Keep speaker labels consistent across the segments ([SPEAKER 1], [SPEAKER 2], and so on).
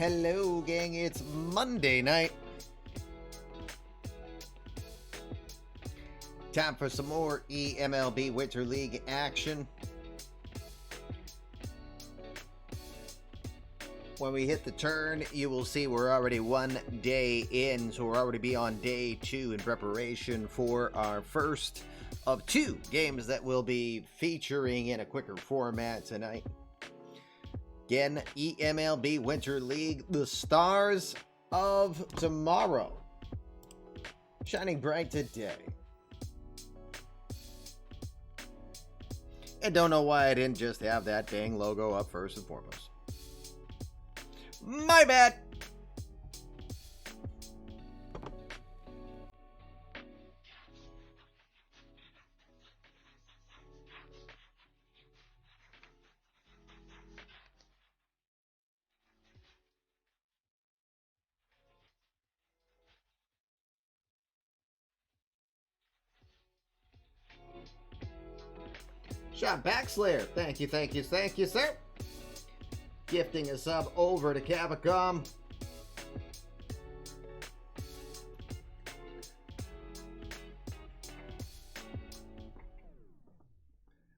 [SPEAKER 1] Hello, gang. It's Monday night. Time for some more eMLB Winter League action. When we hit the turn, you will see we're already 1 day in, so we'll already be on day 2 in preparation for our first of 2 games that we'll be featuring in a quicker format tonight. Again, eMLB Winter League, the stars of tomorrow, shining bright today. And don't know why I didn't just have that dang logo up first and foremost. My bad. Shot Backslayer. Thank you, sir. Gifting a sub over to Capcom.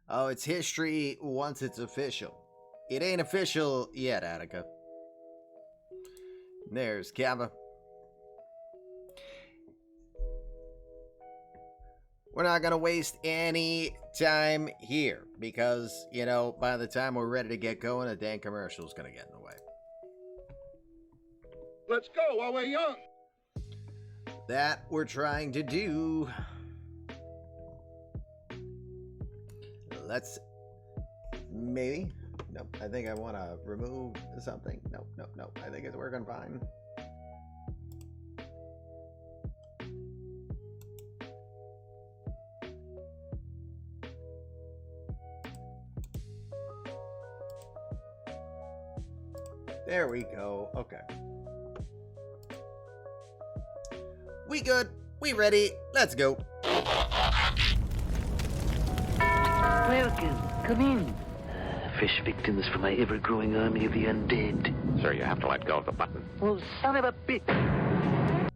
[SPEAKER 1] Oh, it's history once it's official. It ain't official yet, Attica. There's Kava. We're not going to waste any time here because, you know, by the time we're ready to get going, a dang commercial is going to get in the way.
[SPEAKER 2] Let's go while we're young.
[SPEAKER 1] That we're trying to do. Let's maybe. Nope. I think I want to remove something. Nope. I think it's working fine. There we go. Okay. We good. We ready. Let's go.
[SPEAKER 3] Welcome. Come in. Fresh victims for my ever-growing army of the undead.
[SPEAKER 2] Sir, you have to let go of the button.
[SPEAKER 3] Well, son of a bitch.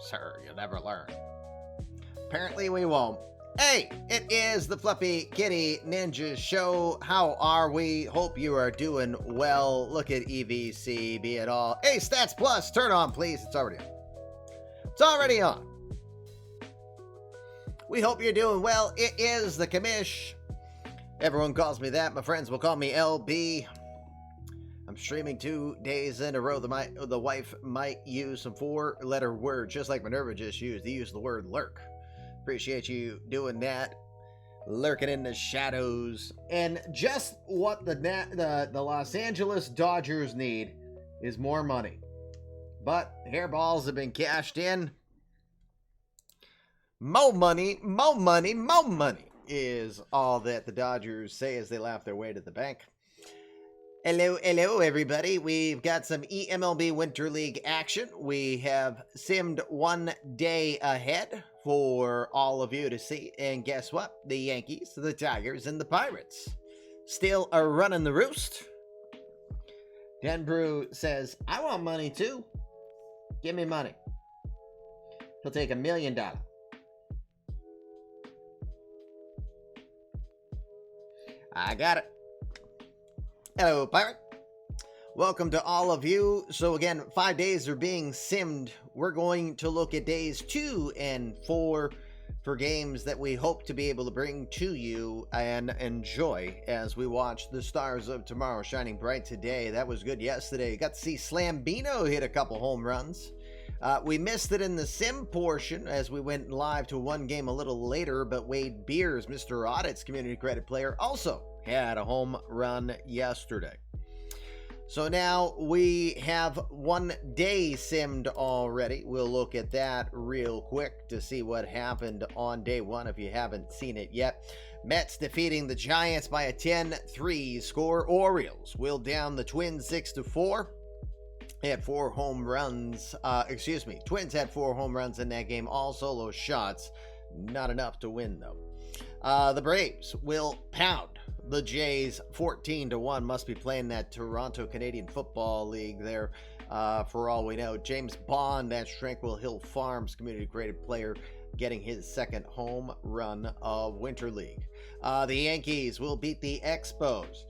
[SPEAKER 1] Sir, you'll never learn. Apparently we won't. Hey, it is the Fluffy Kitty Ninja Show. How are we? Hope you are doing well. Look at EVC, be it all. Hey, Stats Plus, turn on, please. It's already on. It's already on. We hope you're doing well. It is the commish. Everyone calls me that. My friends will call me LB. I'm streaming 2 days in a row. The wife might use some 4-letter words, just like Minerva just used. They use the word lurk. Appreciate you doing that. Lurking in the shadows. And just what the Los Angeles Dodgers need is more money. But hairballs have been cashed in. More money is all that the Dodgers say as they laugh their way to the bank. Hello, everybody. We've got some eMLB Winter League action. We have simmed 1 day ahead for all of you to see. And guess what? The Yankees, the Tigers, and the Pirates still are running the roost. Denbrew says, I want money too. Give me money. He'll take $1 million. I got it. Hello, Pirate. Welcome to all of you. So again, 5 days are being simmed. We're going to look at days 2 and 4 for games that we hope to be able to bring to you and enjoy as we watch the stars of tomorrow shining bright today. That was good yesterday. Got to see Slambino hit a couple home runs. We missed it in the sim portion as we went live to 1 game a little later, but Wade Beers, Mr. Audit's community credit player, also had a home run yesterday. So now we have 1 day simmed already. We'll look at that real quick to see what happened on day 1 if you haven't seen it yet. Mets defeating the Giants by a 10-3 score. Orioles will down the Twins 6-4. They had 4 home runs. Twins had 4 home runs in that game. All solo shots. Not enough to win, though. The Braves will pound the Jays 14-1. Must be playing that Toronto Canadian Football League there, for all we know. James Bond at Tranquil Hill Farms, community graded player, getting his second home run of Winter League. The Yankees will beat the Expos.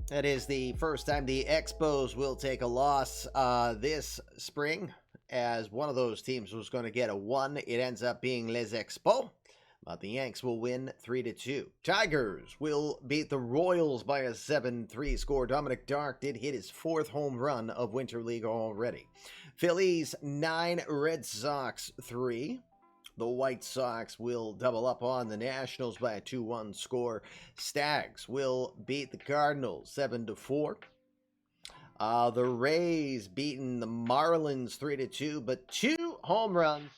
[SPEAKER 1] That is the first time the Expos will take a loss this spring, as one of those teams was going to get a 1. It ends up being Les Expos, but the Yanks will win 3-2. Tigers will beat the Royals by a 7-3 score. Dominic Dark did hit his 4th home run of Winter League already. Phillies 9, Red Sox 3. The White Sox will double up on the Nationals by a 2-1 score. Stags will beat the Cardinals 7-4. The Rays beating the Marlins 3-2, but 2 home runs.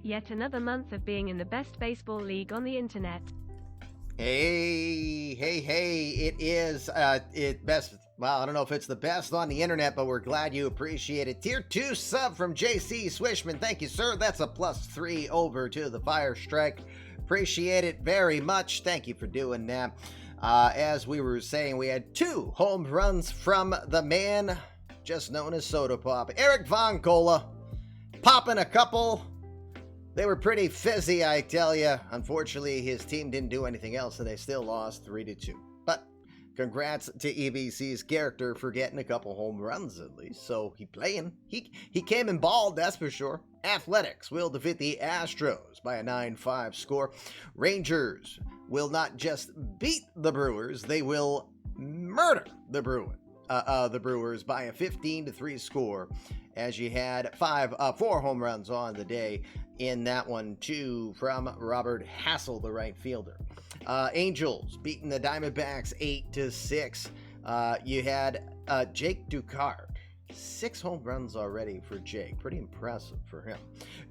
[SPEAKER 4] Yet another month of being in the best baseball league on the internet.
[SPEAKER 1] Hey, it is best. Well, I don't know if it's the best on the internet, but we're glad you appreciate it. Tier 2 sub from JC Swishman. Thank you, sir. That's a +3 over to the Fire Strike. Appreciate it very much. Thank you for doing that. As we were saying, we had 2 home runs from the man just known as Soda Pop, Eric Von Cola, popping a couple. They were pretty fizzy, I tell you. Unfortunately, his team didn't do anything else, and they still lost 3-2. But congrats to EBC's character for getting a couple home runs at least. So he playing. He came and balled, that's for sure. Athletics will defeat the Astros by a 9-5 score. Rangers will not just beat the Brewers, they will murder the Brewers by a 15-3 score, as you had 4 home runs on the day in that one, 2 from Robert Hassel, the right fielder. Angels beating the Diamondbacks 8-6. You had Jake Ducard, 6 home runs already for Jake. Pretty impressive for him.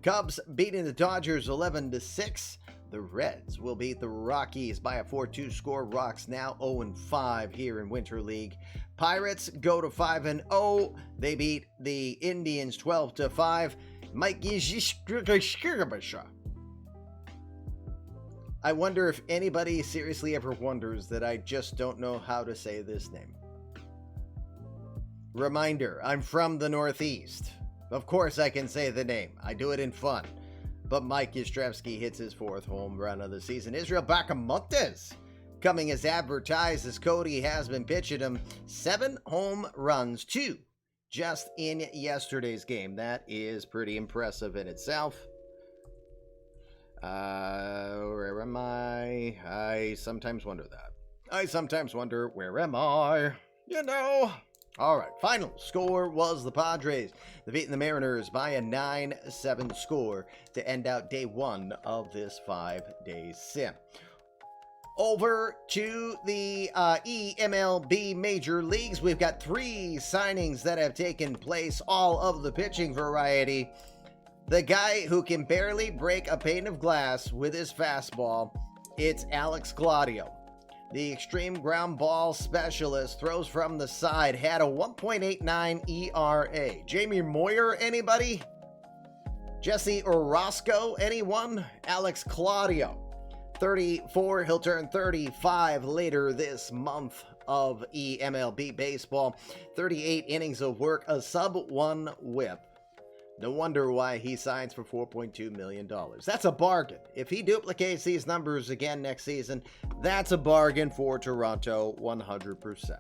[SPEAKER 1] Cubs beating the Dodgers 11-6. The Reds will beat the Rockies by a 4-2 score. Rocks now 0-5 here in Winter League. Pirates go to 5-0. They beat the Indians 12-5. I wonder if anybody seriously ever wonders that I just don't know how to say this name. Reminder, I'm from the Northeast. Of course I can say the name. I do it in fun. But Mike Yastrzemski hits his 4th home run of the season. Israel Bacamontes coming as advertised, as Cody has been pitching him 7 home runs, 2 just in yesterday's game. That is pretty impressive in itself. Where am I? I sometimes wonder that. I sometimes wonder, where am I? You know. All right, final score was the Padres defeating the Mariners by a 9-7 score to end out day 1 of this 5-day sim. Over to the eMLB Major Leagues, we've got 3 signings that have taken place, all of the pitching variety. The guy who can barely break a pane of glass with his fastball, it's Alex Claudio. The extreme ground ball specialist throws from the side, had a 1.89 ERA. Jamie Moyer, anybody? Jesse Orozco, anyone? Alex Claudio, 34. He'll turn 35 later this month of eMLB baseball. 38 innings of work, a sub-1 whip. No wonder why he signs for $4.2 million. That's a bargain. If he duplicates these numbers again next season, that's a bargain for Toronto 100%.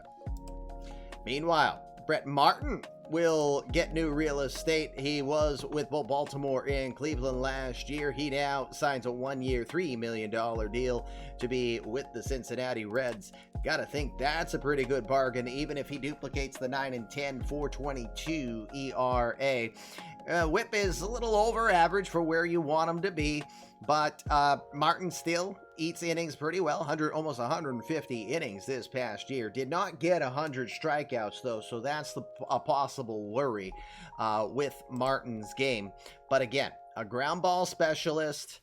[SPEAKER 1] Meanwhile, Brett Martin will get new real estate. He was with both Baltimore and Cleveland last year. He now signs a 1-year, $3 million deal to be with the Cincinnati Reds. Gotta think that's a pretty good bargain, even if he duplicates the 9-10, 4.22 ERA. Whip is a little over average for where you want him to be, but Martin still eats innings pretty well. Almost 150 innings this past year. Did not get 100 strikeouts though, so that's a possible worry with Martin's game. But again, a ground ball specialist,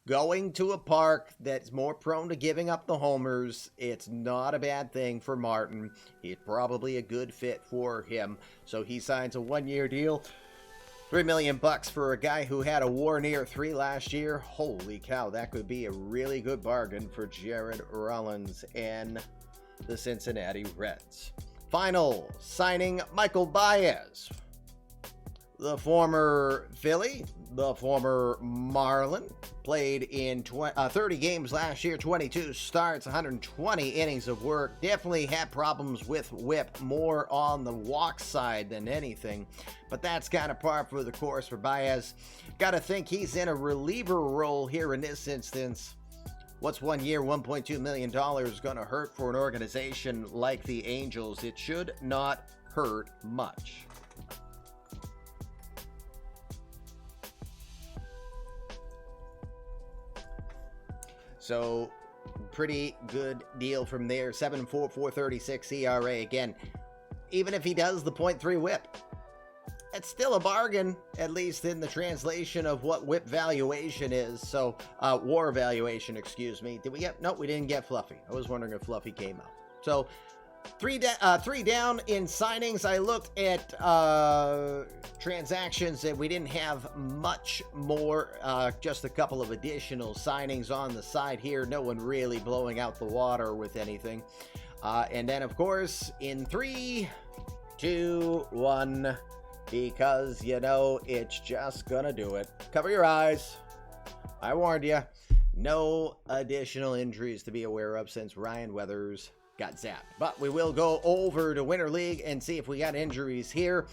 [SPEAKER 1] going to a park that's more prone to giving up the homers, it's not a bad thing for Martin. He's probably a good fit for him. So he signs a 1-year deal. $3 million for a guy who had a WAR near 3 last year. Holy cow, that could be a really good bargain for Jared Rollins and the Cincinnati Reds. Final signing, Michael Baez. The former Philly, the former Marlin, played in 30 games last year, 22 starts, 120 innings of work. Definitely had problems with whip, more on the walk side than anything. But that's kind of par for the course for Baez. Got to think he's in a reliever role here in this instance. What's 1 year, $1.2 million going to hurt for an organization like the Angels? It should not hurt much. So, pretty good deal from there. 7.4, 4.36 ERA. Again, even if he does the .3 whip, it's still a bargain, at least in the translation of what whip valuation is. So, WAR valuation, excuse me. Did we get? No, we didn't get Fluffy. I was wondering if Fluffy came out. So, three down in signings. I looked at transactions and we didn't have much more, just a couple of additional signings on the side here. No one really blowing out the water with anything. And then, of course, in 3, 2, 1, because, you know, it's just gonna do it. Cover your eyes. I warned you. No additional injuries to be aware of since Ryan Weathers got zapped. But we will go over to Winter League and see if we got injuries here.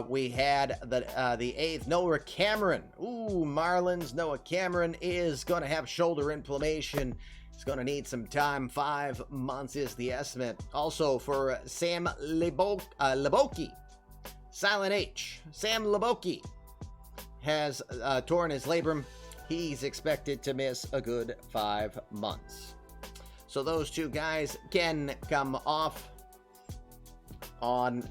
[SPEAKER 1] We had the 8th, Noah Cameron. Ooh, Marlins. Noah Cameron is going to have shoulder inflammation. He's going to need some time. 5 months is the estimate. Also for Sam Leboki. Silent H. Sam Leboki has torn his labrum. He's expected to miss a good 5 months. So those two guys can come off on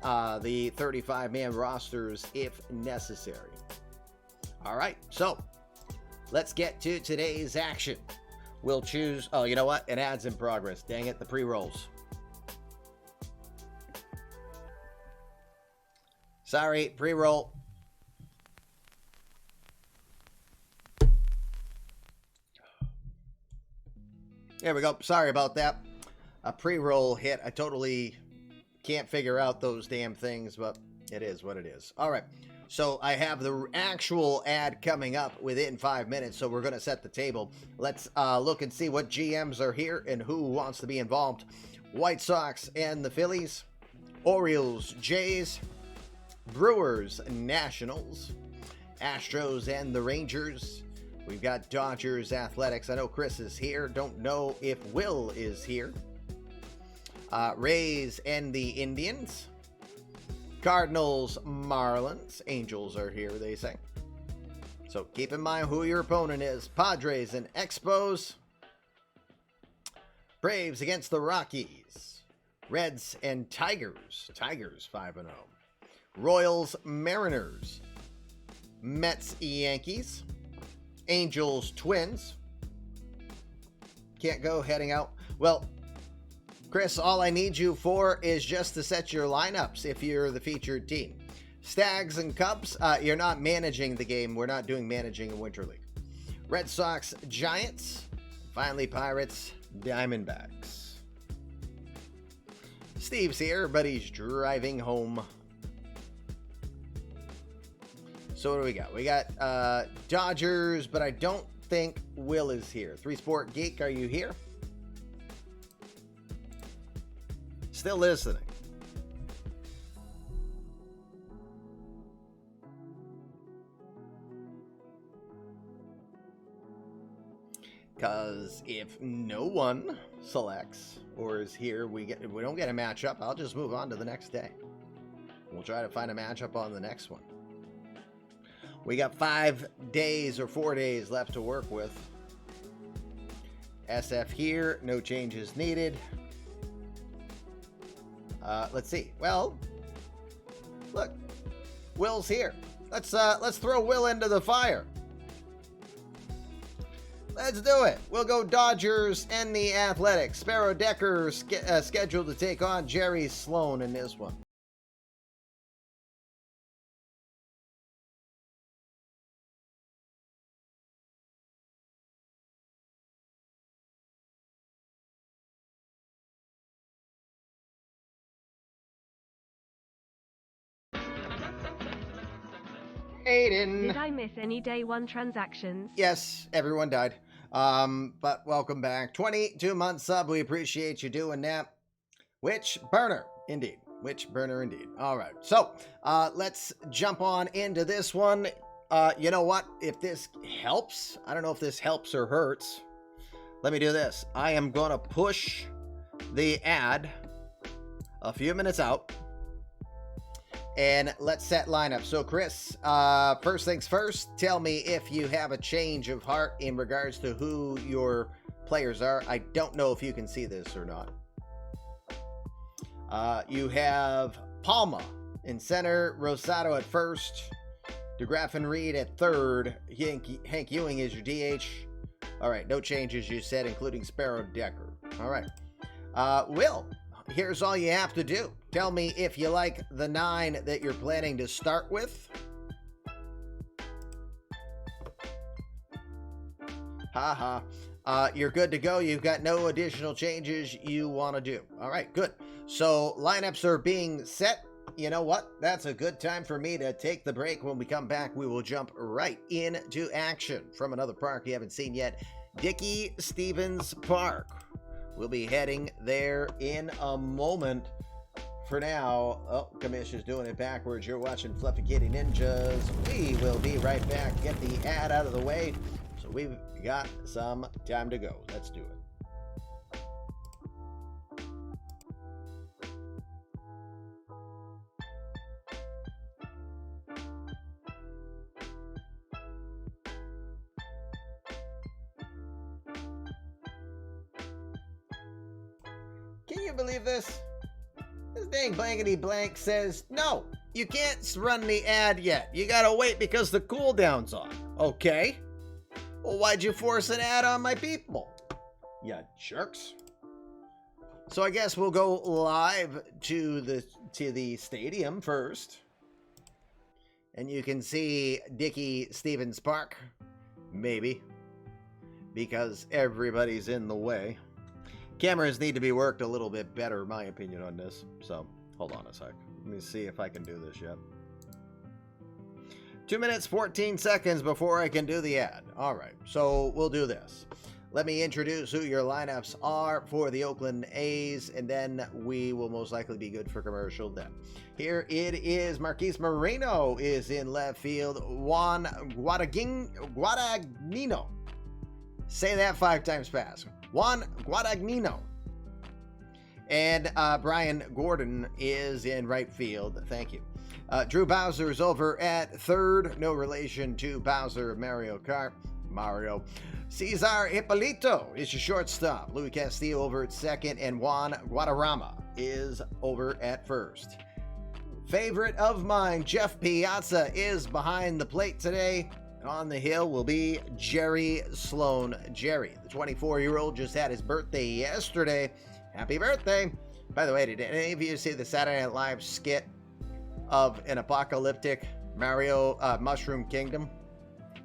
[SPEAKER 1] the 35-man rosters if necessary. All right, so let's get to today's action. We'll choose, oh, you know what? An ad's in progress. Dang it, the pre-rolls. Sorry, pre-roll. There we go. Sorry about that. A pre-roll hit. I totally can't figure out those damn things, but it is what it is. All right. So I have the actual ad coming up within 5 minutes, so we're going to set the table. Let's look and see what GMs are here and who wants to be involved. White Sox and the Phillies. Orioles, Jays. Brewers, Nationals. Astros and the Rangers. We've got Dodgers, Athletics. I know Chris is here. Don't know if Will is here. Rays and the Indians. Cardinals, Marlins. Angels are here, they say. So keep in mind who your opponent is. Padres and Expos. Braves against the Rockies. Reds and Tigers. Tigers 5-0. Royals, Mariners. Mets, Yankees. Angels, Twins. Can't go heading out. Well, Chris, all I need you for is just to set your lineups if you're the featured team. Stags and Cubs, you're not managing the game. We're not doing managing in Winter League. Red Sox, Giants. Finally, Pirates, Diamondbacks. Steve's here, but he's driving home. So what do we got? We got Dodgers, but I don't think Will is here. 3 Sport Geek, are you here? Still listening. Because if no one selects or is here, we don't get a matchup. I'll just move on to the next day. We'll try to find a matchup on the next one. We got 5 days or 4 days left to work with. SF here, no changes needed. Let's see. Well, look, Will's here. Let's throw Will into the fire. Let's do it. We'll go Dodgers and the Athletics. Sparrow Decker scheduled to take on Jerry Sloan in this one. Aiden.
[SPEAKER 4] Did I miss any day one transactions?
[SPEAKER 1] Yes, everyone died. But welcome back. 22 month sub. We appreciate you doing that. Witch burner, indeed. Witch burner, indeed. All right. So, let's jump on into this one. You know what? If this helps, I don't know if this helps or hurts. Let me do this. I am going to push the ad a few minutes out. And let's set lineup. So, Chris, first things first, tell me if you have a change of heart in regards to who your players are. I don't know if you can see this or not. You have Palma in center, Rosado at first, DeGraff and Reed at third, Hank Ewing is your DH. All right, no changes you said, including Sparrow Decker. All right. Will, here's all you have to do. Tell me if you like the 9 that you're planning to start with. Haha. You're good to go. You've got no additional changes you want to do. All right, good. So lineups are being set. You know what? That's a good time for me to take the break. When we come back, we will jump right into action from another park you haven't seen yet, Dickey Stevens Park. We'll be heading there in a moment. For now, oh, Commissioner's doing it backwards. You're watching Fluffy Kitty Ninjas. We will be right back. Get the ad out of the way. So we've got some time to go. Let's do it. Can you believe this? This dang blankety blank says, no, you can't run the ad yet. You gotta wait because the cooldown's on. Okay. Well, why'd you force an ad on my people? Ya jerks. So I guess we'll go live to the stadium first. And you can see Dickey Stevens Park. Maybe. Because everybody's in the way. Cameras need to be worked a little bit better, in my opinion, on this. So, hold on a sec. Let me see if I can do this yet. 2 minutes, 14 seconds before I can do the ad. All right, so we'll do this. Let me introduce who your lineups are for the Oakland A's, and then we will most likely be good for commercial then. Here it is. Marquise Moreno is in left field. Juan Guadagnino. Say that 5 times fast. Juan Guadagnino. And Brian Gordon is in right field. Thank you. Drew Bowser is over at third. No relation to Bowser of Mario Kart. Mario. Cesar Hippolito is your shortstop. Louis Castillo over at second. And Juan Guadarrama is over at first. Favorite of mine, Jeff Piazza, is behind the plate today. On the hill will be Jerry Sloan. Jerry, the 24-year-old, just had his birthday yesterday. Happy birthday. By the way, did any of you see the Saturday Night Live skit of an apocalyptic Mario Mushroom Kingdom?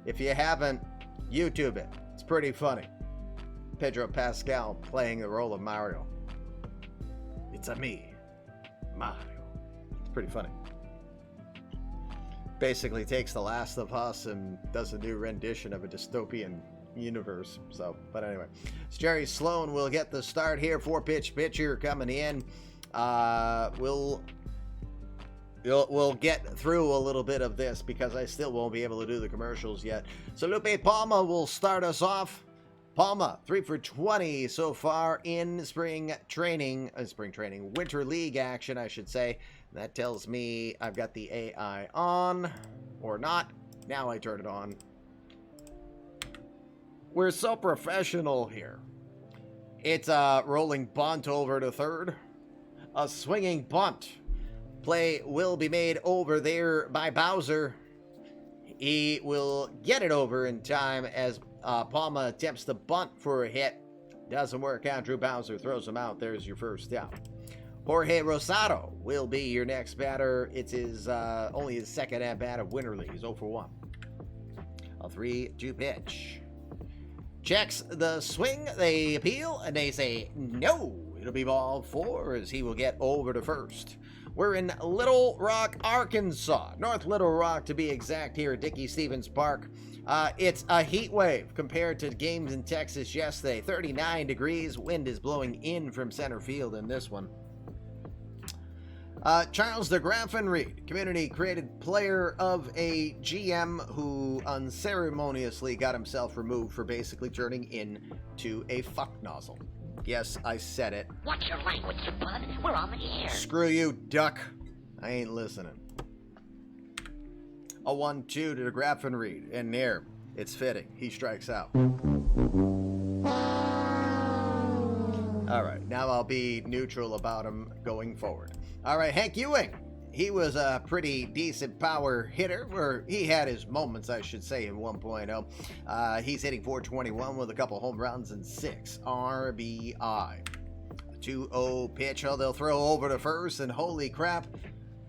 [SPEAKER 1] If you haven't, YouTube it. It's pretty funny. Pedro Pascal playing the role of Mario. It's a me, Mario. It's pretty funny. Basically takes The Last of Us and does a new rendition of a dystopian universe. So, but anyway, it's Jerry Sloan will get the start here. 4-pitch pitcher coming in. We'll get through a little bit of this because I still won't be able to do the commercials yet. So Lupe Palma will start us off. Palma, 3 for 20 so far in winter league action, I should say. That tells me I've got the AI on or not. Now I turn it on. We're so professional here. It's a rolling bunt over to third. A swinging bunt. Play will be made over there by Bowser. He will get it over in time as Palma attempts to bunt for a hit. Doesn't work out. Drew Bowser throws him out. There's your first out. Jorge Rosado will be your next batter. It's his only his second at-bat of Winter League. He's 0 for 1. A 3-2 pitch. Checks the swing. They appeal, and they say no. It'll be ball 4 as he will get over to first. We're in Little Rock, Arkansas. North Little Rock, to be exact, here at Dickey-Stephens Park. It's a heat wave compared to games in Texas yesterday. 39 degrees. Wind is blowing in from center field in this one. Charles DeGraffin Reed, community-created player of a GM who unceremoniously got himself removed for basically turning into a fuck nozzle. Yes, I said it.
[SPEAKER 5] Watch your language, you bud. We're on the air.
[SPEAKER 1] Screw you, duck. I ain't listening. A 1-2 to DeGraffin Reed, and there, it's fitting. He strikes out. All right, now I'll be neutral about him going forward. All right, Hank Ewing. He was a pretty decent power hitter, or he had his moments, I should say, in 1.0. He's hitting .421 with a couple home runs and 6 RBI. 2-0 pitch. Oh, they'll throw over to first, and holy crap,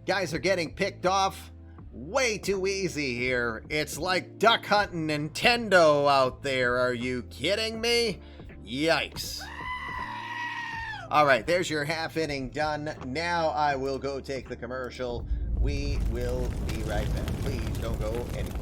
[SPEAKER 1] guys are getting picked off way too easy here. It's like duck hunting Nintendo out there. Are you kidding me? Yikes. All right, there's your half inning done. Now I will go take the commercial. We will be right back. Please don't go anywhere.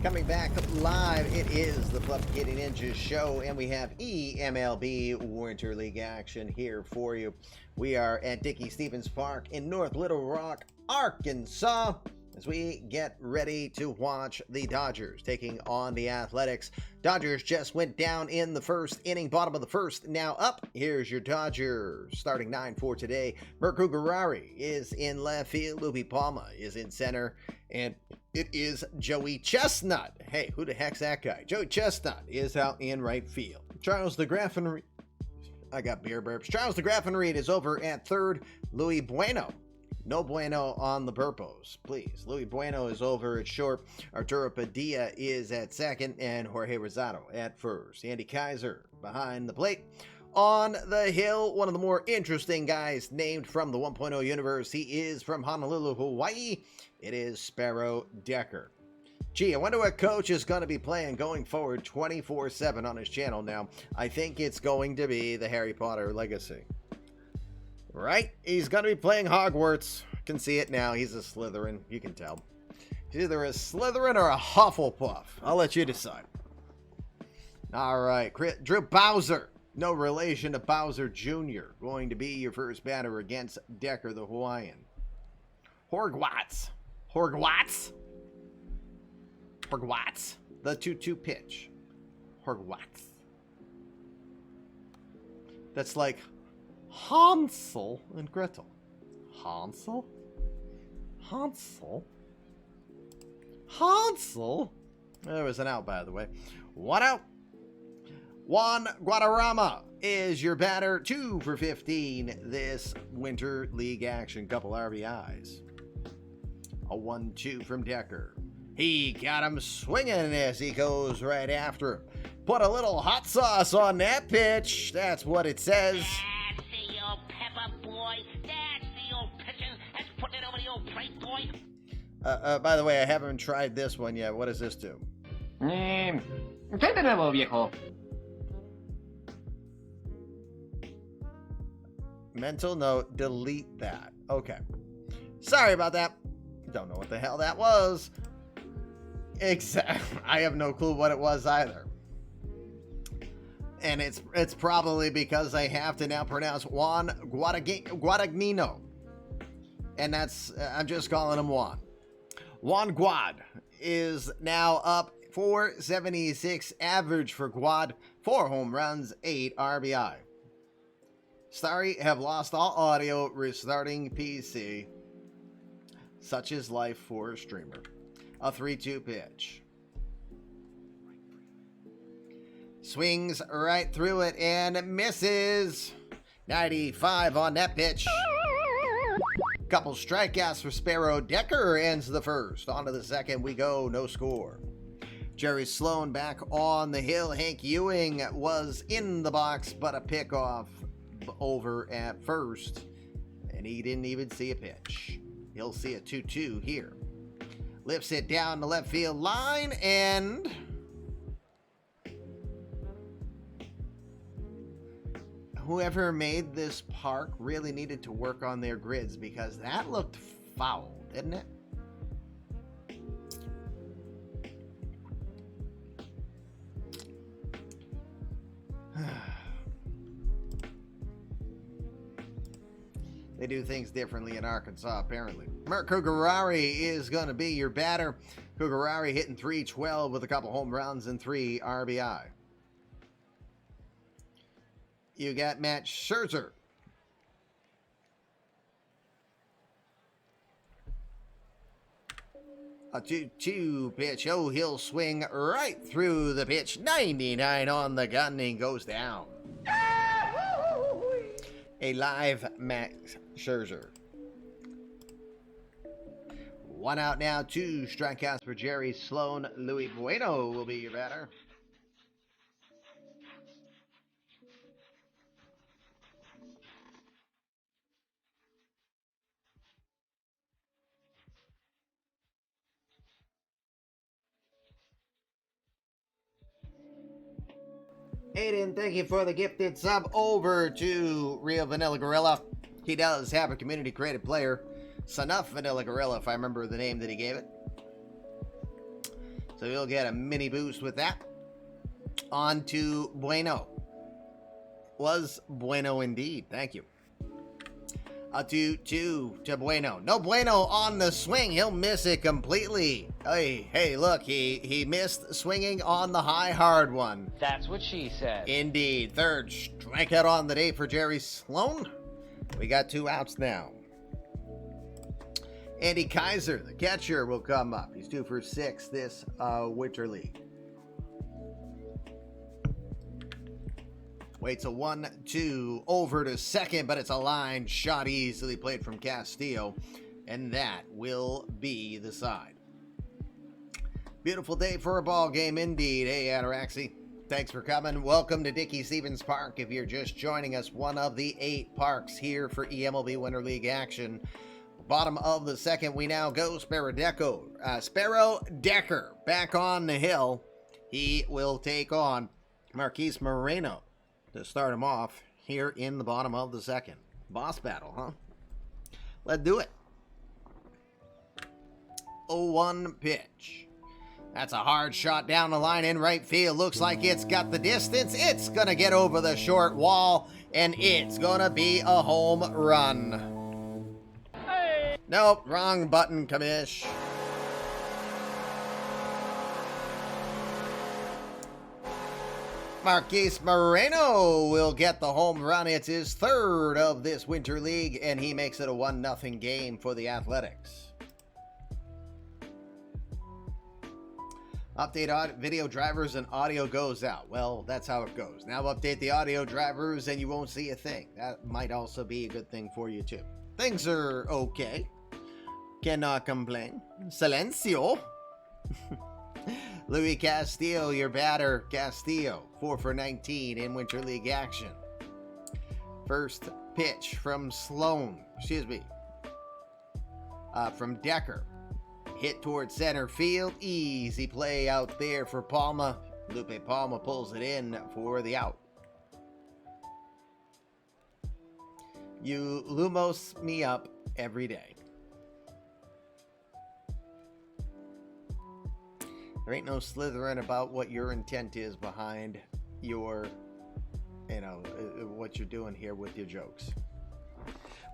[SPEAKER 1] Coming back live, it is the Fluffy Ninjas show, and we have eMLB Winter League action here for you. We are at Dickey-Stephens Park in North Little Rock, Arkansas, as we get ready to watch the Dodgers taking on the Athletics. Dodgers just went down in the first inning, bottom of the first, now up. Here's your Dodgers starting 9 for today. Mercury Garari is in left field. Lupi Palma is in center, and it is Joey Chestnut. Hey, who the heck's that guy? Joey Chestnut is out in right field. Charles DeGraffin Reed. I got beer burps. Charles DeGraffin Reed is over at third. Luis Bueno. No bueno on the burpos, please. Luis Bueno is over at short. Arturo Padilla is at second, and Jorge Rosado at first. Andy Kaiser behind the plate. On the hill, one of the more interesting guys named from the 1.0 universe. He is from Honolulu, Hawaii. It is Sparrow Decker. Gee, I wonder what coach is going to be playing going forward 24/7 on his channel now. I think it's going to be the Harry Potter Legacy. Right? He's going to be playing Hogwarts. Can see it now. He's a Slytherin. You can tell. He's either a Slytherin or a Hufflepuff. I'll let you decide. All right. Drew Bowser. No relation to Bowser Jr. Going to be your first batter against Decker, the Hawaiian. Horgwatz. The 2-2 pitch. Horgwatz. That's like Hansel and Gretel. Hansel? There was an out, by the way. 1 out. Juan Guadarrama is your batter. 2 for 15 this Winter League action. Couple RBIs. A 1-2 from Decker. He got him swinging as he goes right after him. Put a little hot sauce on that pitch. That's what it says.
[SPEAKER 5] That's the old pepper, boy. That's the old pitching. That's putting it over the old plate, boy.
[SPEAKER 1] By the way, I haven't tried this one yet. What does this do?
[SPEAKER 6] Intente de nuevo, viejo.
[SPEAKER 1] Mental note, delete that. Okay. Sorry about that. Don't know what the hell that was. I have no clue what it was either. And it's probably because I have to now pronounce Juan Guadagnino. And that's, I'm just calling him Juan. Juan Guad is now up 476 average for Guad, 4 home runs, 8 RBI. Sorry, have lost all audio, restarting PC. Such is life for a streamer. A 3-2 pitch. Swings right through it and misses. 95 on that pitch. Couple strikeouts for Sparrow. Decker ends the first. On to the second we go. No score. Jerry Sloan back on the hill. Hank Ewing was in the box, but a pickoff over at first. And he didn't even see a pitch. He'll see a 2-2 here. Lifts it down the left field line, and whoever made this park really needed to work on their grids, because that looked foul, didn't it? They do things differently in Arkansas, apparently. Mark Kugarari is going to be your batter. Kugarari hitting .312 with a couple home runs and 3 RBI. You got Matt Scherzer. A 2-2 pitch. Oh, he'll swing right through the pitch. 99 on the gun and goes down. A live Max Scherzer. 1 out now, 2 strikeouts for Jerry Sloan. Louis Bueno will be your batter. Aiden, thank you for the gifted sub over to Real Vanilla Gorilla. He does have a community created player. Snuff Vanilla Gorilla, if I remember the name that he gave it. So you'll get a mini boost with that. On to Bueno. Was Bueno indeed. Thank you. A 2-2 to Bueno. No Bueno on the swing. He'll miss it completely. Hey, look, he missed swinging on the high hard one.
[SPEAKER 7] That's what she said.
[SPEAKER 1] Indeed. Third strikeout on the day for Jerry Sloan. We got 2 outs now. Andy Kaiser, the catcher, will come up. He's 2 for 6 this Winter League. Waits a 1-2 over to second, but it's a line shot easily played from Castillo, and that will be the side. Beautiful day for a ball game indeed. Hey, Ataraxi, thanks for coming. Welcome to Dickey Stevens Park. If you're just joining us, one of the 8 parks here for eMLB Winter League action. Bottom of the second, we now go. Sparrow Decker back on the hill. He will take on Marquise Moreno to start him off here in the bottom of the second. Boss battle, huh? Let's do it. 0-1 pitch. That's a hard shot down the line in right field. Looks like it's got the distance. It's going to get over the short wall, and it's going to be a home run. Hey. Nope, wrong button, commish. Marquise Moreno will get the home run. It's his 3rd of this Winter League, and he makes it a 1-0 game for the Athletics. Update video drivers and audio goes out. Well, that's how it goes. Now update the audio drivers and you won't see a thing. That might also be a good thing for you too. Things are okay. Cannot complain. Silencio. Louis Castillo, your batter. Castillo, 4 for 19 in Winter League action. First pitch from from Decker. Hit towards center field. Easy play out there for Palma. Lupe Palma pulls it in for the out. You lumos me up every day. There ain't no slithering about what your intent is behind your, what you're doing here with your jokes.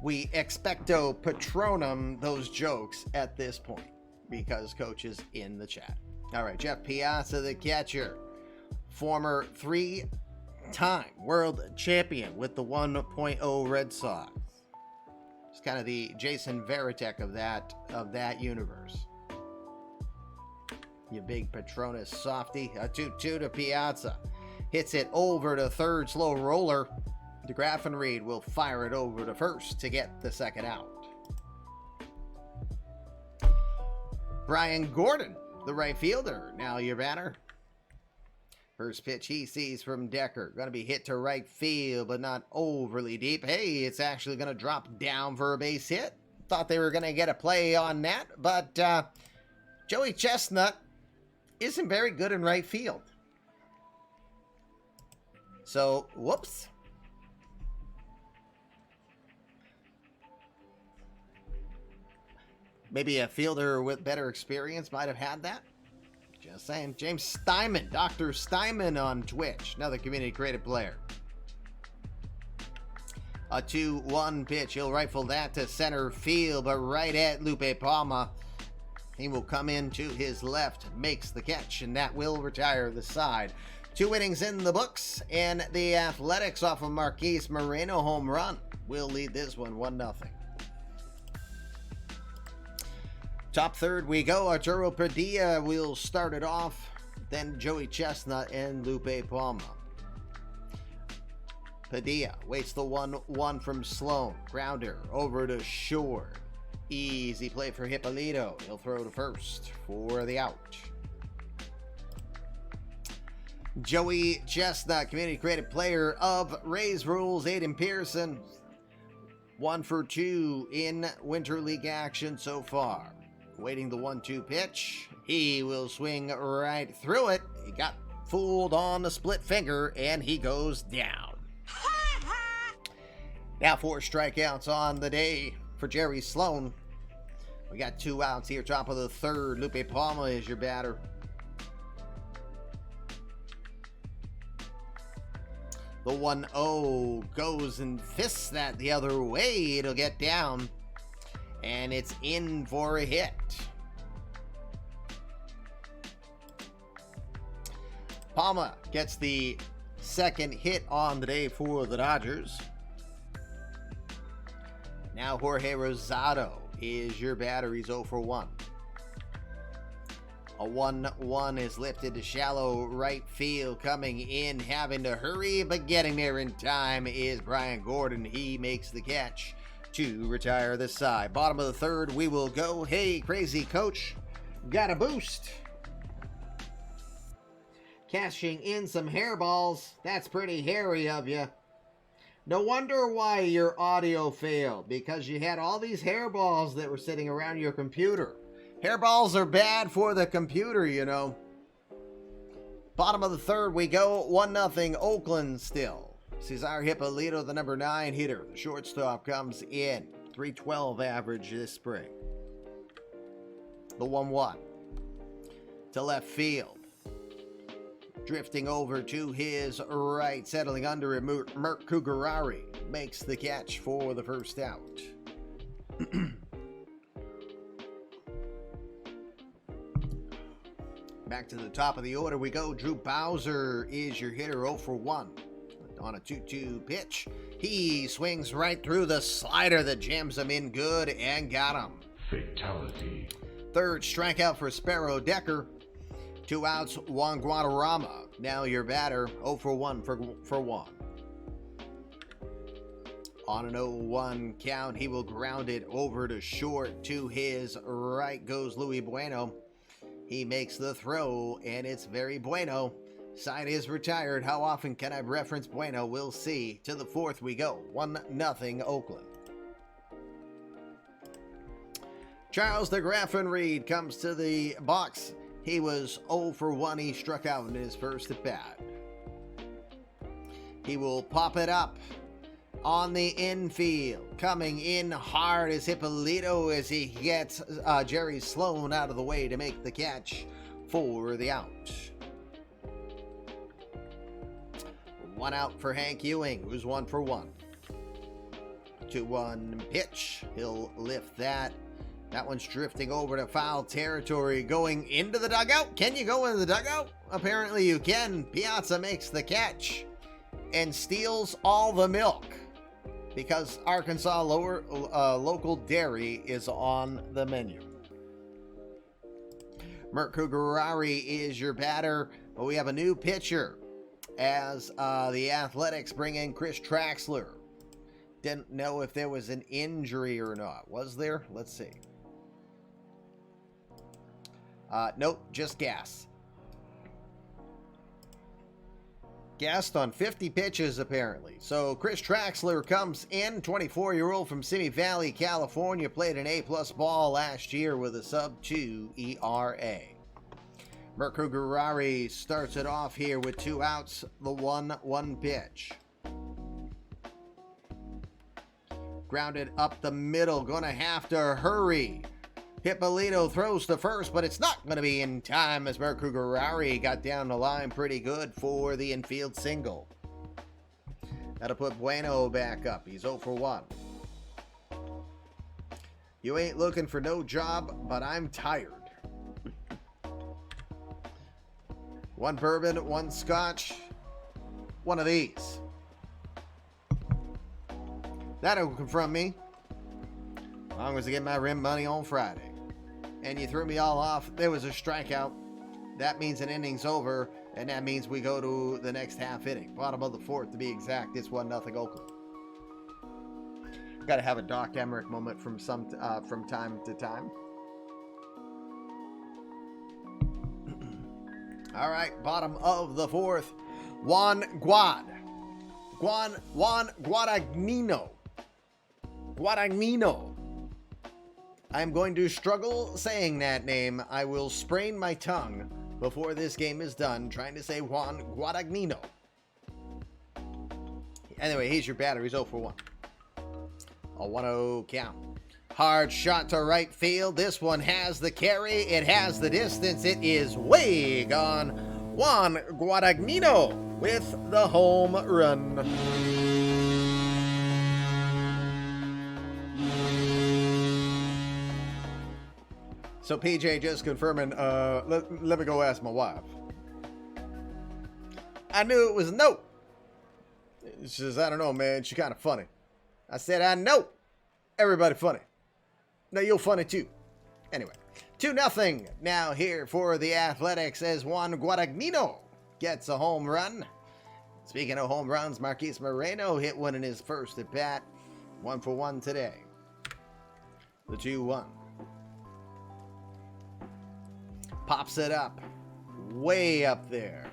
[SPEAKER 1] We expecto patronum those jokes at this point because Coach is in the chat. All right, Jeff Piazza, the catcher, former 3-time world champion with the 1.0 Red Sox. It's kind of the Jason Varitek of that universe. You big Patronus softy. A 2-2 to Piazza. Hits it over to third, slow roller. DeGraffenreid will fire it over to first to get the second out. Brian Gordon, the right fielder. Now your batter. First pitch he sees from Decker. Going to be hit to right field, but not overly deep. Hey, it's actually going to drop down for a base hit. Thought they were going to get a play on that, but Joey Chestnut isn't very good in right field. So, whoops. Maybe a fielder with better experience might have had that. Just saying. James Steinman, Dr. Steinman on Twitch. Another community creative player. A 2-1 pitch. He'll rifle that to center field, but right at Lupe Palma. He will come in to his left, makes the catch, and that will retire the side. 2 innings in the books, and the Athletics off of Marquise Moreno home run will lead this one 1-0. Top third we go. Arturo Padilla will start it off. Then Joey Chestnut and Lupe Palma. Padilla waits the 1-1 from Sloan. Grounder over to Shore. Easy play for Hippolito. He'll throw to first for the out. Joey Chestnut, community creative player of Rays Rules. Aiden Pearson. 1 for 2 in Winter League action so far. Waiting the 1-2 pitch. He will swing right through it. He got fooled on the split finger, and he goes down. Now 4 strikeouts on the day for Jerry Sloan. We got 2 outs here, top of the third. Lupe Palma is your batter. The 1-0 goes and fists that the other way. It'll get down. And it's in for a hit. Palma gets the second hit on the day for the Dodgers. Now Jorge Rosado is your batter. He's 0 for 1. A 1-1 is lifted to shallow right field. Coming in, having to hurry, but getting there in time is Brian Gordon. He makes the catch to retire this side. Bottom of the third, we will go. Hey, crazy coach, got a boost. Cashing in some hairballs. That's pretty hairy of you. No wonder why your audio failed, because you had all these hairballs that were sitting around your computer. Hairballs are bad for the computer, you know. Bottom of the third, we go. 1-0 Oakland still. Cesar Hippolito, the number 9 hitter. The shortstop comes in. 312 average this spring. The 1-1 to left field. Drifting over to his right, settling under it. Mert Kugarari makes the catch for the first out. Back to the top of the order we go. Drew Bowser is your hitter, 0 for 1. On a 2-2 pitch, he swings right through the slider that jams him in good and got him.
[SPEAKER 7] Fatality.
[SPEAKER 1] Third strikeout for Sparrow Decker. 2 outs, Juan Guadarrama. Now your batter, 0 for 1 for 1. On an 0-1 count, he will ground it over to short. To his right goes Luis Bueno. He makes the throw, and it's very Bueno. Side is retired. How often can I reference Bueno? We'll see. To the fourth we go. 1-0 Oakland. Charles the Graffenried comes to the box. He was 0 for 1. He struck out in his first at bat. He will pop it up on the infield. Coming in hard is Hippolito as he gets Jerry Sloan out of the way to make the catch for the out. 1 out for Hank Ewing, who's 1 for 1. 2-1 pitch. He'll lift that. That one's drifting over to foul territory, going into the dugout. Can you go into the dugout? Apparently you can. Piazza makes the catch and steals all the milk because Arkansas local dairy is on the menu. Mert Kugarari is your batter, but we have a new pitcher as the Athletics bring in Chris Traxler. Didn't know if there was an injury or not. Was there? Let's see. Nope, just gas. Gassed on 50 pitches, apparently. So Chris Traxler comes in, 24-year-old from Simi Valley, California, played an A-plus ball last year with a sub-2 ERA. Mirko Gurari starts it off here with 2 outs, the 1-1 pitch. Grounded up the middle, gonna have to hurry. Hippolito throws to first, but it's not going to be in time as Mirko Gurari got down the line pretty good for the infield single. That'll put Bueno back up. He's 0 for 1. You ain't looking for no job, but I'm tired. 1 bourbon, 1 scotch, 1 of these. That'll confront me. As long as I get my rim money on Friday. And you threw me all off. There was a strikeout. That means an inning's over, and that means we go to the next half inning. Bottom of the 4th, to be exact. It's 1-0 Oakland. Got to have a Doc Emmerich moment from time to time. All right, bottom of the 4th. Juan Guadagnino. I'm going to struggle saying that name. I will sprain my tongue before this game is done trying to say Juan Guadagnino. Anyway, he's your batter. He's 0 for 1. A 1-0 count. Hard shot to right field. This one has the carry. It has the distance. It is way gone. Juan Guadagnino with the home run. So PJ just confirming, let me go ask my wife. I knew it was no. She says, I don't know, man. She's kind of funny. I said, I know. Everybody funny. No, you're funny too. Anyway, 2-0 now here for the Athletics as Juan Guadagnino gets a home run. Speaking of home runs, Marquis Moreno hit one in his first at bat. 1 for 1 today. The 2-1. Pops it up. Way up there.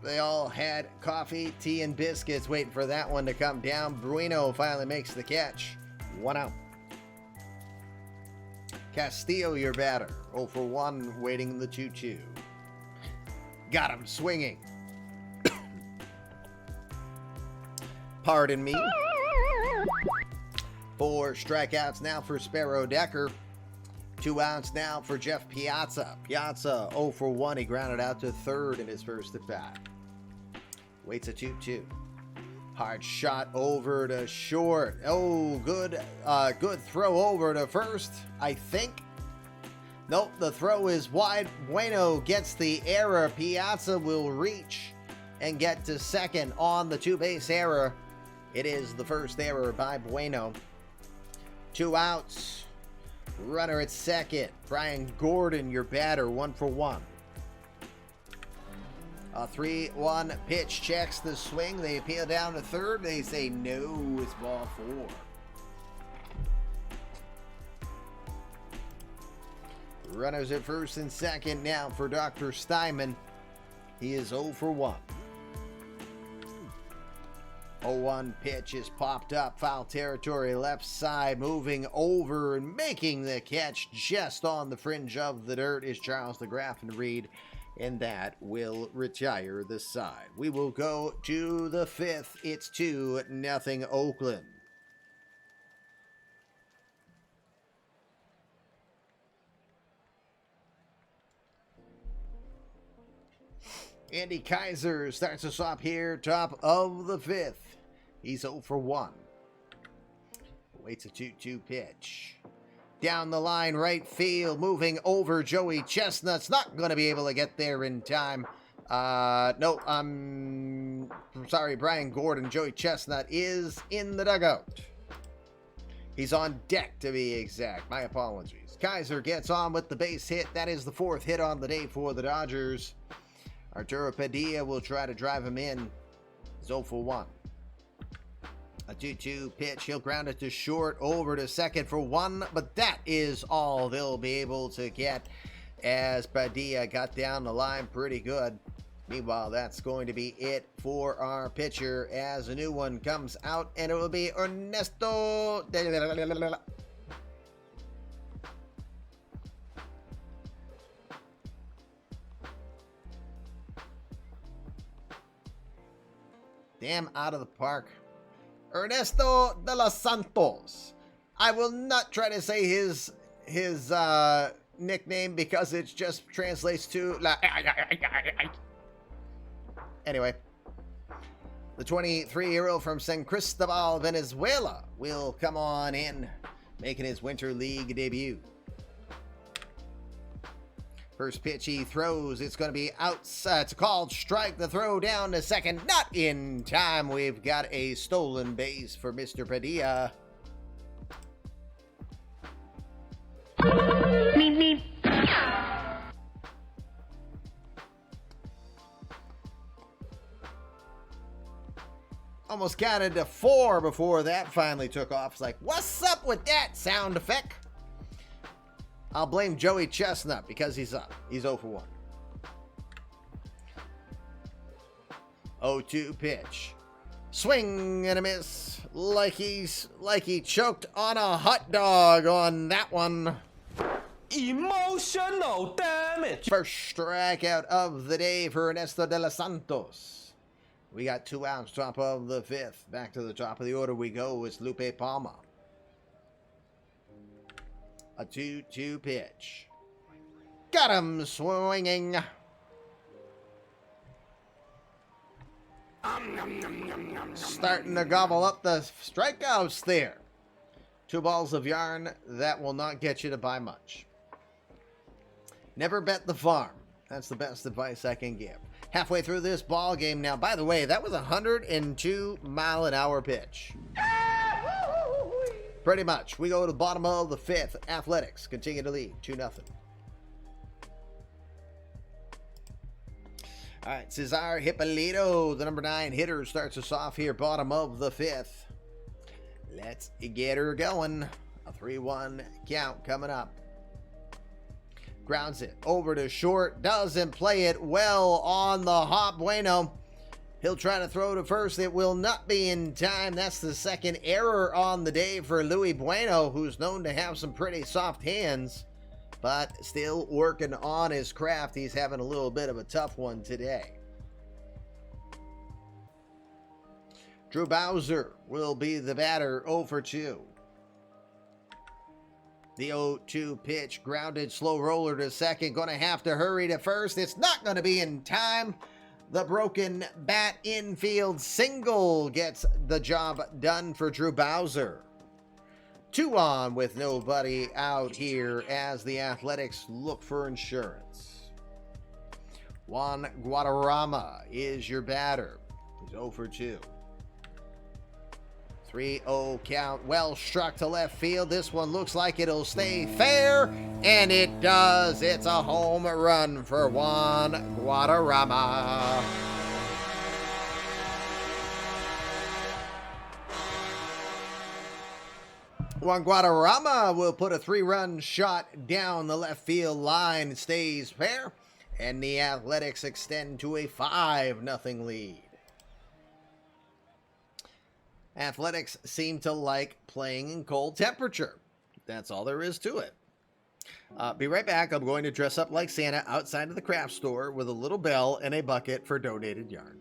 [SPEAKER 1] They all had coffee, tea, and biscuits waiting for that one to come down. Bueno finally makes the catch. 1 out. Castillo, your batter. 0 for 1, waiting the 2-2. Got him swinging. Pardon me. 4 strikeouts now for Sparrow Decker. 2 outs now for Jeff Piazza. Piazza 0 for 1. He grounded out to third in his first at bat. Waits a 2-2. Hard shot over to short. Oh, good throw over to first, I think. Nope, the throw is wide. Bueno gets the error. Piazza will reach and get to second on the 2-base error. It is the first error by Bueno. 2 outs. Runner at second. Brian Gordon, your batter, 1 for 1. A 3-1 pitch checks the swing. They appeal down to third. They say no, it's ball 4. Runners at first and second now for Dr. Steinman. He is 0 for 1. 0-1 pitch is popped up. Foul territory, left side, moving over and making the catch just on the fringe of the dirt is Charles DeGraff and Reed. And that will retire the side. We will go to the 5th. It's 2-0 Oakland. Andy Kaiser starts us off here, top of the 5th. He's 0 for 1. Waits a 2-2 pitch. Down the line, right field, moving over. Joey Chestnut's not going to be able to get there in time. No, I'm sorry, Brian Gordon. Joey Chestnut is in the dugout. He's on deck, to be exact. My apologies. Kaiser gets on with the base hit. That is the 4th hit on the day for the Dodgers. Arturo Padilla will try to drive him in. He's 0 for 1. A 2-2 pitch. He'll ground it to short, over to second for one, but that is all they'll be able to get as Padilla got down the line pretty good. Meanwhile, that's going to be it for our pitcher as a new one comes out, and it will be Ernesto. Damn, out of the park. Ernesto de los Santos. I will not try to say his nickname because it just translates to Anyway, the 23-year-old from San Cristobal, Venezuela will come on in, making his Winter League debut. First pitch he throws, it's going to be outside. It's a called strike. The throw down to second, not in time. We've got a stolen base for Mr. Padilla.
[SPEAKER 5] Meep, meep.
[SPEAKER 1] Almost counted to 4 before that finally took off. It's like, what's up with that sound effect? I'll blame Joey Chestnut because he's up. He's 0 for 1. 0-2 pitch. Swing and a miss. Like he choked on a hot dog on that one.
[SPEAKER 7] Emotional damage.
[SPEAKER 1] First strikeout of the day for Ernesto de los Santos. We got 2 outs, top of the 5th. Back to the top of the order we go. It's Lupe Palma. A 2-2 pitch. Got him swinging. Starting to gobble up the strikeouts there. 2 balls of yarn. That will not get you to buy much. Never bet the farm. That's the best advice I can give. Halfway through this ball game now. By the way, that was a 102-mile-an-hour pitch. Pretty much. We go to the bottom of the 5th. Athletics continue to lead 2-0. All right, Cesar Hippolito, the number 9 hitter, starts us off here, bottom of the 5th. Let's get her going. A 3-1 count coming up. Grounds it over to short. Doesn't play it well on the hop. Bueno. He'll try to throw to first. It will not be in time. That's the second error on the day for Luis Bueno, who's known to have some pretty soft hands, but still working on his craft. He's having a little bit of a tough one today. Drew Bowser will be the batter, 0 for 2. The 0-2 pitch, grounded, slow roller to second. Going to have to hurry to first. It's not going to be in time. The broken bat infield single gets the job done for Drew Bowser. 2 on with nobody out here as the Athletics look for insurance. Juan Guadarrama is your batter. He's 0 for 2. 3-0 count, well struck to left field. This one looks like it'll stay fair, and it does. It's a home run for Juan Guadarrama. Juan Guadarrama will put a 3-run shot down the left field line. It stays fair, and the Athletics extend to a 5-0 lead. Athletics seem to like playing in cold temperature. That's all there is to it. Be right back. I'm going to dress up like Santa outside of the craft store with a little bell and a bucket for donated yarn.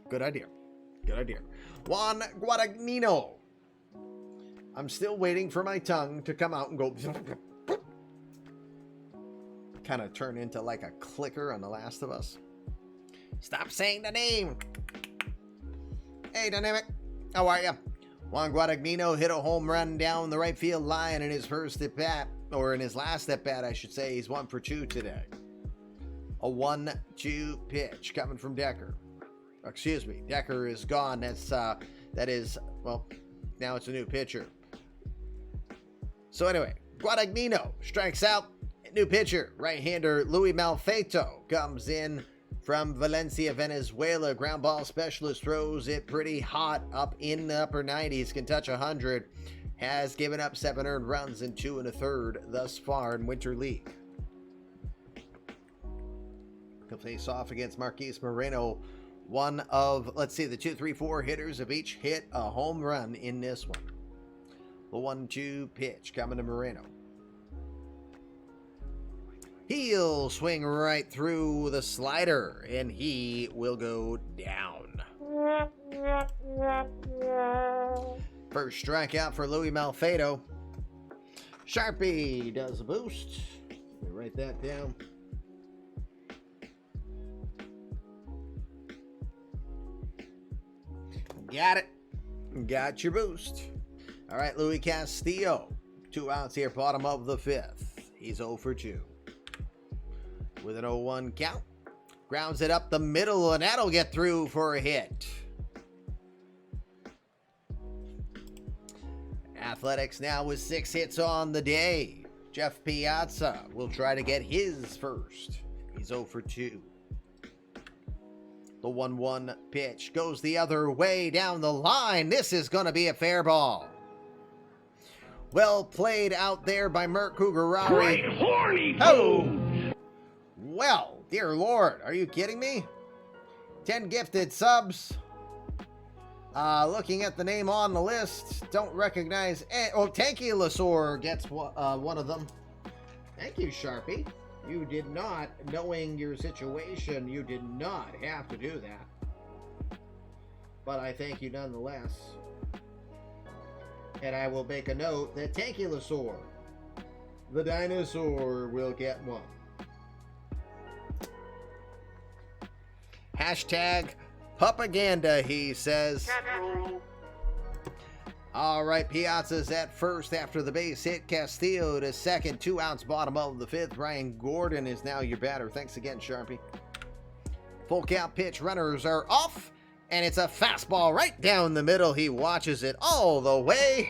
[SPEAKER 1] Good idea. Good idea. Juan Guadagnino. I'm still waiting for my tongue to come out and go kind of turn into like a clicker on The Last of Us. Stop saying the name. Hey, Dynamic. How are you? Juan Guadagnino hit a home run down the right field line in his first at bat, or in his last at bat, I should say. He's 1 for 2 today. A 1-2 pitch coming from Decker. Excuse me, Decker is gone. That is, well, now it's a new pitcher. So anyway, Guadagnino strikes out. New pitcher, right-hander Louis Malfeito comes in from Valencia, Venezuela. Ground ball specialist throws it pretty hot up in the upper 90s. Can touch 100. Has given up 7 earned runs in 2 1/3 thus far in Winter League. He'll face off against Marquise Moreno. One of, let's see, the 2, 3, 4 hitters have each hit a home run in this one. The 1-2 pitch coming to Moreno. He'll swing right through the slider, and he will go down. First strikeout for Louis Malfado. Sharpie does a boost. Let me write that down. Got it. Got your boost. All right, Louis Castillo. 2 outs here, bottom of the 5th. He's 0 for 2. With an 0-1 count. Grounds it up the middle, and that'll get through for a hit. Athletics now with 6 hits on the day. Jeff Piazza will try to get his first. He's 0 for 2. The 1-1 pitch goes the other way down the line. This is going to be a fair ball. Well played out there by Mert Kugarari.
[SPEAKER 2] Great horny
[SPEAKER 1] Oh!
[SPEAKER 2] toads!
[SPEAKER 1] Well, dear Lord, are you kidding me? 10 gifted subs. Looking at the name on the list, don't recognize... Tanky Lasor gets one of them. Thank you, Sharpie. You did not, knowing your situation, you did not have to do that. But I thank you nonetheless. And I will make a note that Tankylosaur, the dinosaur, will get one. Hashtag Pupaganda, he says. All right, Piazza's at first after the base hit. Castillo to second. 2 outs, bottom of the 5th. Brian Gordon is now your batter. Thanks again, Sharpie. Full count pitch. Runners are off. And it's a fastball right down the middle. He watches it all the way.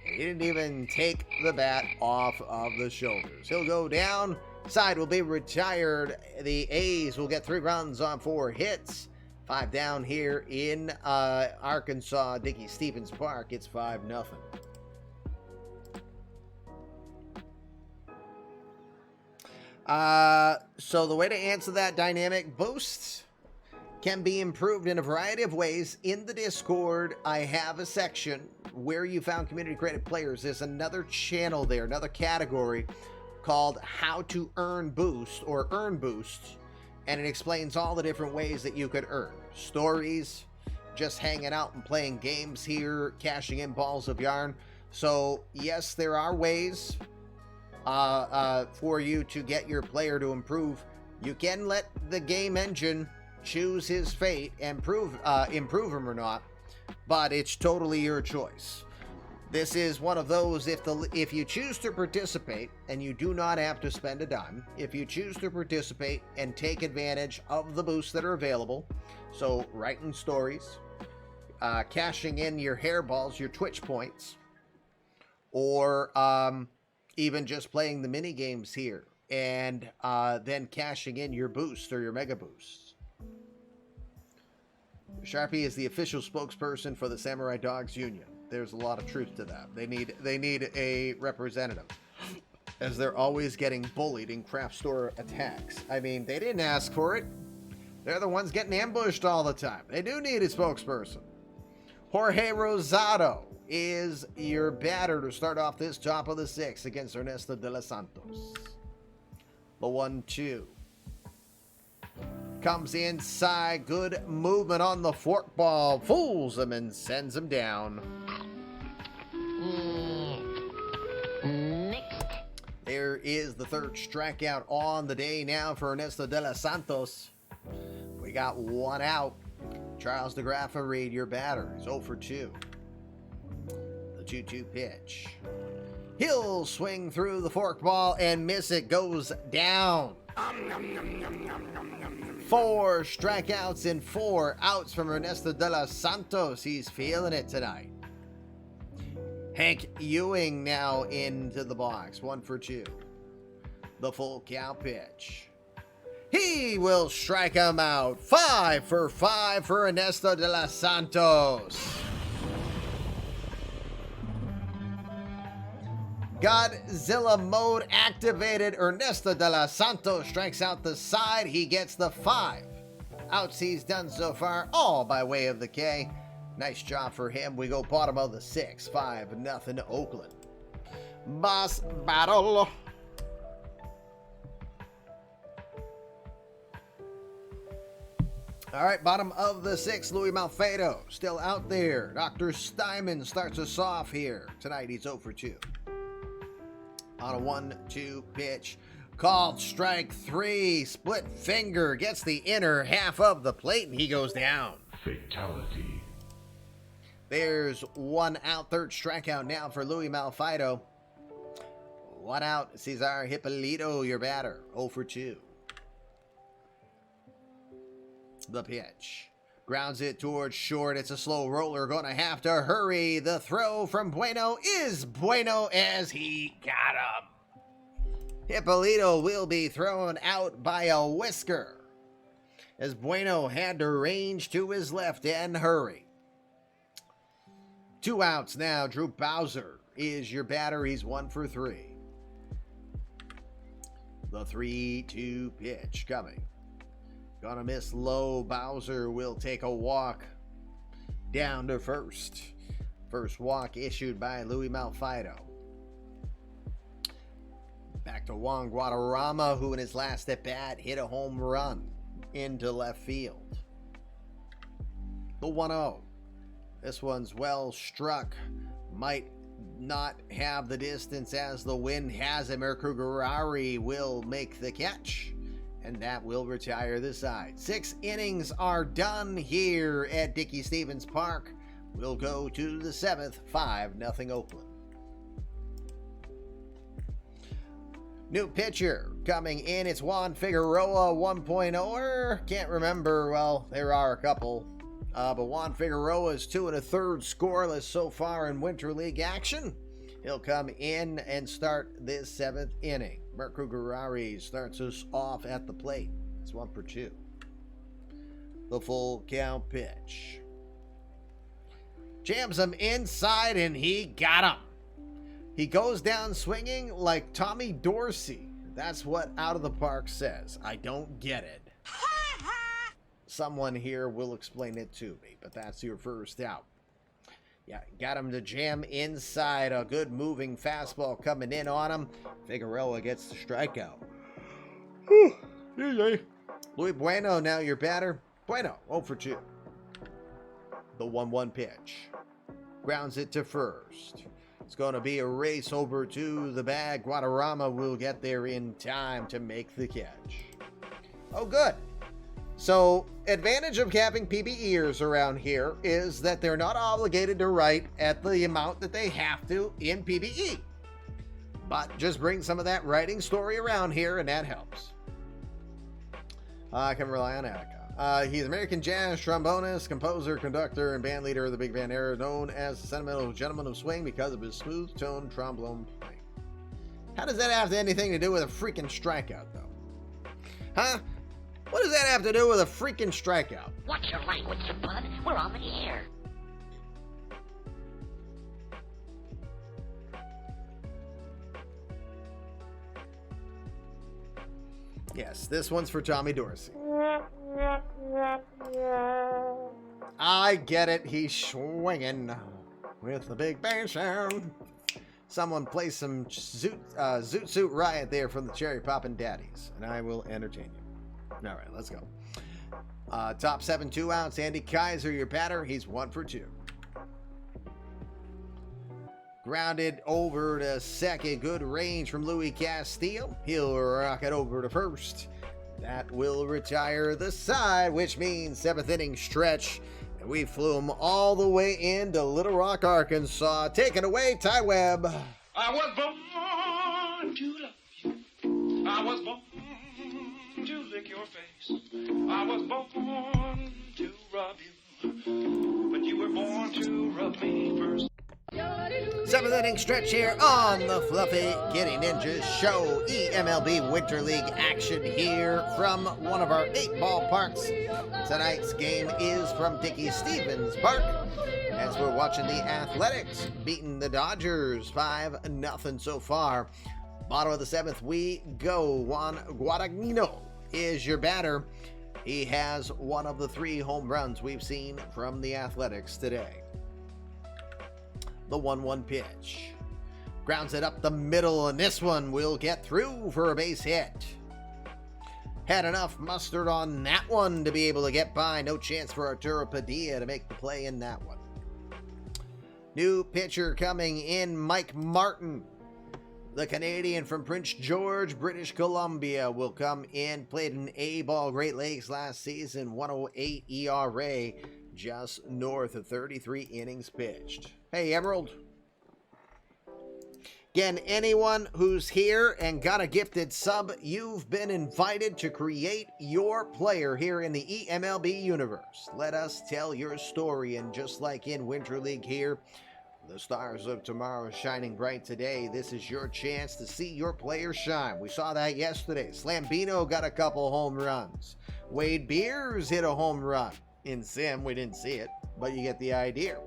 [SPEAKER 1] He didn't even take the bat off of the shoulders. He'll go down. Side will be retired. The A's will get 3 runs on 4 hits. 5 down here in Arkansas, Dickey Stevens Park. It's 5-0. So the way to answer that dynamic boost can be improved in a variety of ways. In the Discord, I have a section where you found community created players. There's another channel there, another category called How to Earn Boost or Earn Boost. And it explains all the different ways that you could earn. Stories, just hanging out and playing games here, cashing in balls of yarn. So, yes, there are ways for you to get your player to improve. You can let the game engine choose his fate and improve him or not, but it's totally your choice. This is one of those, if you choose to participate, and you do not have to spend a dime, if you choose to participate and take advantage of the boosts that are available, so writing stories, cashing in your hairballs, your Twitch points, or even just playing the mini games here, and then cashing in your boost or your mega boosts. Sharpie is the official spokesperson for the Samurai Dogs Union. There's a lot of truth to that. They need a representative, as they're always getting bullied in craft store attacks. I mean, they didn't ask for it. They're the ones getting ambushed all the time. They do need a spokesperson. Jorge Rosado is your batter to start off this top of the 6th against Ernesto de los Santos. The 1-2. Comes inside. Good movement on the forkball. Fools him and sends him down.
[SPEAKER 5] Next.
[SPEAKER 1] There is the 3rd strikeout on the day now for Ernesto de los Santos. We got 1 out. Charles DeGraffa Reed, your batter, is 0 for 2. The 2-2 pitch. He'll swing through the forkball and miss it. Goes down. 4 strikeouts and 4 outs from Ernesto de los Santos. He's feeling it tonight. Hank Ewing now into the box. 1 for 2. The full count pitch. He will strike him out. 5 for 5 for Ernesto de los Santos. Godzilla mode activated. Ernesto de los Santos strikes out the side. He gets the 5 outs he's done so far, all by way of the K. Nice job for him. We go bottom of the 6, 5-0 Oakland. Boss battle. All right, bottom of the 6, Louis Malfado still out there. Dr. Steinman starts us off here. Tonight he's 0 for 2. On a 1-2 pitch. Called strike 3. Split finger. Gets the inner half of the plate and he goes down.
[SPEAKER 2] Fatality.
[SPEAKER 1] There's 1 out. Third strikeout now for Louis Malfado. 1 out. Cesar Hippolito, your batter. 0 for 2. The pitch. Grounds it towards short. It's a slow roller. Gonna have to hurry. The throw from Bueno is Bueno as he got him. Hippolito will be thrown out by a whisker as Bueno had to range to his left and hurry. 2 outs now. Drew Bowser is your batter. He's 1 for 3. The 3-2 pitch coming. Gonna miss low. Bowser will take a walk down to first. First walk issued by Louis Malfado. Back to Juan Guadarrama, who in his last at-bat hit a home run into left field. The 1-0. This one's well struck. Might not have the distance as the wind has it. Mercugurari will make the catch. And that will retire the side. 6 innings are done here at Dickey Stevens Park. We'll go to the 7th, 5-0 Oakland. New pitcher coming in. It's Juan Figueroa 1.0. Can't remember. Well, there are a couple. But Juan Figueroa is 2 1/3 scoreless so far in Winter League action. He'll come in and start this 7th inning. Mercugurari starts us off at the plate. It's 1 for 2. The full count pitch. Jams him inside and he got him. He goes down swinging like Tommy Dorsey. That's what Out of the Park says. I don't get it. Someone here will explain it to me, but that's your first out. Yeah, got him to jam inside. A good moving fastball coming in on him. Figueroa gets the strikeout. Luis Bueno now your batter. Bueno, 0 for 2. The 1-1 pitch. Grounds it to first. It's going to be a race over to the bag. Guadarrama will get there in time to make the catch. Oh, good. So, advantage of having PBEers around here is that they're not obligated to write at the amount that they have to in PBE. But just bring some of that writing story around here, and that helps. I can rely on Attica. He's American jazz trombonist, composer, conductor, and band leader of the big band era, known as the sentimental gentleman of swing because of his smooth-toned trombone playing. How does that have anything to do with a freaking strikeout, though? Huh? What does that have to do with a freaking strikeout?
[SPEAKER 5] Watch your language, you bud. We're on the air.
[SPEAKER 1] Yes, this one's for Tommy Dorsey. I get it. He's swinging with the big bang sound. Someone play some Zoot Suit Riot there from the Cherry Poppin' Daddies, and I will entertain you. All right, let's go. Top 7, 2 outs. Andy Kaiser, your batter. He's 1 for 2. Grounded over to second. Good range from Louis Castillo. He'll rock it over to first. That will retire the side, which means 7th inning stretch. And we flew him all the way into Little Rock, Arkansas. Take it away, Ty Webb.
[SPEAKER 7] I was born to love you. I was born to lick your face. I was born to rub you. But you were born to rub me first.
[SPEAKER 1] Seventh inning stretch here on the Fluffy Kitty Ninjas Show. eMLB Winter League action here from one of our 8 ballparks. Tonight's game is from Dickey Stevens Park as we're watching the Athletics beating the Dodgers 5-0 so far. Bottom of the 7th we go. Juan Guadagnino is your batter. He has one of the 3 home runs we've seen from the Athletics today. The 1-1 pitch. Grounds it up the middle, and this one will get through for a base hit. Had enough mustard on that one to be able to get by. No chance for Arturo Padilla to make the play in that one. New pitcher coming in, Mike Martin. The Canadian from Prince George, British Columbia, will come in. Played an A-ball Great Lakes last season, 108 ERA, just north of 33 innings pitched. Hey, Emerald. Again, anyone who's here and got a gifted sub, you've been invited to create your player here in the eMLB universe. Let us tell your story, and just like in Winter League here, the stars of tomorrow shining bright today. This is your chance to see your player shine. We saw that yesterday. Slambino got a couple home runs. Wade Beers hit a home run. In Sim, we didn't see it, but you get the idea.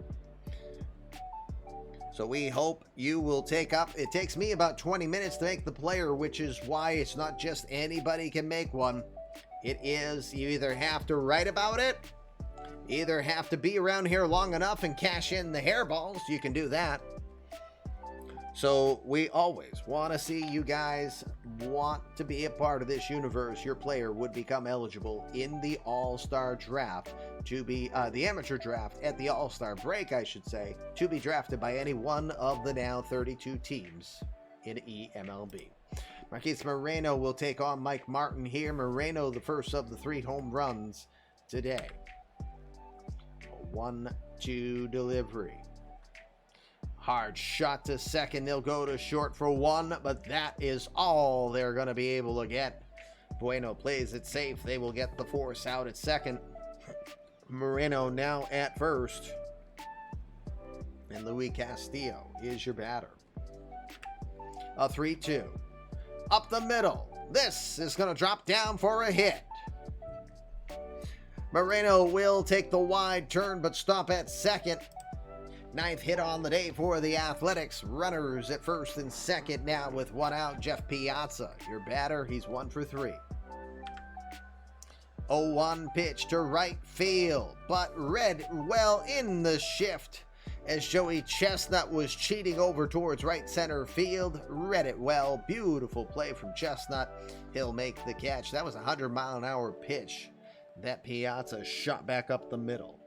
[SPEAKER 1] So we hope you will take up. It takes me about 20 minutes to make the player, which is why it's not just anybody can make one. It is, you either have to write about it, either have to be around here long enough and cash in the hairballs. You can do that. So we always want to see you guys want to be a part of this universe. Your player would become eligible in the All-Star draft to be, the amateur draft at the All-Star break, I should say, to be drafted by any one of the now 32 teams in eMLB. Marquise Moreno will take on Mike Martin here. Moreno, the first of the 3 home runs today. A 1-2 delivery. Hard shot to second. They'll go to short for 1, but that is all they're going to be able to get. Bueno plays it safe. They will get the force out at second. Moreno now at first. And Luis Castillo is your batter. A 3-2. Up the middle. This is going to drop down for a hit. Moreno will take the wide turn but stop at second. 9th hit on the day for the Athletics. Runners at first and second now with 1 out. Jeff Piazza, your batter. He's 1 for 3. 0-1 pitch to right field, but read well in the shift as Joey Chestnut was cheating over towards right center field. Read it well. Beautiful play from Chestnut. He'll make the catch. That was a 100-mile-an-hour pitch that Piazza shot back up the middle.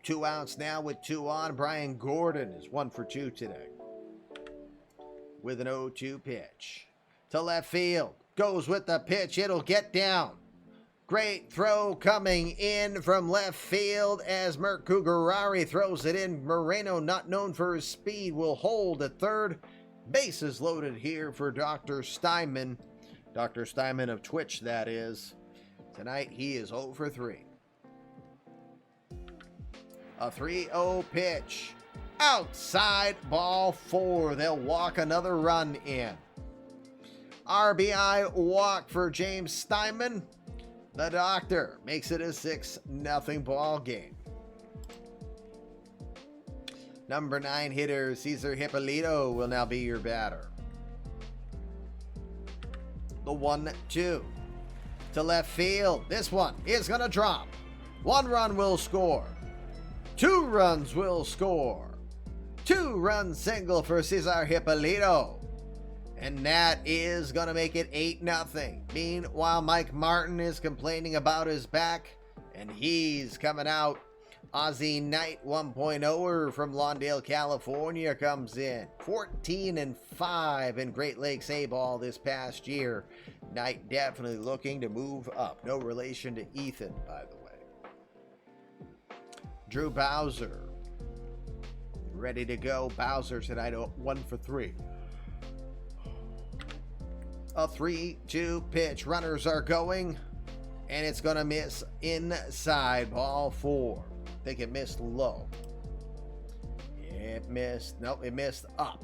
[SPEAKER 1] 2 outs now with 2 on. Brian Gordon is 1 for 2 today. With an 0-2 pitch. To left field. Goes with the pitch. It'll get down. Great throw coming in from left field as Mert Kugarari throws it in. Moreno, not known for his speed, will hold at third. Bases loaded here for Dr. Steinman. Dr. Steinman of Twitch, that is. Tonight he is 0 for 3. A 3-0 pitch. Outside, ball 4. They'll walk another run in. RBI walk for James Steinman. The Doctor makes it a 6-0 ball game. Number 9 hitter Cesar Hippolito will now be your batter. The 1-2 to left field. This one is going to drop. 1 run will score. 2 runs will score. 2-run single for Cesar Hippolito. And that is going to make it 8-0. Meanwhile, Mike Martin is complaining about his back, and he's coming out. Ozzie Knight 1.0er from Lawndale, California comes in. 14-5 in Great Lakes A-ball this past year. Knight definitely looking to move up. No relation to Ethan, by the way. Drew Bowser ready to go. Bowser tonight 1 for 3. A 3-2 pitch. Runners are going, and it's going to miss inside. Ball 4. I think it missed low. It missed. Nope, it missed up.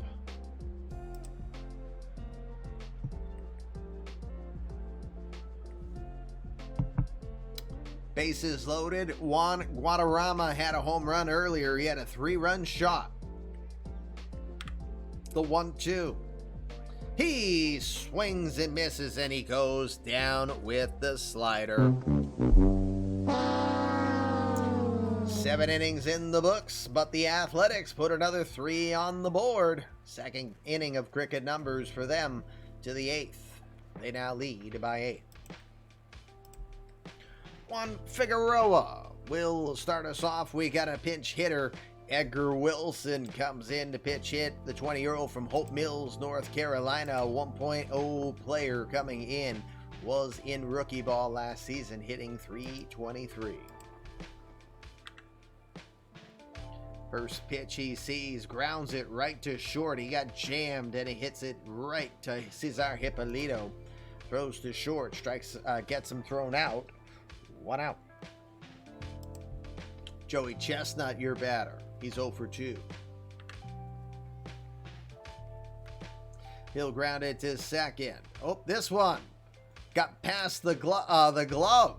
[SPEAKER 1] Bases loaded. Juan Guadarrama had a home run earlier. He had a 3-run shot. The 1-2. He swings and misses, and he goes down with the slider. 7 innings in the books, but the Athletics put another 3 on the board. Second inning of cricket numbers for them to the 8th. They now lead by 8. Juan Figueroa will start us off. We got a pinch hitter. Edgar Wilson comes in to pitch hit. The 20-year-old from Hope Mills, North Carolina, a 1.0 player coming in, was in rookie ball last season, hitting .323. First pitch he sees, grounds it right to short. He got jammed and he hits it right to Cesar Hippolito. Throws to short, strikes, gets him thrown out. 1 out. Joey Chestnut, your batter. He's 0 for 2. He'll ground it to second. Oh, this one got past the glove.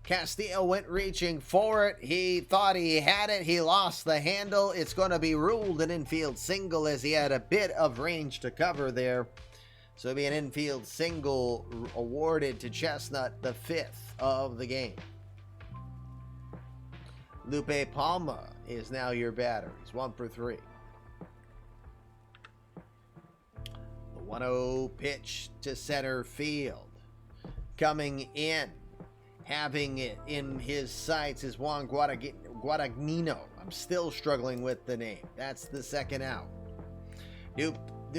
[SPEAKER 1] Castillo went reaching for it. He thought he had it. He lost the handle. It's going to be ruled an infield single as he had a bit of range to cover there. So it'll be an infield single awarded to Chestnut, the 5th of the game. Lupe Palma is now your batter. He's 1 for 3. The 1-0 pitch to center field. Coming in, having it in his sights is Juan Guadagnino. I'm still struggling with the name. That's the second out. New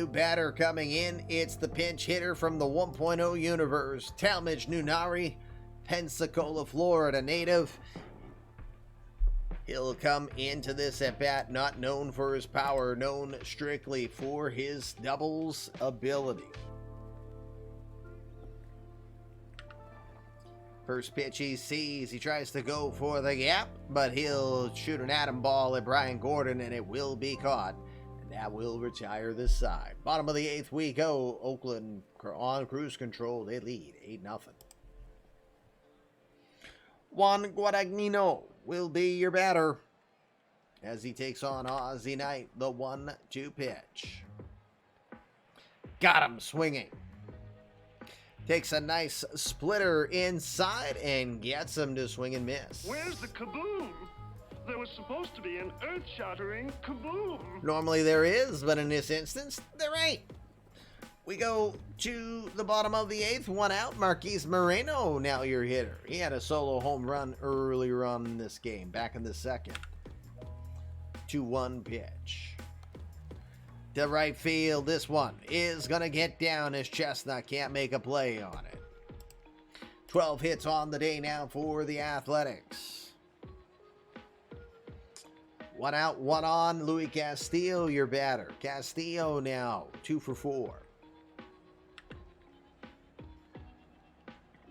[SPEAKER 1] batter coming in. It's the pinch hitter from the 1.0 universe, Talmadge Nunari, Pensacola, Florida native. He'll come into this at-bat not known for his power, known strictly for his doubles ability. First pitch he sees, he tries to go for the gap, but he'll shoot an atom ball at Brian Gordon, and it will be caught. And that will retire this side. Bottom of the 8th we go. Oakland on cruise control. They lead 8-0. Juan Guadagnino will be your batter as he takes on Ozzie Knight, the 1-2 pitch. Got him swinging. Takes a nice splitter inside and gets him to swing and miss.
[SPEAKER 8] Where's the kaboom? There was supposed to be an earth-shattering kaboom.
[SPEAKER 1] Normally there is, but in this instance, there ain't. We go to the bottom of the 8th, 1 out. Marquise Moreno, now your hitter. He had a solo home run earlier on in this game, back in the 2nd. 2-1 pitch. To right field, this one is going to get down as Chestnut can't make a play on it. 12 hits on the day now for the Athletics. 1 out, 1 on. Louis Castillo, your batter. Castillo now 2 for 4.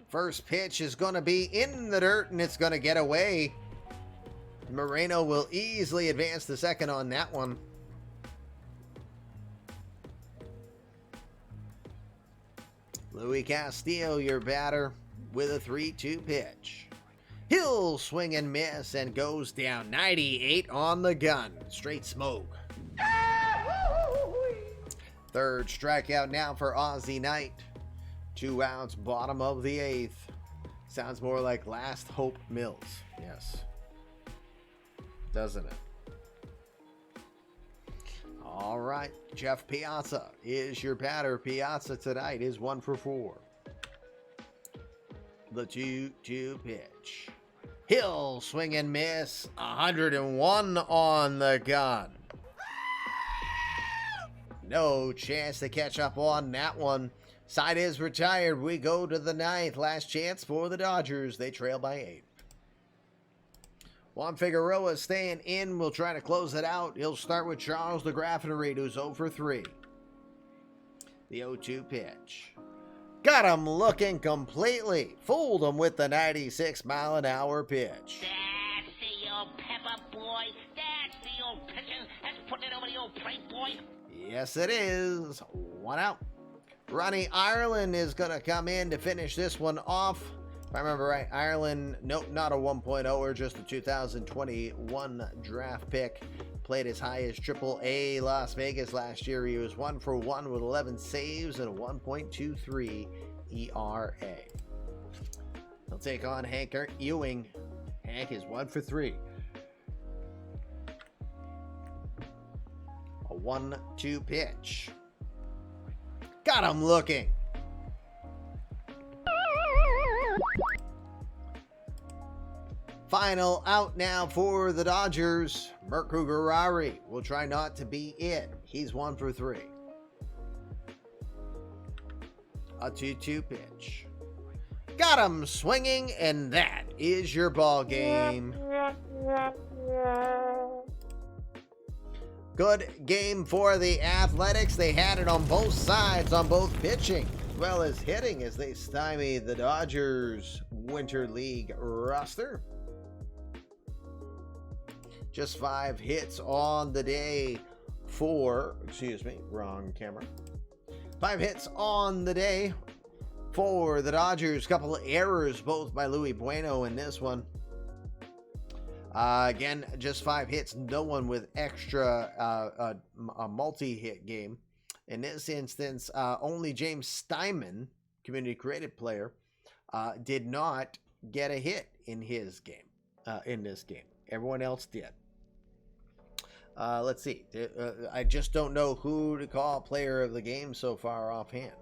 [SPEAKER 1] First pitch is going to be in the dirt, and it's going to get away. Moreno will easily advance to second on that one. Louis Castillo, your batter, with a 3-2 pitch. He'll swing and miss and goes down. 98 on the gun. Straight smoke. Third strikeout now for Ozzie Knight. 2 outs, bottom of the 8th. Sounds more like Last Hope Mills. Yes. Doesn't it? All right. Jeff Piazza is your batter. Piazza tonight is 1 for 4. The 2-2 pitch. He'll swing and miss. 101 on the gun. No chance to catch up on that one. Side is retired. We go to the 9th. Last chance for the Dodgers. They trail by 8. Juan Figueroa staying in. We'll try to close it out. He'll start with Charles DeGraffenried, who's 0 for 3. The 0-2 pitch. Got him looking completely. Fooled him with the 96-mile-an-hour pitch.
[SPEAKER 5] That's the old pepper boy. That's the old pitching. That's putting it over the old plate, boy.
[SPEAKER 1] Yes, it is. 1 out. Ronnie Ireland is going to come in to finish this one off. If I remember right, Ireland, nope, not a 1.0 or just a 2021 draft pick. Played as high as AAA Las Vegas last year. He was 1 for 1 with 11 saves and a 1.23 ERA. He'll take on Hank Ewing. Hank is 1 for 3. A 1-2 pitch. Got him looking. Final out now for the Dodgers. Mirko Garari will try not to be it. He's 1 for 3. A 2-2 pitch. Got him swinging, and that is your ball game. Good game for the Athletics. They had it on both sides, on both pitching as well as hitting, as they stymied the Dodgers Winter League roster. Just 5 hits on the day for, wrong camera. 5 hits on the day for the Dodgers. Couple of errors, both by Luis Bueno in this one. Again, just 5 hits, no one with extra a multi-hit game. In this instance, only James Steinman, community created player, did not get a hit in his game, in this game. Everyone else did. Let's see. I just don't know who to call player of the game so far offhand.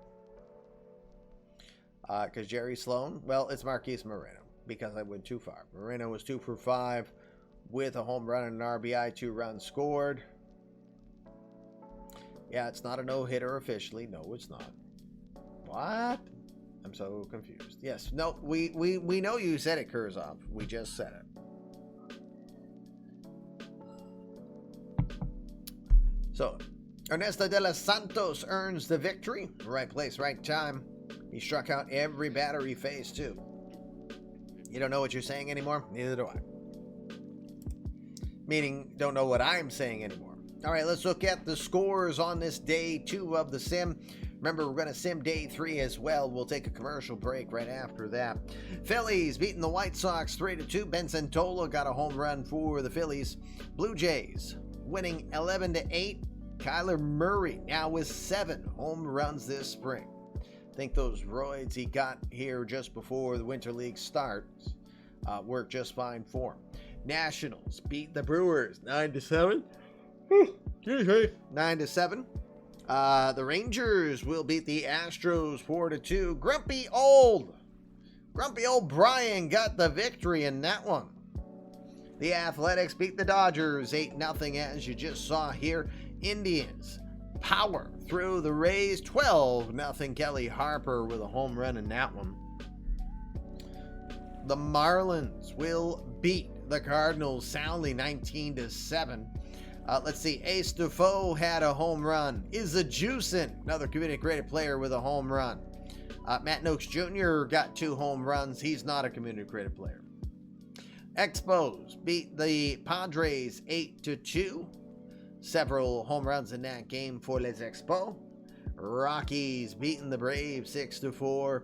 [SPEAKER 1] Because Jerry Sloan, well, it's Marquise Moreno, because I went too far. Moreno was 2 for 5 with a home run and an RBI, 2 runs scored. Yeah, it's not a no-hitter officially. No, it's not. What? I'm so confused. Yes, no, we know you said it, Kurzov. We just said it. So, Ernesto de los Santos earns the victory. Right place, right time. He struck out every batter he faced, too. You don't know what you're saying anymore? Neither do I. Meaning, don't know what I'm saying anymore. All right, let's look at the scores on this day 2 of the sim. Remember, we're going to sim day 3 as well. We'll take a commercial break right after that. Phillies beating the White Sox 3-2. Ben Santola got a home run for the Phillies. Blue Jays winning 11-8. Kyler Murray now with 7 home runs this spring. I think those roids he got here just before the Winter League starts worked just fine for him. Nationals beat the Brewers 9-7. 9-7. The Rangers will beat the Astros 4-2. Grumpy old Brian got the victory in that one. The Athletics beat the Dodgers 8-0, as you just saw here. Indians power through the Rays 12-0. Kelly Harper with a home run in that one. The Marlins will beat the Cardinals soundly 19-7. Let's see. Ace Defoe had a home run. Is a Juicin, another community created player with a home run. Matt Noakes Jr. got 2 home runs. He's not a community created player. Expos beat the Padres 8-2. Several home runs in that game for Les Expos. Rockies beating the Braves 6-4.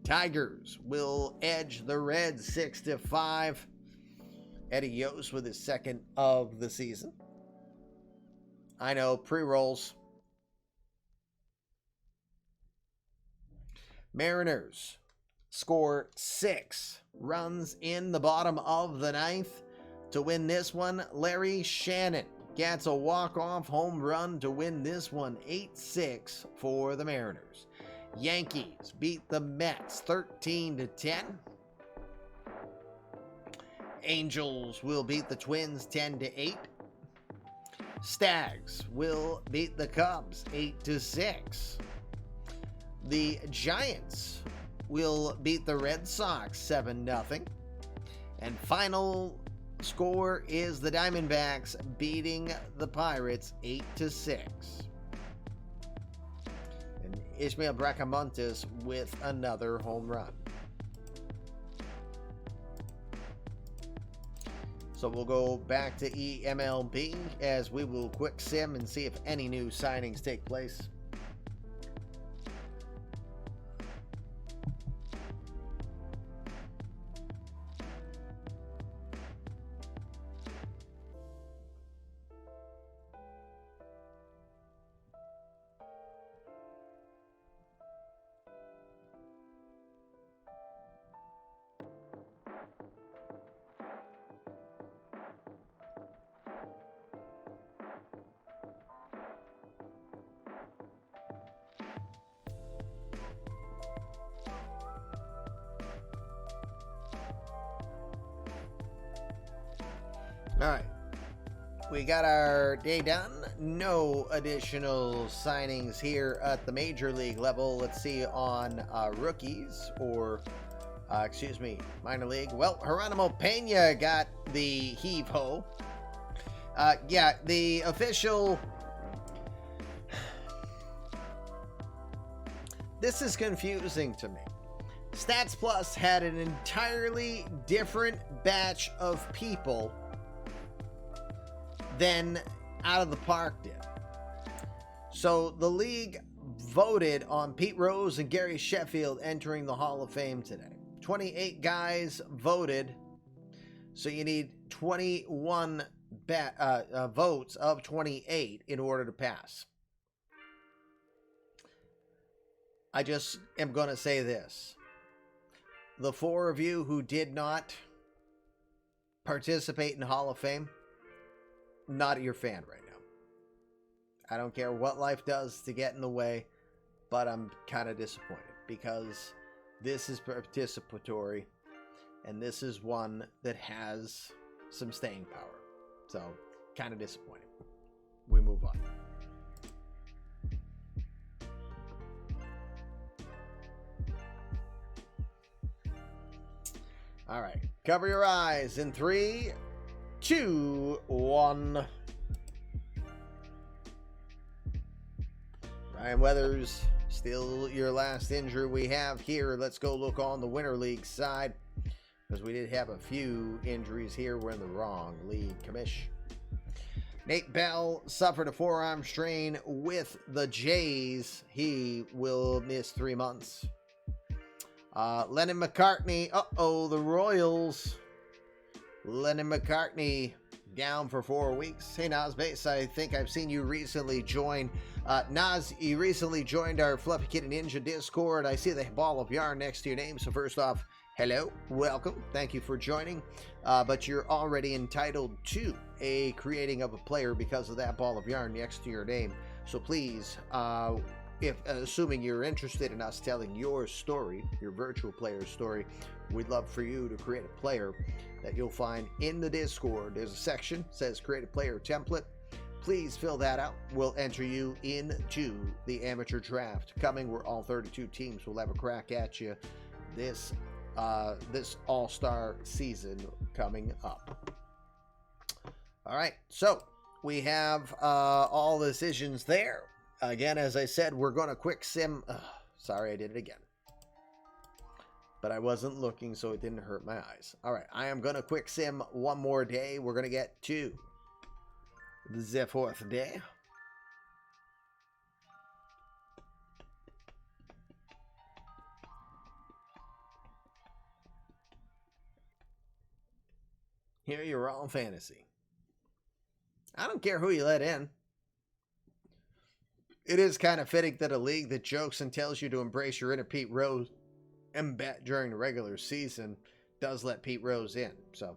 [SPEAKER 1] Tigers will edge the Reds 6-5. Eddie Yost with his 2nd of the season. I know, pre-rolls. Mariners score 6 runs in the bottom of the 9th to win this one. Larry Shannon gets a walk-off home run to win this one 8-6 for the Mariners. Yankees beat the Mets 13-10. Angels will beat the Twins 10-8. Stags will beat the Cubs 8-6. The Giants will beat the Red Sox 7-0. And final score is the Diamondbacks beating the Pirates 8-6. And Ismael Bracamontes with another home run. So we'll go back to eMLB as we will quick sim and see if any new signings take place. All right, we got our day done. No additional signings here at the major league level. Let's see on rookies or, excuse me, minor league. Well, Geronimo Pena got the heave-ho. Yeah, the official... This is confusing to me. Stats Plus had an entirely different batch of people than Out of the Park did. So the league voted on Pete Rose and Gary Sheffield entering the Hall of Fame today. 28 guys voted, so you need 21 votes of 28 in order to pass. I just am going to say this. The four of you who did not participate in Hall of Fame, not your fan right now. I don't care what life does to get in the way, but I'm kind of disappointed because this is participatory and this is one that has some staying power. So, kind of disappointed. We move on. All right, cover your eyes in 3, 2, 1. Ryan Weathers, still your last injury we have here. Let's go look on the Winter League side, because we did have a few injuries here. We're in the wrong league, commish. Nate Bell suffered a forearm strain with the Jays. He will miss 3 months. Lennon McCartney, the Royals. Lennon McCartney down for 4 weeks. Hey, Nazbase, I think I've seen you recently join. Naz, you recently joined our Fluffy Kitty Ninja Discord. I see the ball of yarn next to your name. So first off, hello, welcome. Thank you for joining. But you're already entitled to a creating of a player because of that ball of yarn next to your name. So please, if assuming you're interested in us telling your story, your virtual player story, we'd love for you to create a player that you'll find in the Discord. There's a section that says create a player template. Please fill that out. We'll enter you into the amateur draft coming, where all 32 teams will have a crack at you this all-star season coming up. All right, so we have all the decisions there. Again, as I said, we're going to quick sim. Sorry, I did it again. But I wasn't looking, so it didn't hurt my eyes. All right, I am going to quick sim one more day. We're going to get to the 4th day. Here you're all fantasy. I don't care who you let in. It is kind of fitting that a league that jokes and tells you to embrace your inner Pete Rose and bet during the regular season does let Pete Rose in. So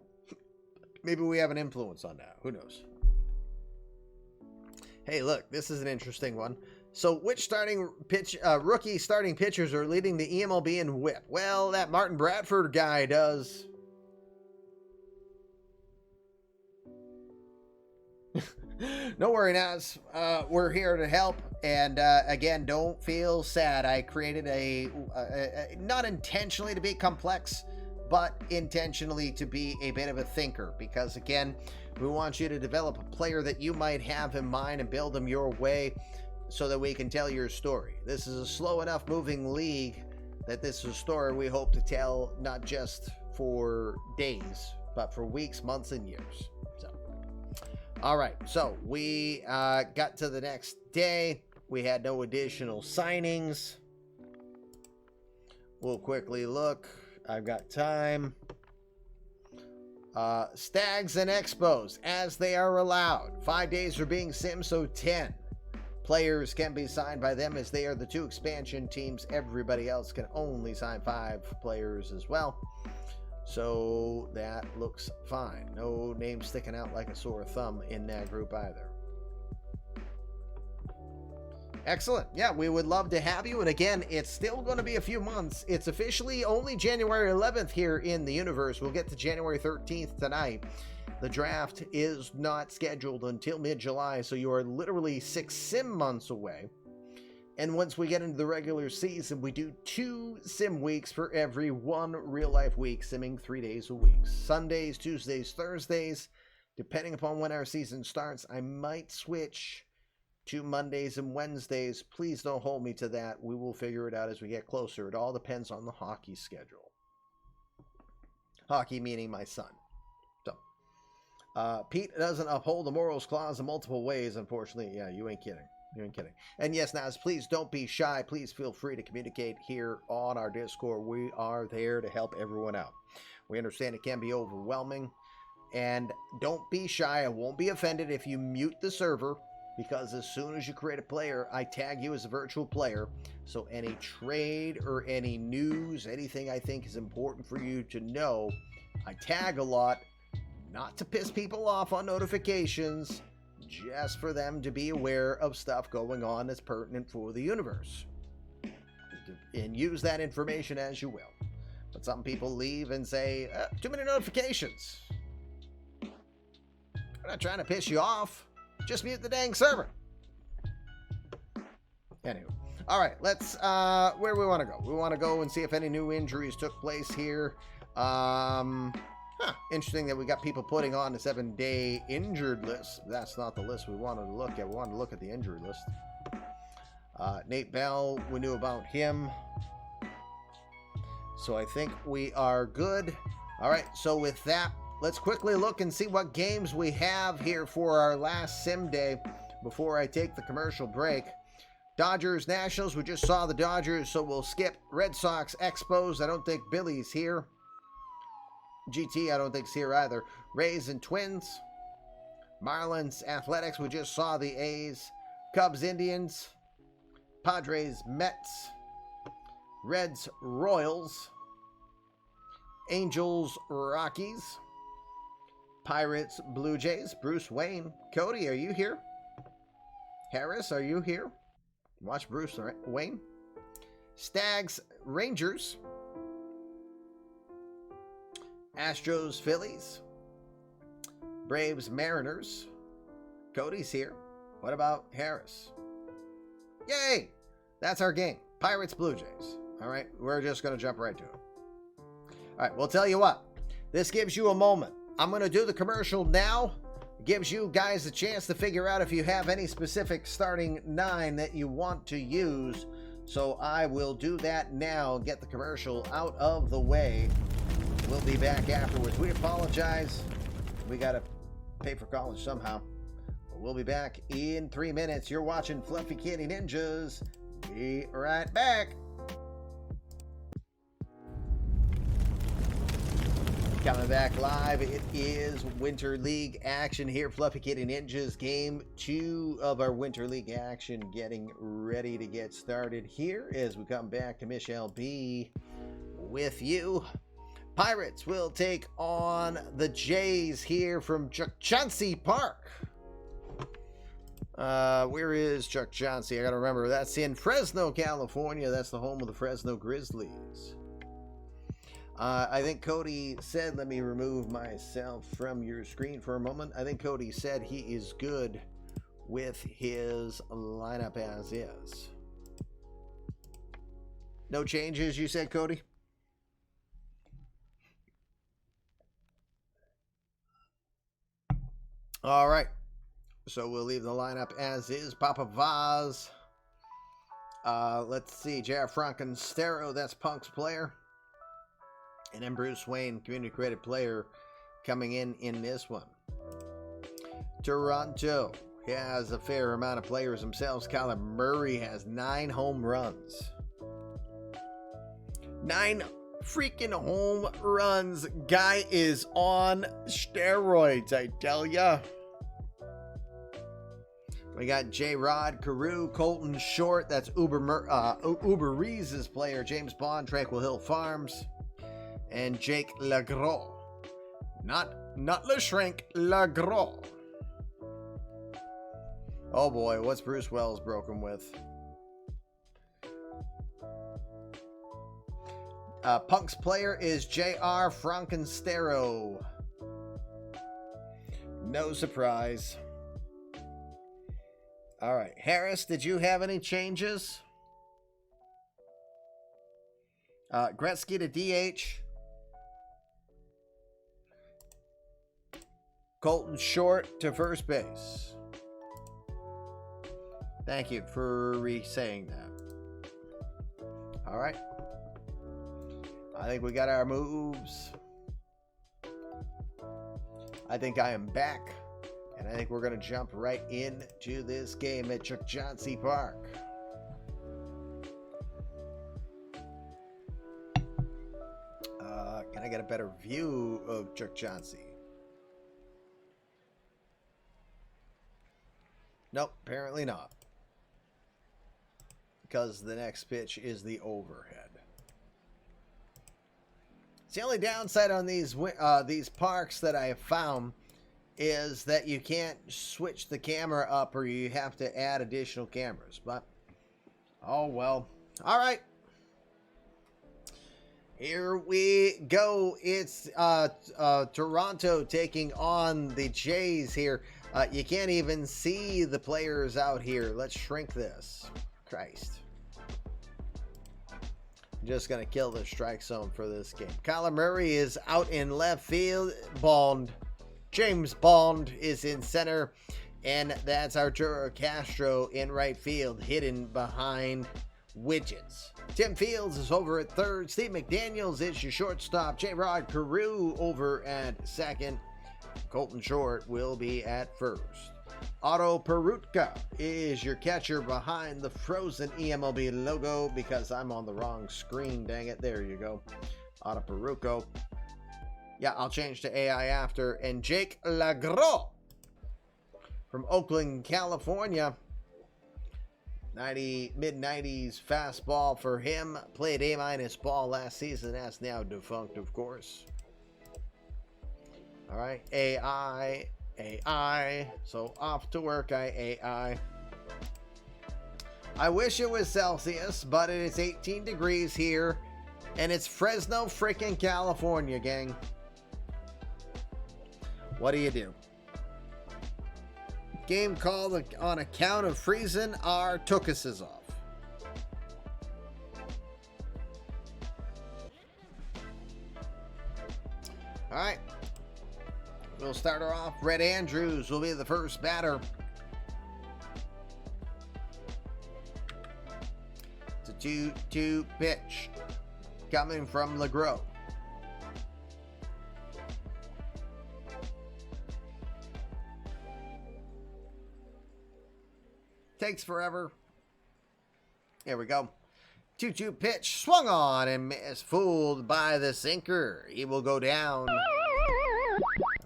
[SPEAKER 1] maybe we have an influence on that. Who knows? Hey, look, this is an interesting one. So which rookie starting pitchers are leading the eMLB in WHIP? Well, that Martin Bradford guy does. Don't worry, Naz. We're here to help. And again, don't feel sad. I created a not intentionally to be complex, but intentionally to be a bit of a thinker. Because again, we want you to develop a player that you might have in mind and build them your way so that we can tell your story. This is a slow enough moving league that this is a story we hope to tell not just for days, but for weeks, months, and years. So, all right. So we got to the next day. We had no additional signings. We'll quickly look. I've got time. Stags and Expos, as they are allowed. 5 days are being simmed, so 10 players can be signed by them, as they are the 2 expansion teams. Everybody else can only sign 5 players as well. So that looks fine. No name sticking out like a sore thumb in that group either. Excellent. Yeah, we would love to have you. And again, it's still going to be a few months. It's officially only January 11th here in the universe. We'll get to January 13th tonight. The draft is not scheduled until mid-July, so you are literally 6 sim months away. And once we get into the regular season, we do 2 sim weeks for every 1 real-life week, simming 3 days a week. Sundays, Tuesdays, Thursdays. Depending upon when our season starts, I might switch to Mondays and Wednesdays. Please don't hold me to that. We will figure it out as we get closer. It all depends on the hockey schedule. Hockey meaning my son. So, Pete doesn't uphold the morals clause in multiple ways, unfortunately. Yeah, you ain't kidding. You ain't kidding. And yes, Naz, please don't be shy. Please feel free to communicate here on our Discord. We are there to help everyone out. We understand it can be overwhelming. And don't be shy. I won't be offended if you mute the server, because as soon as you create a player, I tag you as a virtual player. So any trade or any news, anything I think is important for you to know, I tag a lot, not to piss people off on notifications, just for them to be aware of stuff going on that's pertinent for the universe. And use that information as you will. But some people leave and say, too many notifications. I'm not trying to piss you off. Just mute the dang server. Anyway. All right, let's, where do we want to go? We want to go and see if any new injuries took place here. Interesting that we got people putting on the 7-day injured list. That's not the list we wanted to look at. We wanted to look at the injured list. Nate Bell, we knew about him. So I think we are good. All right, so with that, let's quickly look and see what games we have here for our last sim day before I take the commercial break. Dodgers, Nationals, we just saw the Dodgers, so we'll skip. Red Sox, Expos, I don't think Billy's here. GT, I don't think is here either. Rays and Twins. Marlins, Athletics, we just saw the A's. Cubs, Indians. Padres, Mets. Reds, Royals. Angels, Rockies. Pirates, Blue Jays. Bruce Wayne. Cody, are you here? Harris, are you here? Watch Bruce Wayne. Stags, Rangers. Astros, Phillies. Braves, Mariners. Cody's here. What about Harris? Yay! That's our game. Pirates, Blue Jays. All right, we're just going to jump right to it. All right, well, tell you what. This gives you a moment. I'm going to do the commercial now. It gives you guys a chance to figure out if you have any specific starting 9 that you want to use. So I will do that now. Get the commercial out of the way. We'll be back afterwards. We apologize. We got to pay for college somehow. But we'll be back in 3 minutes. You're watching Fluffy Kitty Ninjas. Be right back. Coming back live, it is Winter League action here. Fluffy Kitty Ninjas, game 2 of our Winter League action, getting ready to get started here as we come back to eMLB with you. Pirates will take on the Jays here from Chauncey Park. Where is Chuck Chauncey? I gotta remember, that's in Fresno, California. That's the home of the Fresno Grizzlies. I think Cody said, let me remove myself from your screen for a moment. I think Cody said he is good with his lineup as is. No changes, you said, Cody? All right. So we'll leave the lineup as is. Papa Vaz. Let's see. J.R. Frankenstero, that's Punk's player. And then Bruce Wayne, community credit player, coming in this one. Toronto has a fair amount of players themselves. Kyler Murray has 9 home runs. 9 freaking home runs. Guy is on steroids, I tell ya. We got J-Rod, Carew, Colton Short. That's Uber Reese's player. James Bond, Tranquil Hill Farms. And Jake Legros. Not LeShrink, Legros. Oh boy, what's Bruce Wells broken with? Punk's player is J.R. Frankenstero. No surprise. All right, Harris, did you have any changes? Gretzky to DH. Colton Short to first base. Thank you for re-saying that. All right. I think we got our moves. I think I am back. And I think we're going to jump right into this game at Chuck Johnson Park. Can I get a better view of Chuck Johnson? Nope, apparently not. Because the next pitch is the overhead. It's the only downside on these parks that I have found is that you can't switch the camera up or you have to add additional cameras. But, oh well. All right. Here we go. It's Toronto taking on the Jays here. You can't even see the players out here. Let's shrink this. Christ. I'm just going to kill the strike zone for this game. Kyler Murray is out in left field. James Bond is in center. And that's Arturo Castro in right field, hidden behind Widgets. Tim Fields is over at third. Steve McDaniels is your shortstop. J-Rod Carew over at second. Colton Short will be at first. Otto Perutka is your catcher behind the frozen eMLB logo because I'm on the wrong screen. Dang it. There you go. Otto Perutka. Yeah, I'll change to AI after. And Jake Legros from Oakland, California. Mid-90s fastball for him. Played A- ball last season. That's now defunct, of course. All right, AI. So off to work, AI. I wish it was Celsius, but it is 18 degrees here, and it's Fresno, freaking California, gang. What do you do? Game called on account of freezing our tukuses off. All right. We'll start her off. Red Andrews will be the first batter. It's a 2-2 pitch coming from Legros. Takes forever. Here we go. 2-2 pitch. Swung on and missed. Fooled by the sinker. He will go down.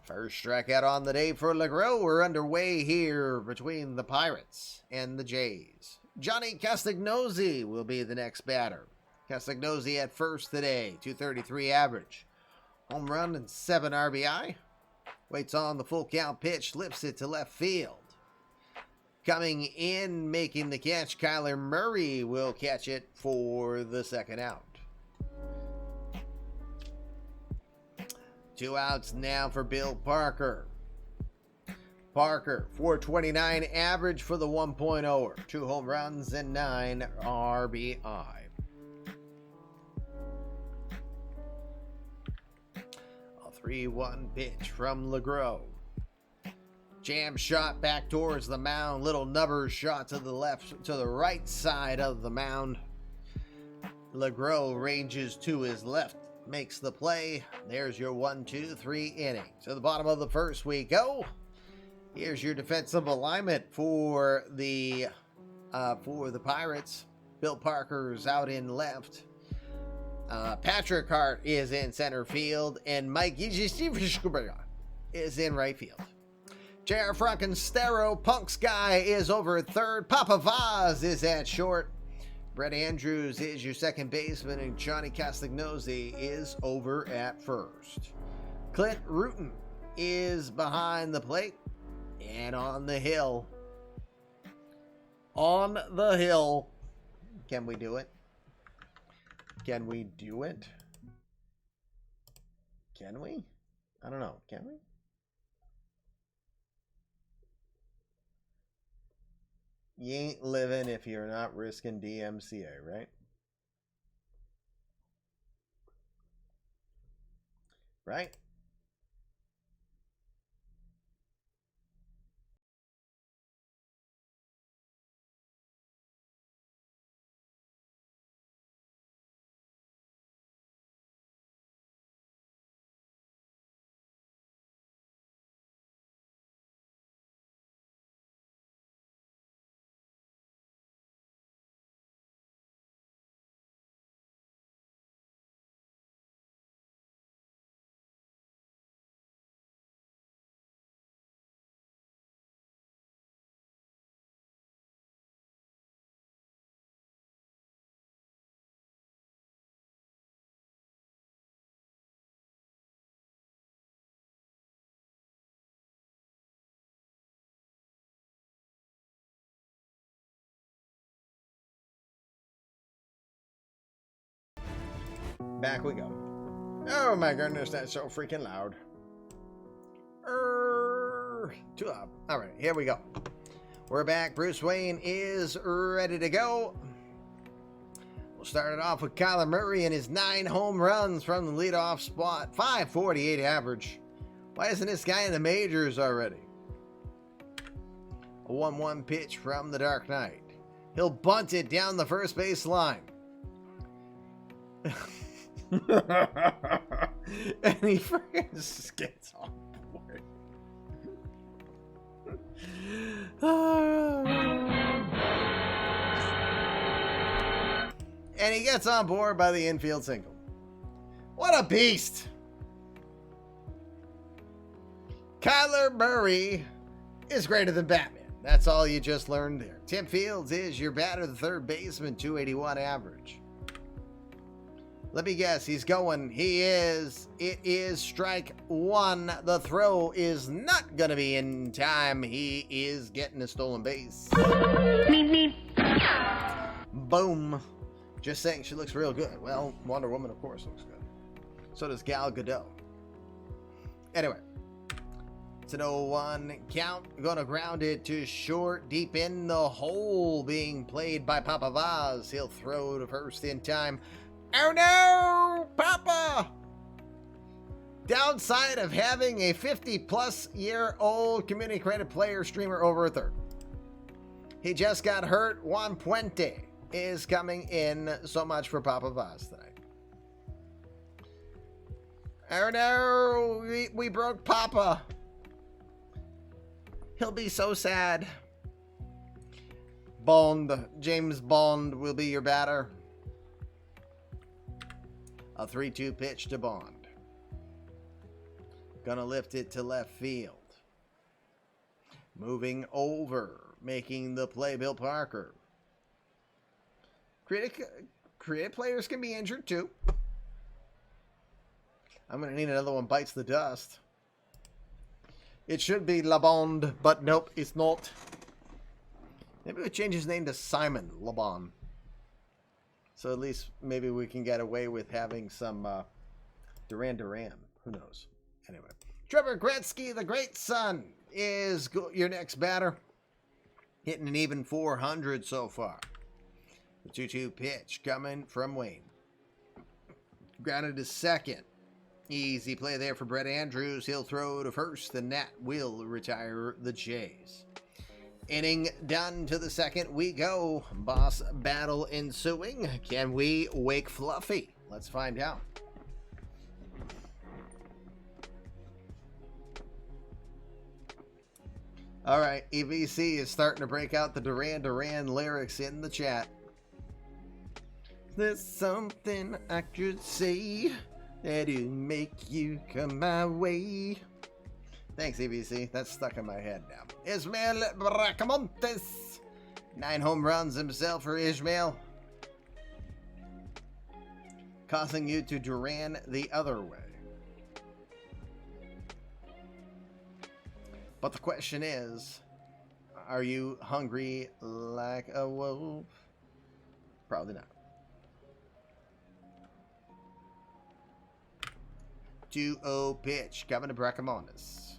[SPEAKER 1] First strikeout on the day for Legros. We're underway here between the Pirates and the Jays. Johnny Castagnosi will be the next batter. Castagnosi at first today. 233 average. Home run and 7 RBI. Waits on the full count pitch. Lifts it to left field. Coming in, making the catch, Kyler Murray will catch it for the second out. 2 outs now for Bill Parker. Parker, 429 average for the 1.0er. 2 home runs and 9 RBI. A 3-1 pitch from Legros. Jam shot back towards the mound. Little nubber shot to the right side of the mound. Legros ranges to his left. makes the play. There's your 1, 2, 3 innings. To the bottom of the first we go. Here's your defensive alignment for the Pirates. Bill Parker's out in left. Patrick Hart is in center field, and Mike is in right field. J.R. Frankenstero, Punk's guy, is over at third. Papa Vaz is at short. Brett Andrews is your second baseman, and Johnny Castagnosi is over at first. Clint Rutten is behind the plate and on the hill. On the hill. Can we do it? Can we do it? Can we? I don't know. Can we? You ain't living if you're not risking DMCA, right? Right? Back we go. Oh my goodness, that's so freaking loud. Too loud. All right, here we go. We're back. Bruce Wayne is ready to go. We'll start it off with Kyler Murray and his 9 home runs from the leadoff spot. 548 average. Why isn't this guy in the majors already? A 1-1 pitch from the Dark Knight. He'll bunt it down the first base line. And he freaking just gets on board. And he gets on board by the infield single. What a beast! Kyler Murray is greater than Batman. That's all you just learned there. Tim Fields is your batter, the third baseman, 281 average. Let me guess, he's going. He is. It is strike one. The throw is not going to be in time. He is getting a stolen base. Boom. Just saying, she looks real good. Well, Wonder Woman, of course, looks good. So does Gal Gadot. Anyway, it's an 0-1 count. Going to ground it to short, deep in the hole, being played by Papa Vaz. He'll throw to first in time. Oh no, Papa! Downside of having a 50-plus-year-old community credit player streamer over a third. He just got hurt. Juan Puente is coming in. So much for Papa Vaz tonight. Oh no, we broke Papa. He'll be so sad. Bond, James Bond will be your batter. A 3-2 pitch to Bond. Gonna lift it to left field. Moving over, making the play, Bill Parker. Creative players can be injured too. I'm gonna need another one bites the dust. It should be LeBond, but nope, it's not. Maybe we'll change his name to Simon LeBond. So at least maybe we can get away with having some Duran Duran. Who knows? Anyway. Trevor Gretzky, the great son, is your next batter. Hitting an even 400 so far. The 2-2 pitch coming from Wayne. Grounded to second. Easy play there for Brett Andrews. He'll throw to first. The Nat will retire the Jays. Inning done. To the second we go. Boss battle ensuing. Can we wake Fluffy? Let's find out. All right, EVC is starting to break out the Duran Duran lyrics in the chat. There's something I could say that'll make you come my way. Thanks, EVC. That's stuck in my head now. Ismael Bracamontes. 9 home runs himself for Ismael. Causing you to Duran the other way. But the question is, are you hungry like a wolf? Probably not. 2-0 pitch coming to Bracamontes.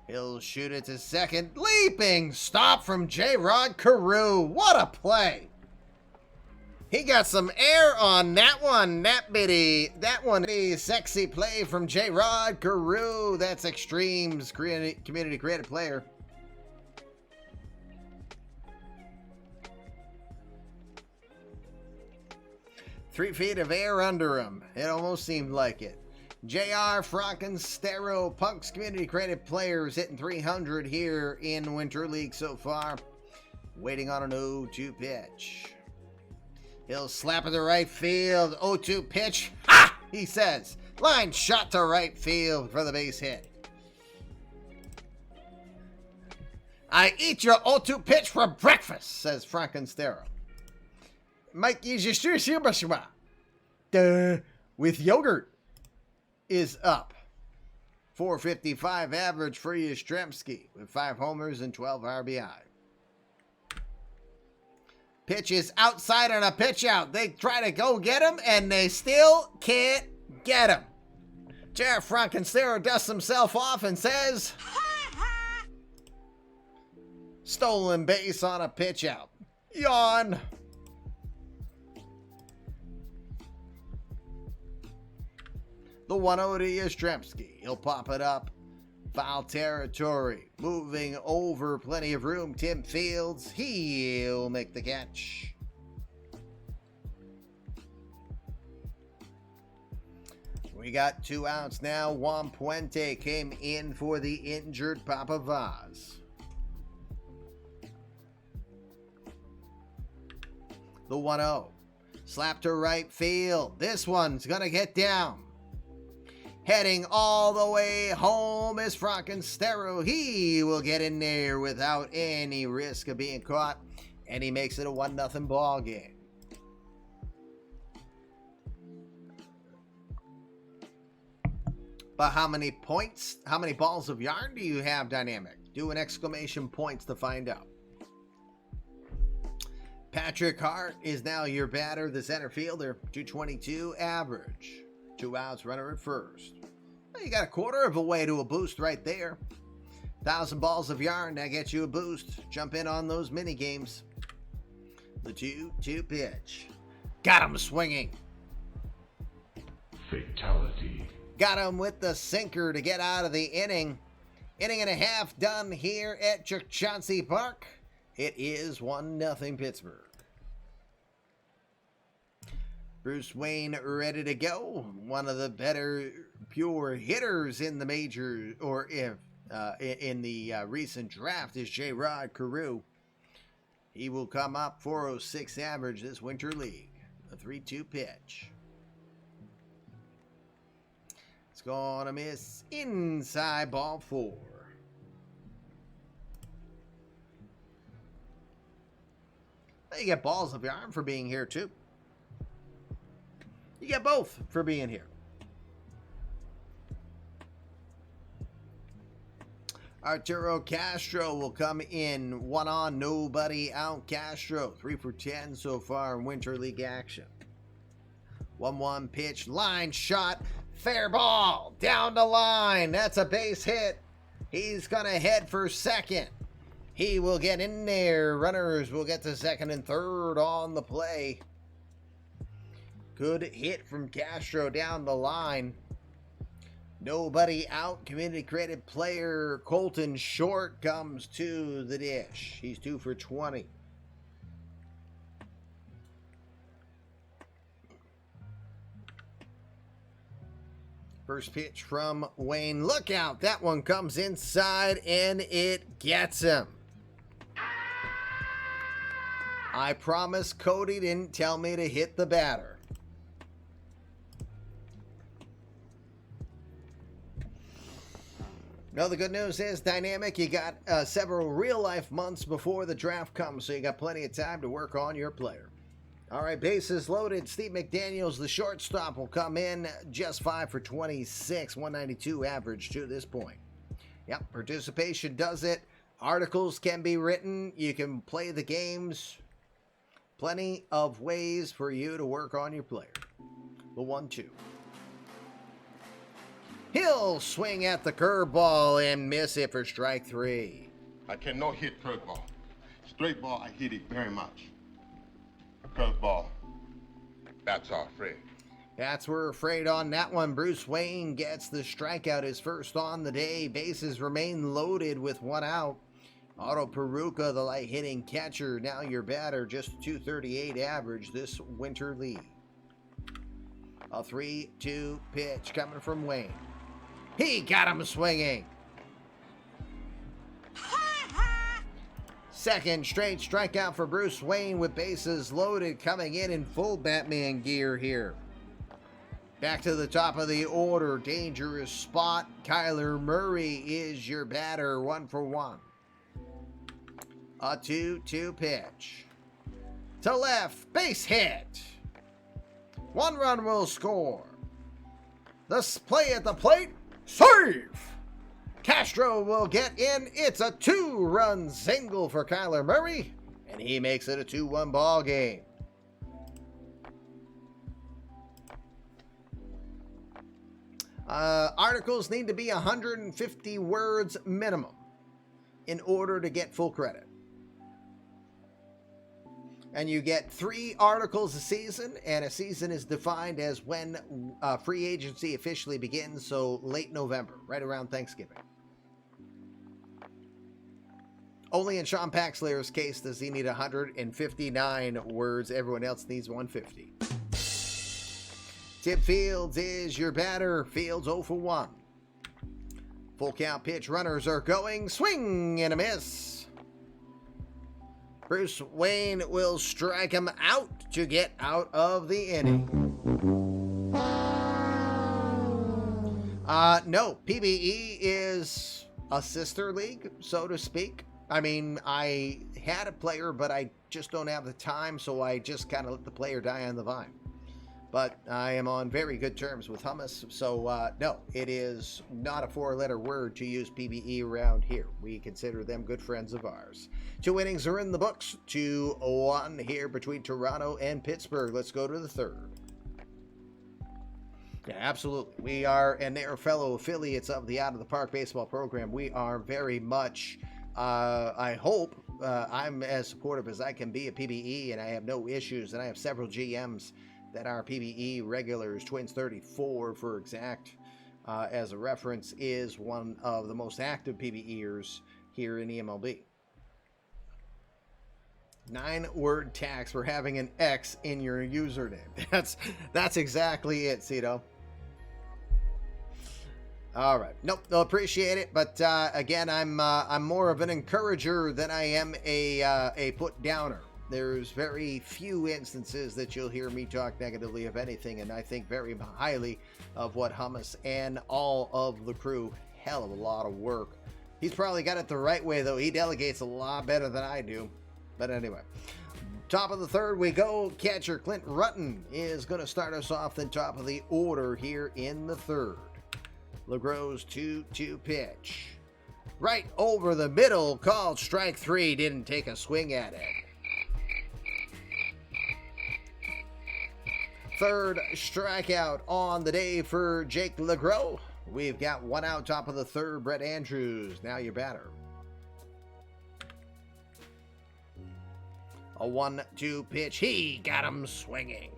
[SPEAKER 1] He'll shoot it to second. Leaping stop from J-Rod Carew. What a play. He got some air on that one. That one is sexy play from J-Rod Carew. That's Extreme's community creative player. Three feet of air under him. It almost seemed like it. JR Frankenstero, Punk's community creative players hitting 300 here in Winter League so far. Waiting on an 0-2 pitch. He'll slap it to right field. 0-2 pitch. Ha! He says. Line shot to right field for the base hit. I eat your 0-2 pitch for breakfast, says Frankenstero. Mike with yogurt is up. 455 average for Yastrzemski with 5 homers and 12 RBI. Pitch is outside on a pitch out. They try to go get him, and they still can't get him. Jared Frankenstero dusts himself off and says, stolen base on a pitch out. Yawn. The 1-0 to Yastrzemski. He'll pop it up. Foul territory. Moving over plenty of room. Tim Fields. He'll make the catch. We got 2 outs now. Juan Puente came in for the injured Papa Vaz. The 1-0. Slap to right field. This one's going to get down. Heading all the way home is Frankenstero. He will get in there without any risk of being caught. And he makes it a 1-0 ball game. But how many points, how many balls of yarn do you have, Dynamic? Do an exclamation points to find out. Patrick Hart is now your batter, the center fielder. 222 average. 2 outs, runner at first. Well, you got a quarter of a way to a boost right there. 1,000 balls of yarn, that gets you a boost. Jump in on those mini games. The 2-2 pitch. Got him swinging.
[SPEAKER 2] Fatality.
[SPEAKER 1] Got him with the sinker to get out of the inning. Inning and a half done here at Chauncey Park. It is 1-0 Pittsburgh. Bruce Wayne ready to go. One of the better pure hitters in the major, or in the recent draft, is J-Rod Carew. He will come up 406 average this Winter League. A 3-2 pitch. It's gonna miss inside ball 4. You get balls of yarn for being here too. You get both for being here. Arturo Castro will come in. 1 on, nobody out. Castro, 3 for 10 so far in Winter League action. 1-1 pitch, line shot, fair ball, down the line. That's a base hit. He's going to head for second. He will get in there. Runners will get to second and third on the play. Good hit from Castro down the line. Nobody out. Community creative player Colton Short comes to the dish. He's 2 for 20. First pitch from Wayne. Look out. That one comes inside and it gets him. I promise Cody didn't tell me to hit the batter. No, the good news is, Dynamic, you got several real-life months before the draft comes, so you got plenty of time to work on your player. All right, bases loaded. Steve McDaniels, the shortstop, will come in just 5 for 26, 192 average to this point. Yep, participation does it. Articles can be written. You can play the games. Plenty of ways for you to work on your player. The 1-2. He'll swing at the curveball and miss it for strike 3.
[SPEAKER 2] I cannot hit curveball. Straight ball, I hit it very much. Curveball, that's our afraid.
[SPEAKER 1] That's we're afraid on that one. Bruce Wayne gets the strikeout, his first on the day. Bases remain loaded with 1 out. Otto Peruka, the light-hitting catcher, now your batter, just 238 average this winter league. A 3-2 pitch coming from Wayne. He got him swinging. Second straight strikeout for Bruce Wayne with bases loaded, coming in full Batman gear here. Back to the top of the order. Dangerous spot. Kyler Murray is your batter, 1 for 1. A 2-2 pitch. To left, base hit. 1 run will score. The play at the plate, save. Castro will get in. It's a 2-run single for Kyler Murray, and he makes it a 2-1 ball game. Articles need to be 150 words minimum in order to get full credit. And you get 3 articles a season, and a season is defined as when free agency officially begins, so late November, right around Thanksgiving. Only in Sean Paxlayer's case does he need 159 words. Everyone else needs 150. Tip Fields is your batter. Fields 0 for 1. Full count pitch. Runners are going. Swing and a miss. Bruce Wayne will strike him out to get out of the inning. No, PBE is a sister league, so to speak. I mean, I had a player, but I just don't have the time, so I just kind of let the player die on the vine. But I am on very good terms with Hummus, so no, it is not a 4-letter word to use PBE around here. We consider them good friends of ours. 2 innings are in the books, 2-1 here between Toronto and Pittsburgh. Let's go to the 3rd. Yeah, absolutely. We are, and they are fellow affiliates of the Out of the Park baseball program. We are very much, I hope, I'm as supportive as I can be of PBE, and I have no issues, and I have several GMs that are PBE regulars. Twins 34, for exact, as a reference, is one of the most active PBEers here in eMLB. 9-word tax for having an X in your username. That's exactly it, Cito. All right. Nope, they'll appreciate it, but again, I'm more of an encourager than I am a put downer. There's very few instances that you'll hear me talk negatively of anything, and I think very highly of what Hummus and all of the crew. Hell of a lot of work. He's probably got it the right way, though. He delegates a lot better than I do. But anyway, top of the 3rd we go. Catcher Clint Rutten is going to start us off the top of the order here in the 3rd. LeGros 2-2 pitch. Right over the middle, called strike 3. Didn't take a swing at it. 3rd strikeout on the day for Jake LeGros. We've got 1 out, top of the 3rd. Brett Andrews, now your batter. A 1-2 pitch. He got him swinging.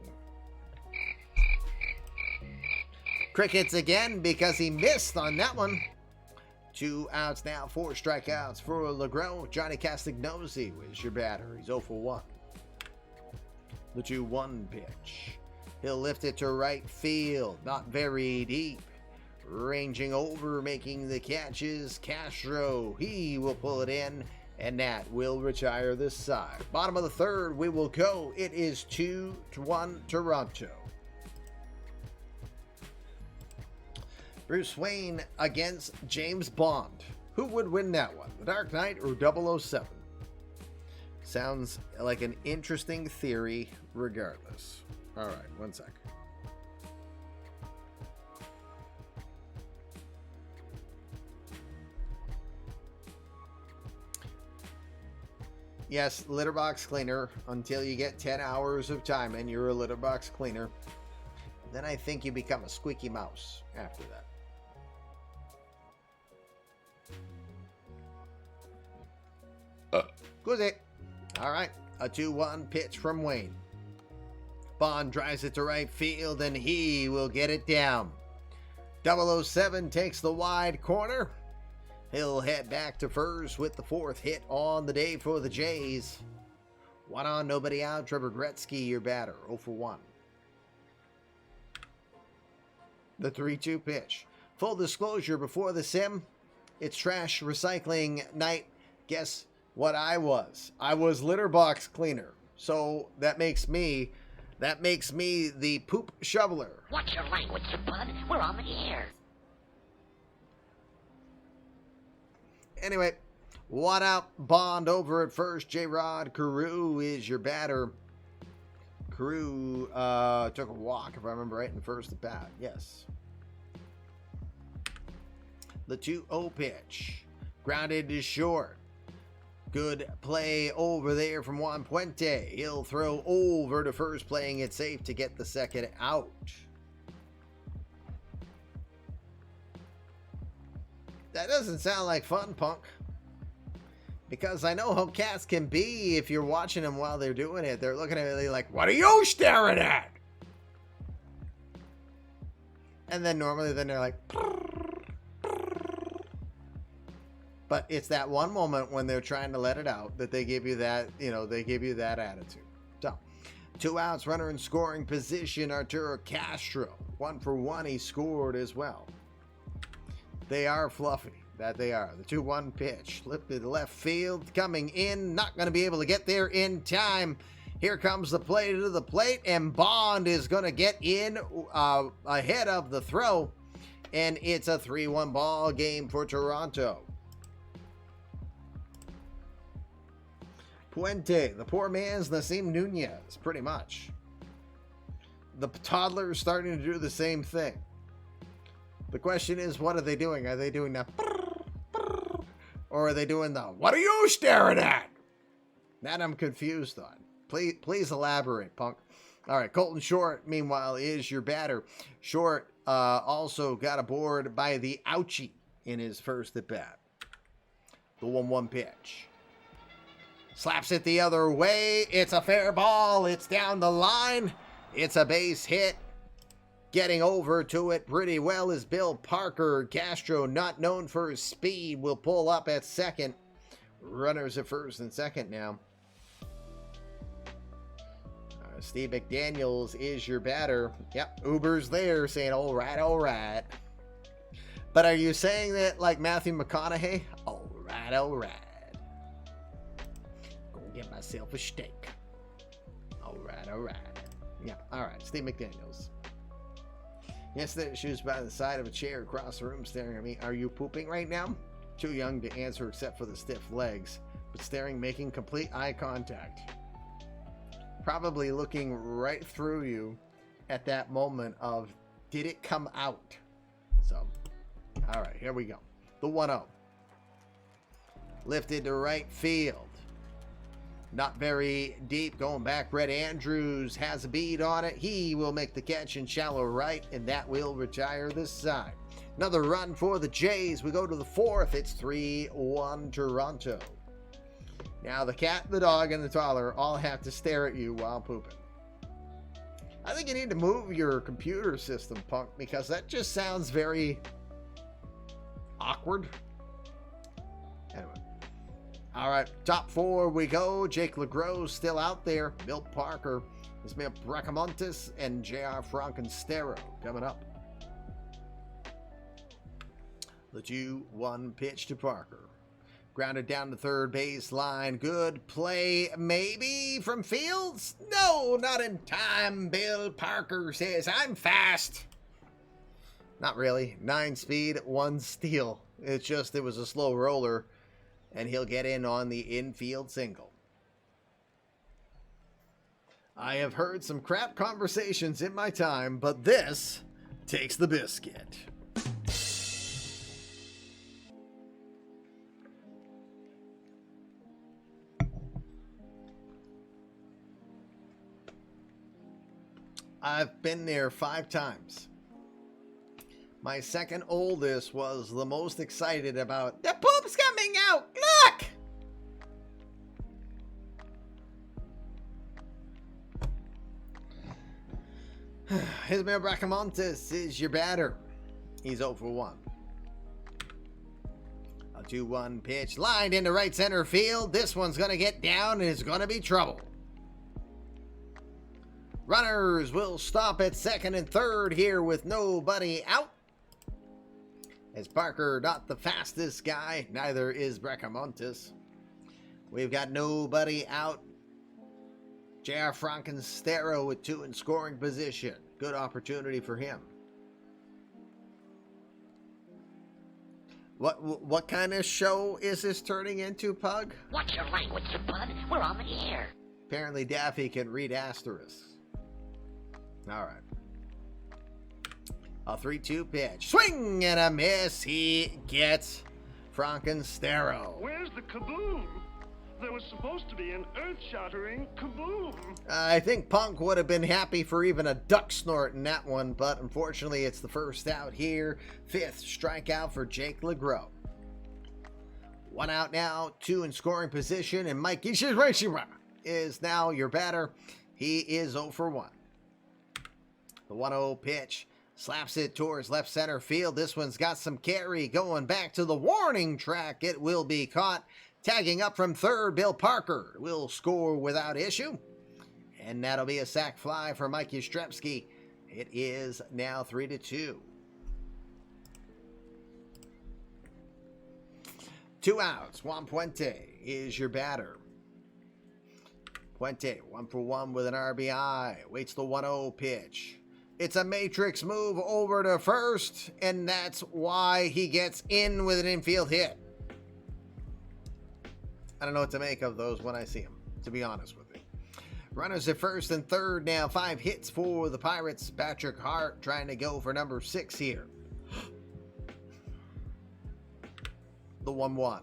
[SPEAKER 1] Crickets again because he missed on that one. 2 outs now, 4 strikeouts for LeGros. Johnny Castagnosi was your batter. He's 0 for 1. The 2-1 pitch. He'll lift it to right field. Not very deep. Ranging over, making the catches, Castro. He will pull it in, and that will retire this side. Bottom of the third, we will go. It is 2-1 Toronto. Bruce Wayne against James Bond. Who would win that one? The Dark Knight or 007? Sounds like an interesting theory regardless. All right, one sec. Yes, litter box cleaner until you get 10 hours of time and you're a litter box cleaner. Then I think you become a squeaky mouse after that. Goes it. All right, a 2-1 pitch from Wayne. Bond drives it to right field and he will get it down. 007 takes the wide corner. He'll head back to first with the 4th hit on the day for the Jays. 1 on, nobody out. Trevor Gretzky, your batter, 0 for 1. The 3-2 pitch. Full disclosure before the sim, it's trash recycling night. Guess what I was? I was litter box cleaner. So that makes me the poop shoveler.
[SPEAKER 5] Watch your language, bud. We're on the air.
[SPEAKER 1] Anyway, 1 out, Bond over at first. J-Rod Carew is your batter. Carew took a walk, if I remember right, in the first at bat. Yes. The 2-0 pitch. Grounded to short. Good play over there from Juan Puente. He'll throw over to first, playing it safe to get the second out. That doesn't sound like fun, punk. Because I know how cats can be if you're watching them while they're doing it. They're looking at me like, what are you staring at? And then normally they're like... But it's that one moment when they're trying to let it out that they give you that, they give you that attitude. So, 2 outs, runner in scoring position, Arturo Castro. 1 for 1, he scored as well. They are fluffy. That they are. The 2-1 pitch. Lifted left field. Coming in. Not going to be able to get there in time. Here comes the play to the plate. And Bond is going to get in ahead of the throw. And it's a 3-1 ball game for Toronto. Puente. The poor man's Nasim Nunez. Pretty much. The toddler's starting to do the same thing. The question is, what are they doing? Are they doing the... Or are they doing the... What are you staring at? That I'm confused on. Please elaborate, punk. All right, Colton Short, meanwhile, is your batter. Short also got aboard by the ouchie in his first at-bat. The 1-1 pitch. Slaps it the other way. It's a fair ball. It's down the line. It's a base hit. Getting over to it pretty well is Bill Parker. Castro, not known for his speed, will pull up at second. Runners at first and second now. Steve McDaniels is your batter. Yep, Uber's there saying, all right, all right. But are you saying that like Matthew McConaughey? All right, all right. Go get myself a steak. All right, all right. Yeah, all right, Steve McDaniels. Yesterday, she was by the side of a chair across the room staring at me. Are you pooping right now? Too young to answer except for the stiff legs, but staring, making complete eye contact. Probably looking right through you at that moment of, did it come out? So, all right, here we go. The 1-0. Lifted to right field. Not very deep, going back. Red Andrews has a bead on it. He will make the catch in shallow right, and that will retire this side. Another run for the Jays. We go to the 4th. It's 3-1 Toronto. Now the cat, the dog, and the toddler all have to stare at you while pooping. I think you need to move your computer system, punk, because that just sounds very awkward. Anyway. All right, top 4 we go. Jake LeGros still out there. Bill Parker, Ismael Bracamontes, and J.R. Frankenstero coming up. The 2-1 pitch to Parker. Grounded down to third base line. Good play, maybe, from Fields? No, not in time. Bill Parker says, I'm fast. Not really. 9 speed, 1 steal. It's just it was a slow roller, and he'll get in on the infield single. I have heard some crap conversations in my time, but this takes the biscuit. I've been there 5 times. My second oldest was the most excited about, the poop's coming out, look! Ismael Bracamontes is your batter. He's 0 for 1. A 2-1 pitch lined into right center field. This one's going to get down and it's going to be trouble. Runners will stop at second and third here with nobody out. As Parker, not the fastest guy, neither is Bracamontes. We've got nobody out. J.R. Frankenstero with 2 in scoring position. Good opportunity for him. What kind of show is this turning into, Pug?
[SPEAKER 5] Watch your language, you bud. We're on the air.
[SPEAKER 1] Apparently Daffy can read asterisks. All right. A 3-2 pitch. Swing and a miss. He gets Frankenstero.
[SPEAKER 8] Where's the kaboom? There was supposed to be an earth-shattering kaboom.
[SPEAKER 1] I think Punk would have been happy for even a duck snort in that one, but unfortunately it's the first out here. 5th strikeout for Jake LeGros. 1 out now, 2 in scoring position, and Mike Ishihara is now your batter. He is 0 for 1. The 1-0 pitch. Slaps it towards left center field. This one's got some carry going back to the warning track. It will be caught. Tagging up from third, Bill Parker will score without issue. And that'll be a sac fly for Mike Yastrzemski. It is now 3-2. 2 outs. Juan Puente is your batter. Puente, 1 for 1 with an RBI. Waits the 1-0 pitch. It's a matrix move over to first, and that's why he gets in with an infield hit. I don't know what to make of those when I see them, to be honest with you. Runners at first and third now. 5 hits for the Pirates. Patrick Hart trying to go for number 6 here. The 1-1.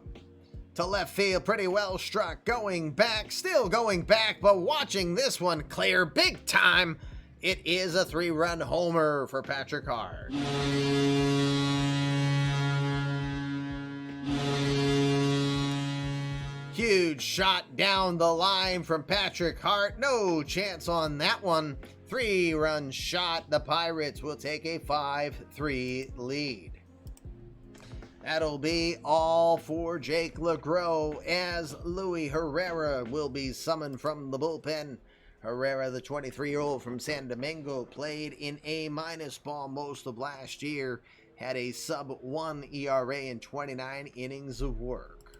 [SPEAKER 1] To left field, pretty well struck. Going back, still going back, but watching this one clear big time. It is a 3-run homer for Patrick Hart. Huge shot down the line from Patrick Hart. No chance on that one. 3-run shot. The Pirates will take a 5-3 lead. That'll be all for Jake LeGros as Luis Herrera will be summoned from the bullpen. Herrera, the 23-year-old from San Domingo, played in A- ball most of last year, had a sub-1 ERA in 29 innings of work.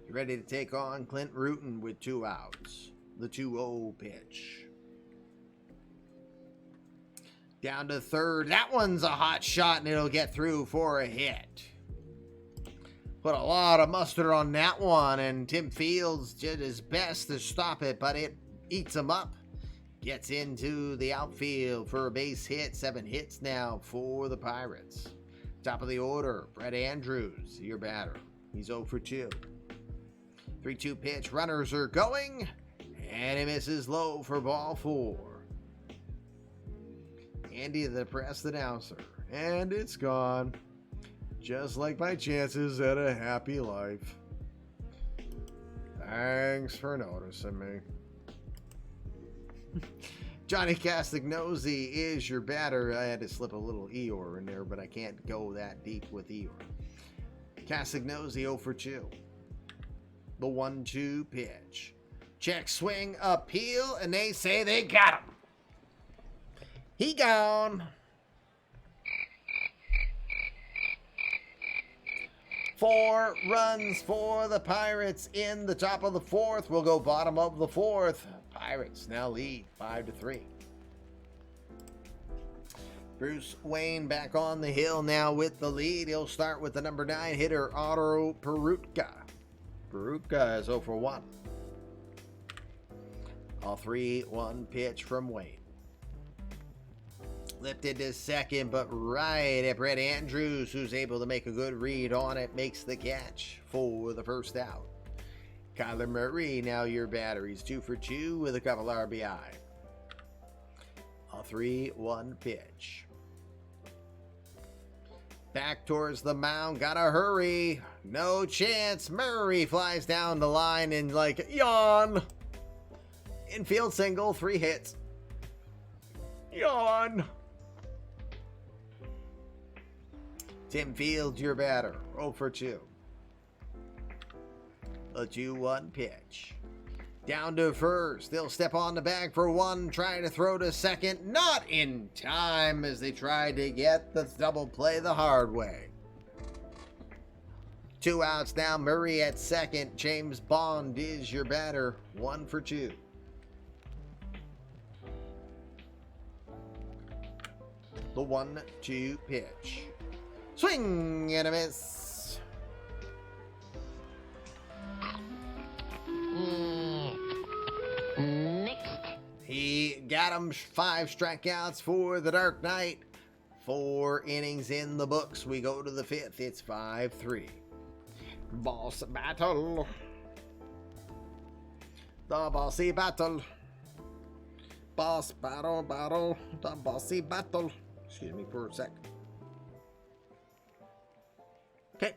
[SPEAKER 1] Ready to take on Clint Rutten with 2 outs. The 2-0 pitch. Down to third. That one's a hot shot, and it'll get through for a hit. Put a lot of mustard on that one, and Tim Fields did his best to stop it, but it eats him up. Gets into the outfield for a base hit. 7 hits now for the Pirates. Top of the order, Brett Andrews, your batter. He's 0 for 2. 3-2 pitch. Runners are going, and he misses low for ball 4. Andy, the press announcer, and it's gone. Just like my chances at a happy life. Thanks for noticing me. Johnny Castagnozzi is your batter. I had to slip a little Eeyore in there, but I can't go that deep with Eeyore. Castagnozzi 0 for 2. The 1-2 pitch. Check swing, appeal, and they say they got him. He gone. 4 runs for the Pirates in the top of the 4th. We'll go bottom of the 4th. Pirates now lead 5-3. Bruce Wayne back on the hill now with the lead. He'll start with the number 9 hitter, Otto Perutka. Perutka is 0 for 1. All 3-1 pitch from Wayne. Lifted to second, but right at Brett Andrews, who's able to make a good read on it, makes the catch for the first out. Kyler Murray, now your batter. He's 2 for 2 with a couple RBI. A 3-1 pitch. Back towards the mound, gotta hurry. No chance. Murray flies down the line and like, yawn. Infield single, 3 hits. Yawn. Tim Fields, your batter, 0 for 2. A 2-1 pitch. Down to first. They'll step on the bag for 1, trying to throw to second. Not in time as they tried to get the double play the hard way. 2 outs now. Murray at second. James Bond is your batter, 1 for 2. The 1-2 pitch. Swing and a miss.
[SPEAKER 5] Next.
[SPEAKER 1] He got him 5 strikeouts for the Dark Knight. 4 innings in the books. We go to the 5th. It's 5-3. Boss battle. The bossy battle. Boss battle. The bossy battle. Excuse me for a sec. Okay.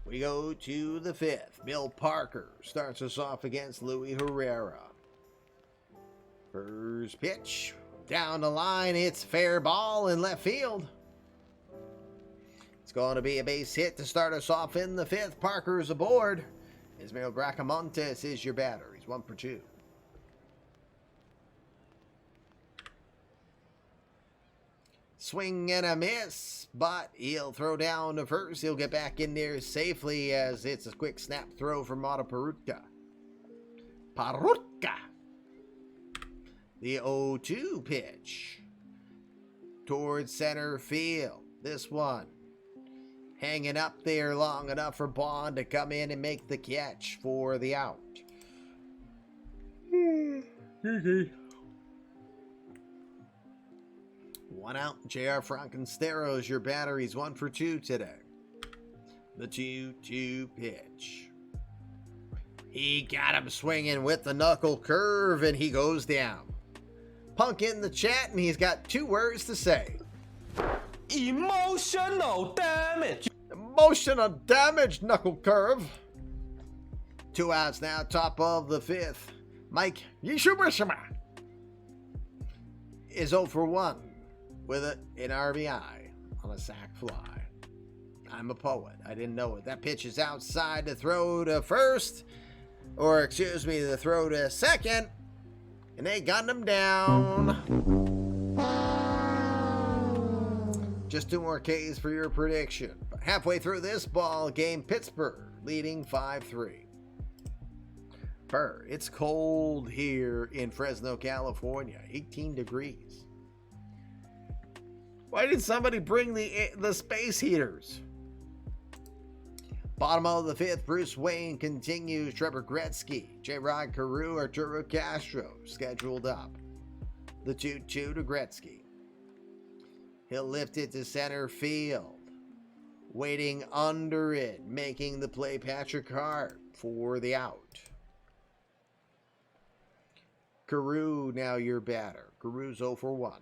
[SPEAKER 1] We go to the 5th. Bill Parker starts us off against Louis Herrera. First pitch. Down the line. It's fair ball in left field. It's going to be a base hit to start us off in the 5th. Parker's aboard. Ismael Bracamontes is your batter. He's 1 for 2. Swing and a miss, but he'll throw down to first. He'll get back in there safely as it's a quick snap throw from Otto Perutka. Perutka. The 0-2 pitch. Towards center field. This one hanging up there long enough for Bond to come in and make the catch for the out. 1 out. J.R. Frankenstero's your batter. He's 1 for 2 today. The 2-2 pitch. He got him swinging with the knuckle curve, and he goes down. Punk in the chat, and he's got 2 words to say.
[SPEAKER 9] Emotional damage.
[SPEAKER 1] Emotional damage, knuckle curve. 2 outs now, top of the 5th. Mike Yishubashima is 0 for 1 with an RBI on a sac fly. I'm a poet. I didn't know it. That pitch is outside to throw to first. Or, excuse me, the throw to second. And they got him down. Just 2 more Ks for your prediction. But halfway through this ball game, Pittsburgh leading 5-3. It's cold here in Fresno, California. 18 degrees. Why did somebody bring the space heaters? Bottom of the 5th, Bruce Wayne continues. Trevor Gretzky, J-Rod Carew, Arturo Castro scheduled up. The 2-2 to Gretzky. He'll lift it to center field. Waiting under it, making the play Patrick Hart for the out. Carew now your batter. Carew's 0 for 1.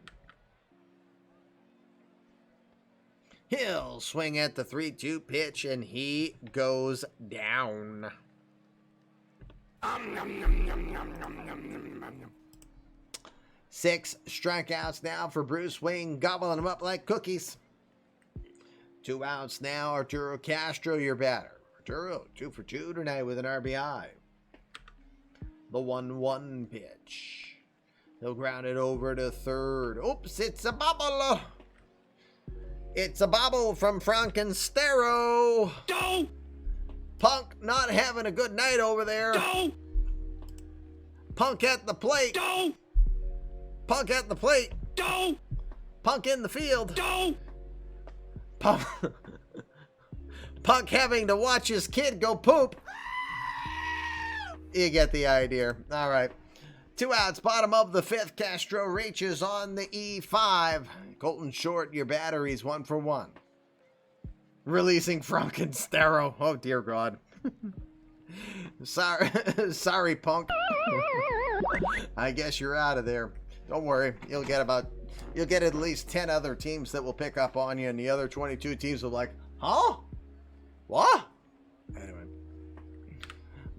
[SPEAKER 1] He'll swing at the 3-2 pitch, and he goes down. 6 strikeouts now for Bruce Wayne, gobbling them up like cookies. 2 outs now, Arturo Castro, your batter. Arturo, 2 for 2 tonight with an RBI. The 1-1 pitch. He'll ground it over to third. Oops, it's a bubble. It's a bobble from Frankenstero.
[SPEAKER 7] Go!
[SPEAKER 1] Punk not having a good night over there.
[SPEAKER 7] Go!
[SPEAKER 1] Punk at the plate.
[SPEAKER 7] Go!
[SPEAKER 1] Punk at the plate.
[SPEAKER 7] Go!
[SPEAKER 1] Punk in the field.
[SPEAKER 7] Go!
[SPEAKER 1] Punk, Punk having to watch his kid go poop. You get the idea. All right. 2 outs, bottom of the 5th. Castro reaches on the E5. Colton Short, your batteries 1 for 1. Releasing Frankenstero. Oh, dear God. Sorry, Punk. I guess you're out of there. Don't worry. You'll get at least 10 other teams that will pick up on you, and the other 22 teams will be like, huh? What? Anyway.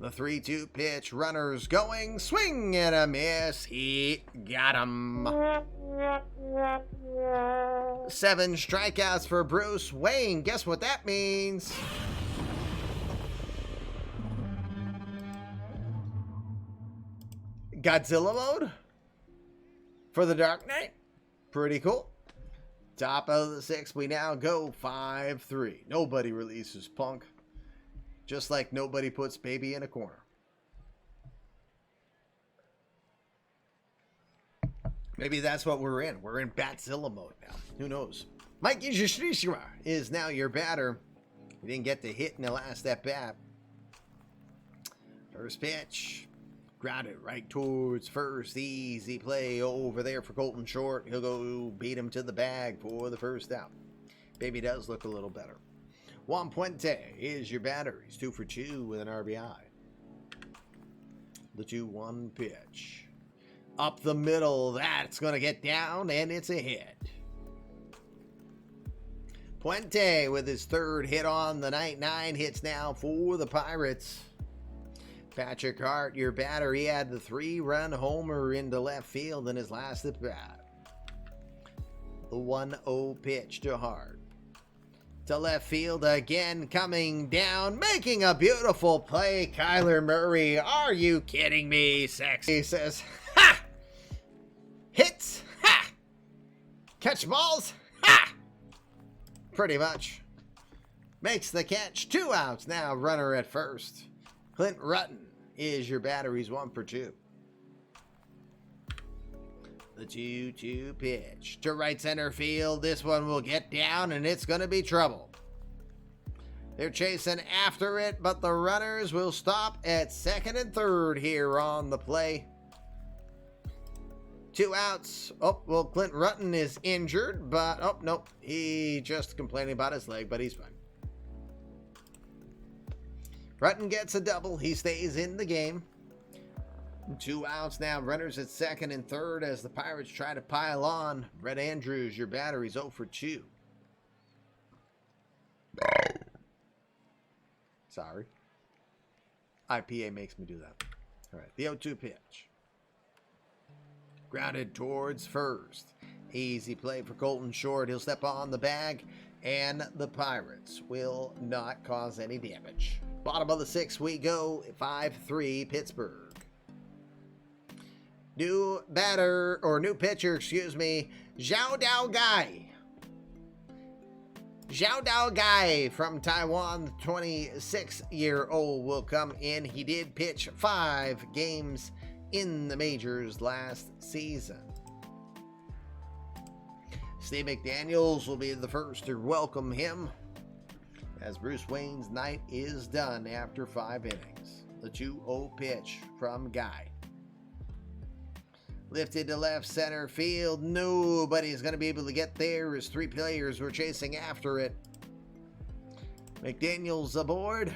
[SPEAKER 1] The 3-2 pitch, runners going, swing and a miss. He got him. 7 strikeouts for Bruce Wayne. Guess what that means? Godzilla mode for the Dark Knight. Pretty cool. Top of the 6th, we now go 5-3. Nobody releases Punk. Just like nobody puts Baby in a corner. Maybe that's what we're in. We're in Batzilla mode now. Who knows? Mike Yujishishima is now your batter. He didn't get to hit in the last at bat. First pitch. Grounded right towards first. Easy play over there for Colton Short. He'll go beat him to the bag for the first out. Baby does look a little better. Juan Puente is your batter. He's 2 for 2 with an RBI. The 2-1 pitch. Up the middle. That's going to get down, and it's a hit. Puente with his 3rd hit on the night. 9 hits now for the Pirates. Patrick Hart, your batter. He had the 3-run homer into left field in his last at bat. The 1-0 pitch to Hart. To left field again, coming down, making a beautiful play. Kyler Murray, are you kidding me? Sexy. He says, ha! Hits, ha! Catch balls, ha! Pretty much. Makes the catch. 2 outs now, runner at first. Clint Rutten is your batter. He's 1 for 2. The 2-2 pitch to right center field. This one will get down, and it's going to be trouble. They're chasing after it, but the runners will stop at 2nd and 3rd here on the play. 2 outs. Oh, well, Clint Rutten is injured, but, oh, nope. He just complaining about his leg, but he's fine. Rutten gets a double. He stays in the game. 2 outs now. Runners at 2nd and 3rd as the Pirates try to pile on. Brett Andrews, your batter. He's 0 for 2. Sorry. IPA makes me do that. All right. The 0-2 pitch. Grounded towards first. Easy play for Colton Short. He'll step on the bag, and the Pirates will not cause any damage. Bottom of the 6th, we go 5-3 Pittsburgh. New pitcher, Zhao Dao Gai. Zhao Dao Gai from Taiwan, the 26-year-old, will come in. He did pitch 5 games in the majors last season. Steve McDaniels will be the first to welcome him as Bruce Wayne's night is done after 5 innings. The 2-0 pitch from Guy. Lifted to left center field. Nobody's going to be able to get there as 3 players were chasing after it. McDaniels aboard.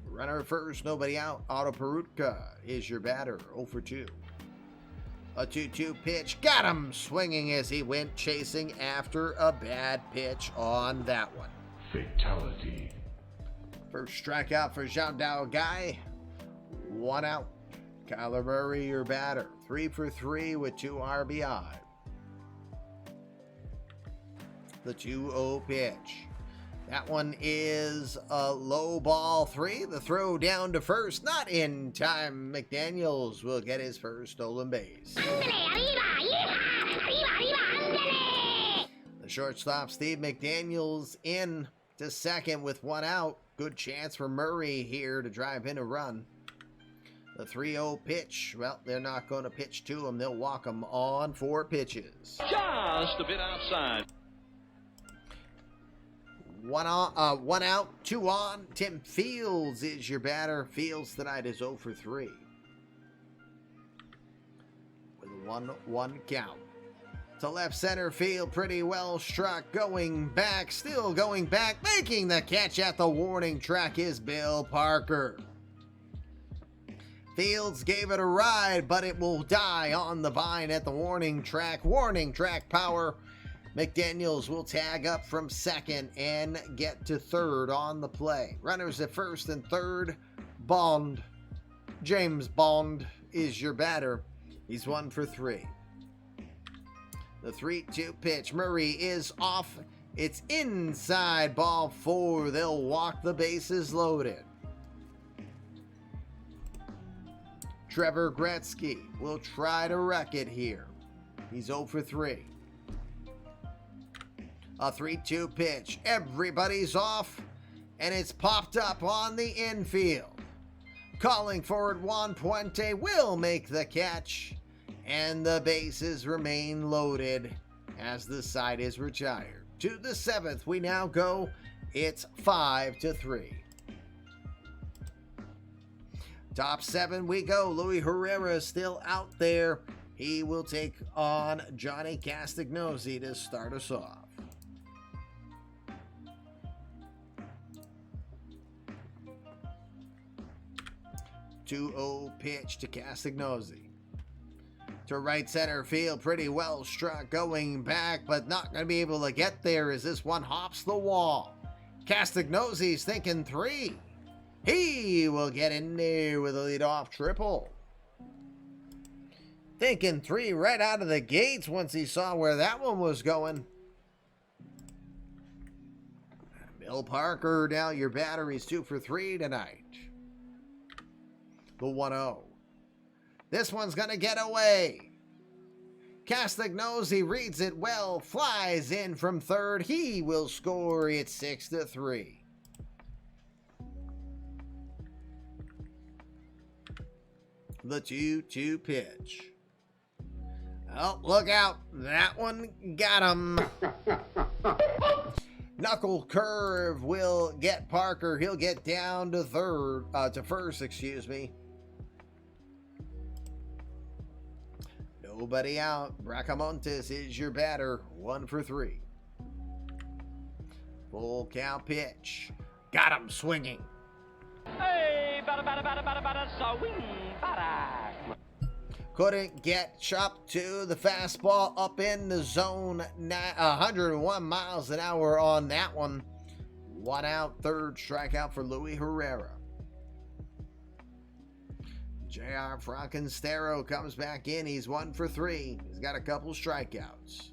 [SPEAKER 1] Runner first, nobody out. Otto Perutka is your batter, 0 for 2. A 2-2 pitch. Got him swinging as he went chasing after a bad pitch on that one.
[SPEAKER 9] Fatality.
[SPEAKER 1] First strikeout for Zhao Dao Gai. 1 out. Kyler Murray, your batter. 3 for 3 with 2 RBI. The 2-0 pitch. That one is a low ball 3. The throw down to first. Not in time. McDaniels will get his first stolen base. The The shortstop, Steve McDaniels, in to second with one out. Good chance for Murray here to drive in a run. The 3-0 pitch. Well, they're not going to pitch to him. They'll walk him on 4 pitches.
[SPEAKER 7] Just a bit outside.
[SPEAKER 1] One out, 2 on. Tim Fields is your batter. Fields tonight is 0 for 3. With a 1-1 count. To left center field, pretty well struck. Going back, still going back. Making the catch at the warning track is Bill Parker. Fields gave it a ride, but it will die on the vine at the warning track. Warning track power. McDaniels will tag up from second and get to third on the play. Runners at first and third. Bond. James Bond is your batter. He's 1 for 3. The 3-2 pitch. Murray is off. It's inside, ball 4. They'll walk the bases loaded. Trevor Gretzky will try to wreck it here. He's 0 for 3. A 3-2 pitch. Everybody's off, and it's popped up on the infield. Calling for it, Juan Puente will make the catch, and the bases remain loaded as the side is retired. To the 7th we now go. It's 5-3. Top 7 we go. Luis Herrera is still out there. He will take on Johnny Castagnosi to start us off. 2-0 pitch to Castagnosi. To right center field, pretty well struck, going back, but not going to be able to get there as this one hops the wall. Castagnosi's thinking 3. He will get in there with a leadoff triple. Thinking 3 right out of the gates once he saw where that one was going. Bill Parker, now your battery's 2 for 3 tonight. The 1-0. This one's going to get away. Castagnosi reads it well, flies in from third. He will score. It's 6-3. The 2-2 pitch. Oh, look out. That one got him. Knuckle curve will get Parker. He'll get down to first, excuse me. Nobody out. Bracamontes is your batter. 1 for 3. Full count pitch. Got him swinging.
[SPEAKER 7] Hey, bada, swing, bada.
[SPEAKER 1] Couldn't get chopped to the fastball up in the zone. 101 miles an hour on that one. 1 out, third strikeout for Luis Herrera. J.R. Frankenstero comes back in. He's 1 for 3. He's got a couple strikeouts.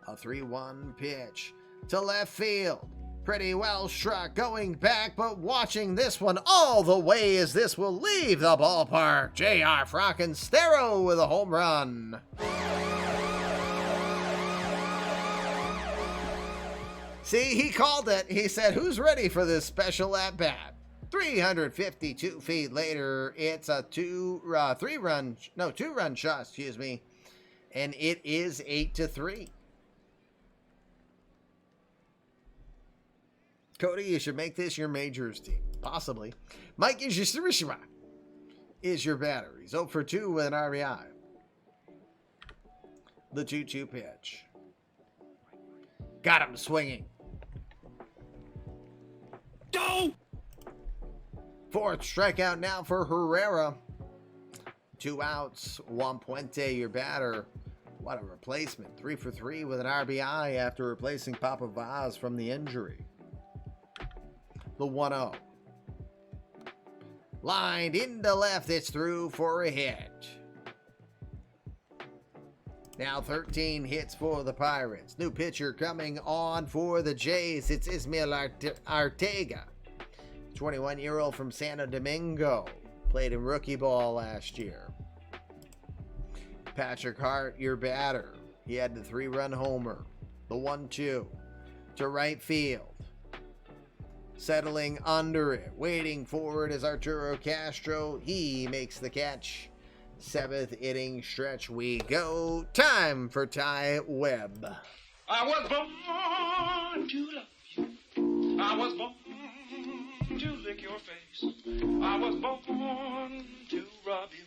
[SPEAKER 1] A 3-1 pitch to left field. Pretty well struck, going back, but watching this one all the way as this will leave the ballpark. J.R. Frankenstero with a home run. See, he called it. He said, who's ready for this special at-bat? 352 feet later, it's a two-run shot, excuse me, and it is 8-3. Cody, you should make this your majors team. Possibly. Mike Ishishirishima is your batter. He's 0 for 2 with an RBI. The 2-2 pitch. Got him swinging. Go! 4th strikeout now for Herrera. 2 outs. Juan Puente, your batter. What a replacement. 3 for 3 with an RBI after replacing Papa Vaz from the injury. The 1-0. Lined into left. It's through for a hit. Now 13 hits for the Pirates. New pitcher coming on for the Jays. It's Ismael Arteaga. 21-year-old from Santo Domingo. Played in rookie ball last year. Patrick Hart, your batter. He had the 3-run homer. The 1-2 to right field. Settling under it. Waiting for it is Arturo Castro. He makes the catch. 7th inning stretch we go. Time for Ty Webb.
[SPEAKER 7] I was born to love you. I was born to lick your face. I was born to rub you.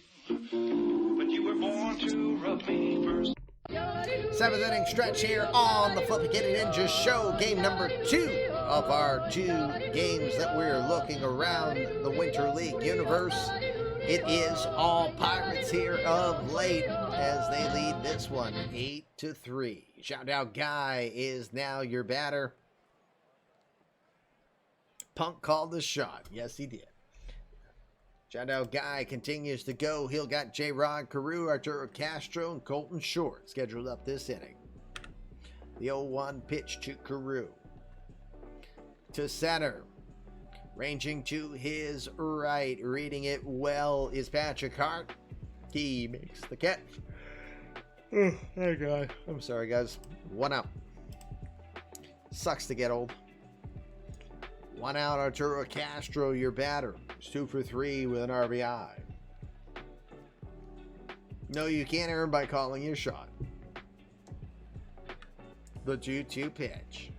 [SPEAKER 7] But you were born to rub me first.
[SPEAKER 1] 7th inning stretch here on the Flippy Kitty Ninja Show. Game number 2 of our 2 games that we're looking around the Winter League universe. It is all Pirates here of late as they lead this one 8-3. Shout out Guy is now your batter. Punk called the shot. Yes, he did. Shout out Guy continues to go. He'll got J-Rod Carew, Arturo Castro, and Colton Short scheduled up this inning. The 0-1 pitch to Carew. To center. Ranging to his right. Reading it well is Patrick Hart. He makes the catch. Hey, guy. I'm sorry, guys. 1 out. Sucks to get old. 1 out, Arturo Castro, your batter. It's 2 for 3 with an RBI. No, you can't earn by calling your shot. The 2-2 pitch.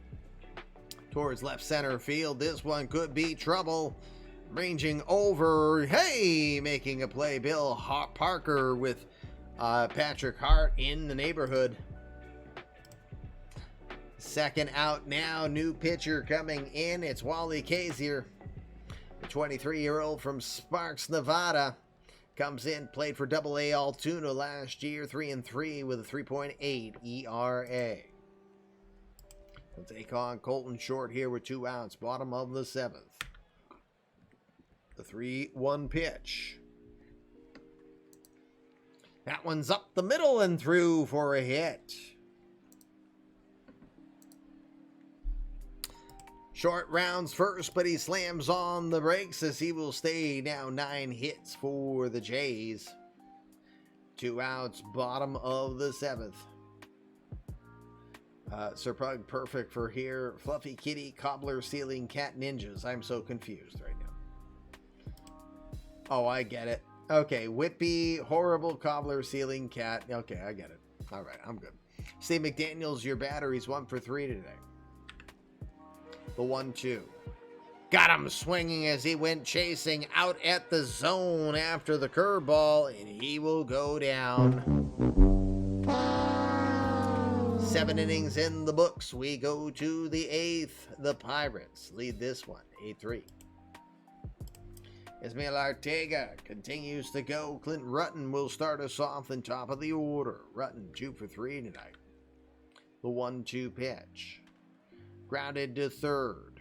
[SPEAKER 1] Towards left center field. This one could be trouble. Ranging over. Hey, making a play. Bill Parker with Patrick Hart in the neighborhood. 2nd out now. New pitcher coming in. It's Wally Kaiser. The 23-year-old from Sparks, Nevada. Comes in, played for AA Altoona last year. 3-3 with a 3.8 ERA. We'll take on Colton Short here with 2 outs. Bottom of the 7th. The 3-1 pitch. That one's up the middle and through for a hit. Short rounds first, but he slams on the brakes as he will stay now 9 hits for the Jays. 2 outs, bottom of the 7th. Sir Pug, perfect for here. Fluffy Kitty, Cobbler, Ceiling, Cat, Ninjas. I'm so confused right now. Oh, I get it. Okay, Whippy, Horrible, Cobbler, Ceiling, Cat. Okay, I get it. All right, I'm good. Steve McDaniels, your batter. He's 1 for 3 today. The 1-2. Got him swinging as he went chasing out at the zone after the curveball, and he will go down. 7 innings in the books. We go to the 8th. The Pirates lead this one 8-3. Ismael Arteaga continues to go. Clint Rutten will start us off in top of the order. Rutten 2 for 3 tonight. The 1-2 pitch. Grounded to third.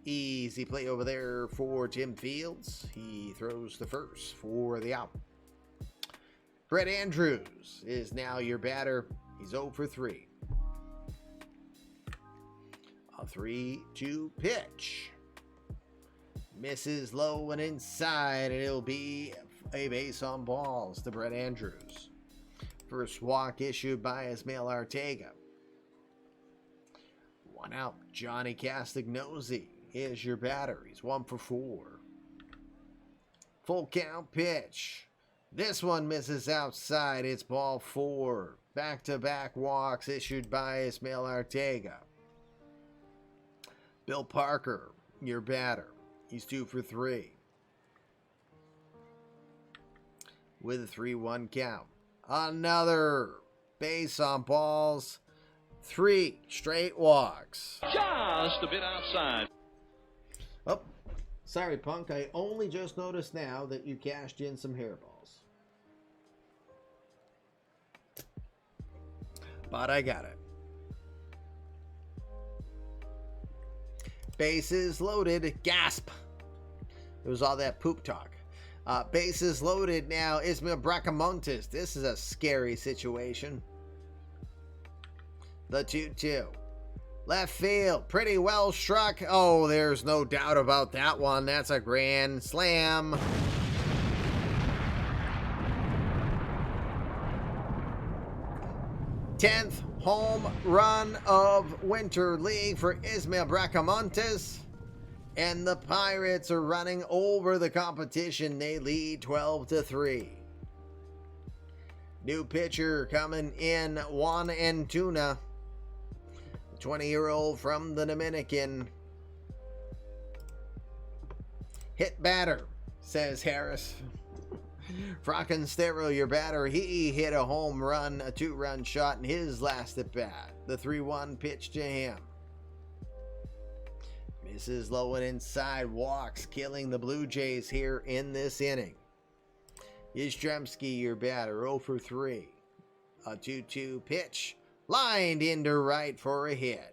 [SPEAKER 1] Easy play over there for Tim Fields. He throws the first for the out. Brett Andrews is now your batter. He's 0 for 3. A 3-2 pitch. Misses low and inside, and it'll be a base on balls to Brett Andrews. First walk issued by Ismael Arteaga. 1 out. Johnny Castagnosi is your batter. He's 1 for 4. Full count pitch. This one misses outside. It's ball 4. Back-to-back walks issued by Ismael Arteaga. Bill Parker, your batter. He's 2 for 3. With a 3-1 count. Another base on balls. 3 straight walks.
[SPEAKER 7] Just a bit outside.
[SPEAKER 1] Oh, sorry, Punk. I only just noticed now that you cashed in some hairballs. But I got it. Bases loaded. Gasp. It was all that poop talk. Bases loaded now. Ismael Bracamontes. This is a scary situation. The 2-2. Left field. Pretty well struck. Oh, there's no doubt about that one. That's a grand slam. Tenth home run of Winter League for Ismael Bracamontes. And the Pirates are running over the competition. They lead 12-3. New pitcher coming in, Juan Antuna, 20-year-old from the Dominican. Hit batter, says Harris. Frankenstero, your batter, he hit a home run, a 2-run shot in his last at bat. The 3-1 pitch to him. Misses low and inside, walks, killing the Blue Jays here in this inning. Yastrzemski, your batter, 0 for 3. A 2-2 pitch, lined into right for a hit.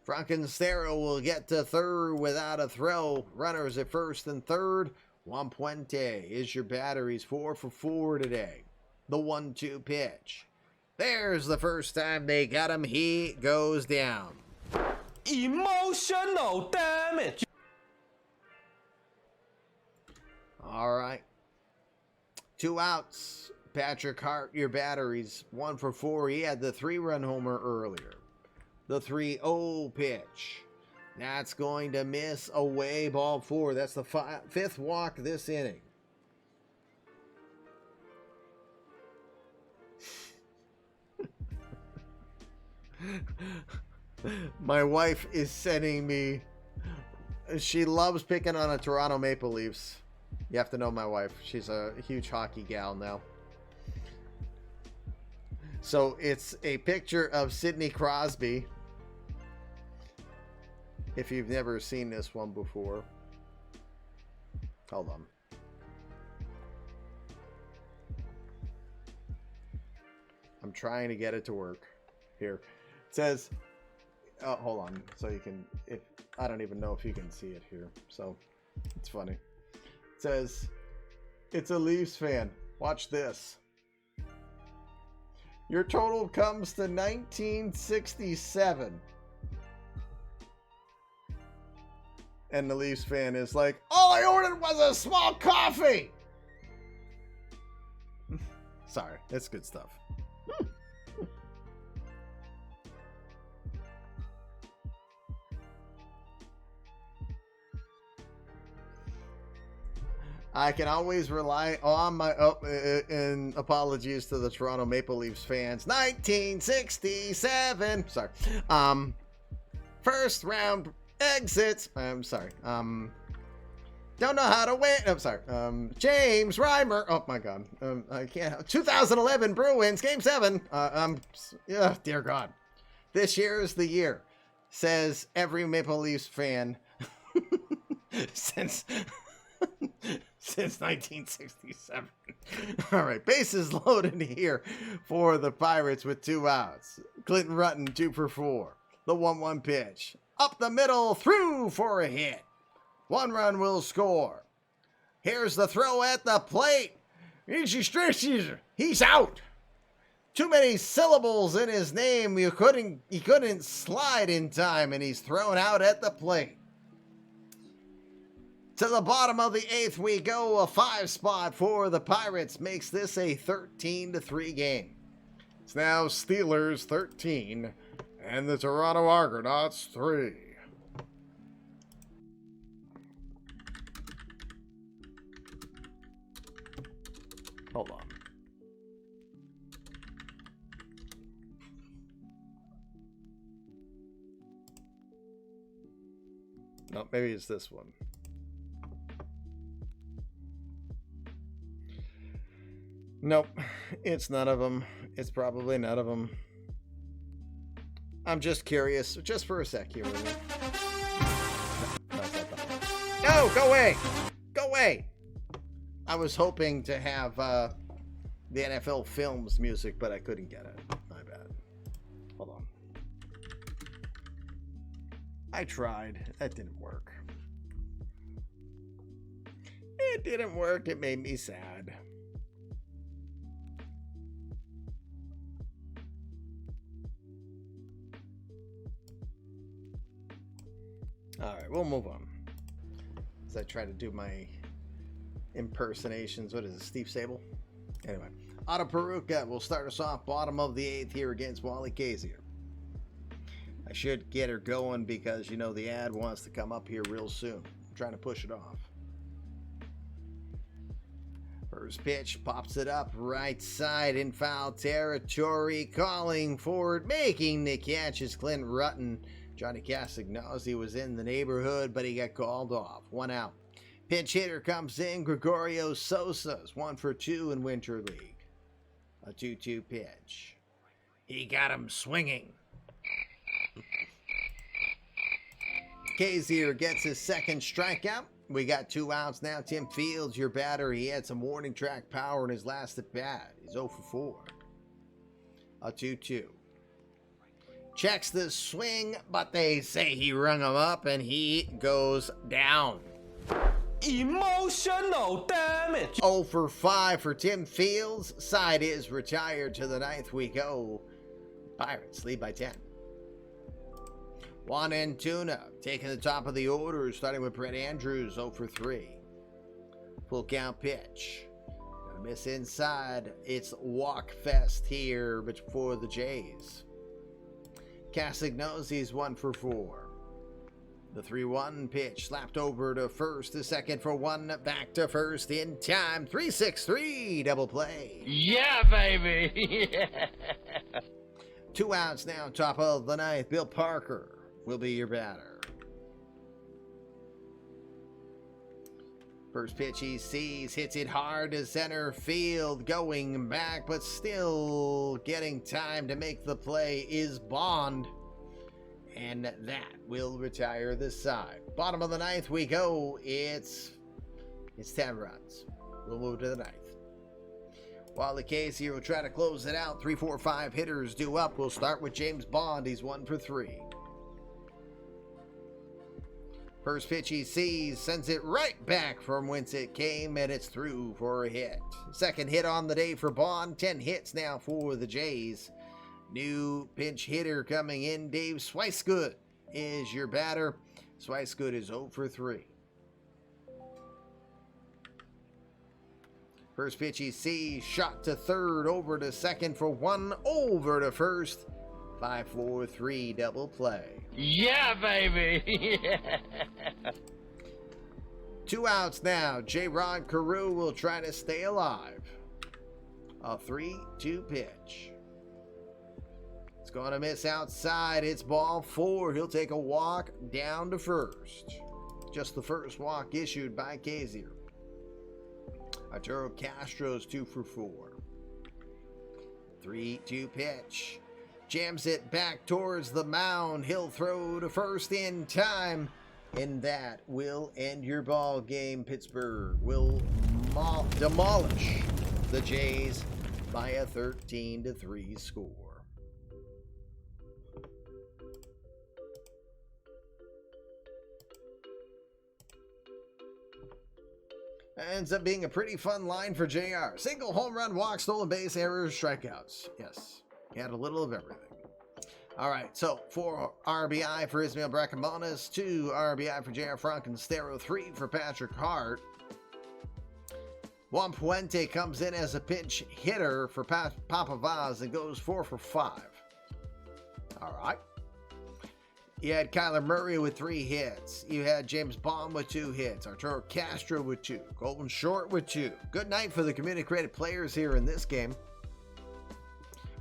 [SPEAKER 1] Frankenstero will get to third without a throw. Runners at first and third. Juan Puente is your batter. He's 4 for 4 today. The 1-2 pitch. There's the first time they got him. He goes down.
[SPEAKER 9] Emotional damage.
[SPEAKER 1] All right. 2 outs. Patrick Hart, your batter. He's 1 for 4. He had the 3-run homer earlier. The 3-0 pitch. That's going to miss away, ball 4. That's the 5th walk this inning. My wife is sending me, she loves picking on a Toronto Maple Leafs. You have to know my wife. She's a huge hockey gal now. So it's a picture of Sidney Crosby. If you've never seen this one before. Hold on. I'm trying to get it to work. Here. It says, hold on. So you can, if I don't even know if you can see it here. So it's funny. It says, it's a Leafs fan. Watch this. Your total comes to 1967. And the Leafs fan is like, all I ordered was a small coffee. Sorry, it's good stuff. I can always rely on my and apologies to the Toronto Maple Leafs fans. 1967. Sorry. First round exits. I'm sorry. Don't know how to win. I'm sorry. James Reimer. Oh my God. I can't. 2011 Bruins Game 7. Yeah, dear God. This year is the year, says every Maple Leafs fan since 1967. All right, bases loaded here for the Pirates with 2 outs. Clinton Rutten 2 for 4. The 1-1 pitch. Up the middle, through for a hit. 1 run will score. Here's the throw at the plate. He's out. Too many syllables in his name. He couldn't slide in time, and he's thrown out at the plate. To the bottom of the 8th we go. A 5 spot for the Pirates makes this a 13-3 game. It's now Steelers 13 and the Toronto Argonauts 3. Hold on. No, maybe it's this one. Nope, it's none of them. It's probably none of them. I'm just curious, just for a sec here. No, go away! Go away! I was hoping to have the NFL Films music, but I couldn't get it. My bad. Hold on. I tried. That didn't work. It didn't work. It made me sad. All right, we'll move on. As I try to do my impersonations. What is it, Steve Sable? Anyway, Otto Peruka will start us off bottom of the 8th here against Wally Kaiser. I should get her going because, you know, the ad wants to come up here real soon. I'm trying to push it off. First pitch pops it up right side in foul territory. Calling for it, making the catch is Clint Rutten. Johnny Castagnozzi was in the neighborhood, but he got called off. 1 out. Pinch hitter comes in. Gregorio Sosa's 1 for 2 in Winter League. A 2-2 pitch. He got him swinging. Kaiser gets his second strikeout. We got 2 outs now. Tim Fields, your batter. He had some warning track power in his last at bat. He's 0 for 4. A 2-2. Checks the swing, but they say he rung him up and he goes down.
[SPEAKER 9] Emotional damage.
[SPEAKER 1] 0 for 5 for Tim Fields. Side is retired. To the 9th we go. Pirates lead by 10. Juan Antuna taking the top of the order, starting with Brett Andrews, 0 for 3. Full count pitch. Gonna miss inside. It's walk fest here for the Jays. Castagnozzi's 1 for 4. The 3-1 pitch slapped over to first, the second for 1, back to first in time. 3-6-3 double play.
[SPEAKER 9] Yeah, baby.
[SPEAKER 1] 2 outs now, top of the 9th. Bill Parker will be your batter. First pitch he sees, hits it hard to center field, going back, but still getting time to make the play is Bond. And that will retire the side. Bottom of the 9th we go. It's 10 runs. We'll move to the 9th. While the case here will try to close it out. 3, 4, 5 hitters due up. We'll start with James Bond. He's 1 for 3. First pitch he sees, sends it right back from whence it came, and it's through for a hit. Second hit on the day for Bond. 10 hits now for the Jays. New pinch hitter coming in. Dave Swicegood is your batter. Swicegood is 0 for 3. First pitch he sees, shot to third, over to second for 1, over to first. 5-4-3 double play.
[SPEAKER 9] Yeah, baby.
[SPEAKER 1] 2 outs now. J-Rod Carew will try to stay alive. A 3-2 pitch. It's going to miss outside. It's ball 4. He'll take a walk down to first. Just the first walk issued by Kaiser. Arturo Castro's 2 for 4. 3-2 pitch. Jams it back towards the mound. He'll throw to first in time. And that will end your ball game. Pittsburgh will demolish the Jays by a 13-3 score. Ends up being a pretty fun line for JR. Single, home run, walk, stolen base, errors, strikeouts. Yes, he had a little of everything. All right, so 4 RBI for Ismael Bracamonas, 2 RBI for JR Frankenstero, 3 for Patrick Hart. Juan Puente comes in as a pinch hitter for Papa Vaz and goes 4 for 5. All right. You had Kyler Murray with 3 hits. You had James Bond with 2 hits. Arturo Castro with 2. Golden Short with 2. Good night for the community credit players here in this game.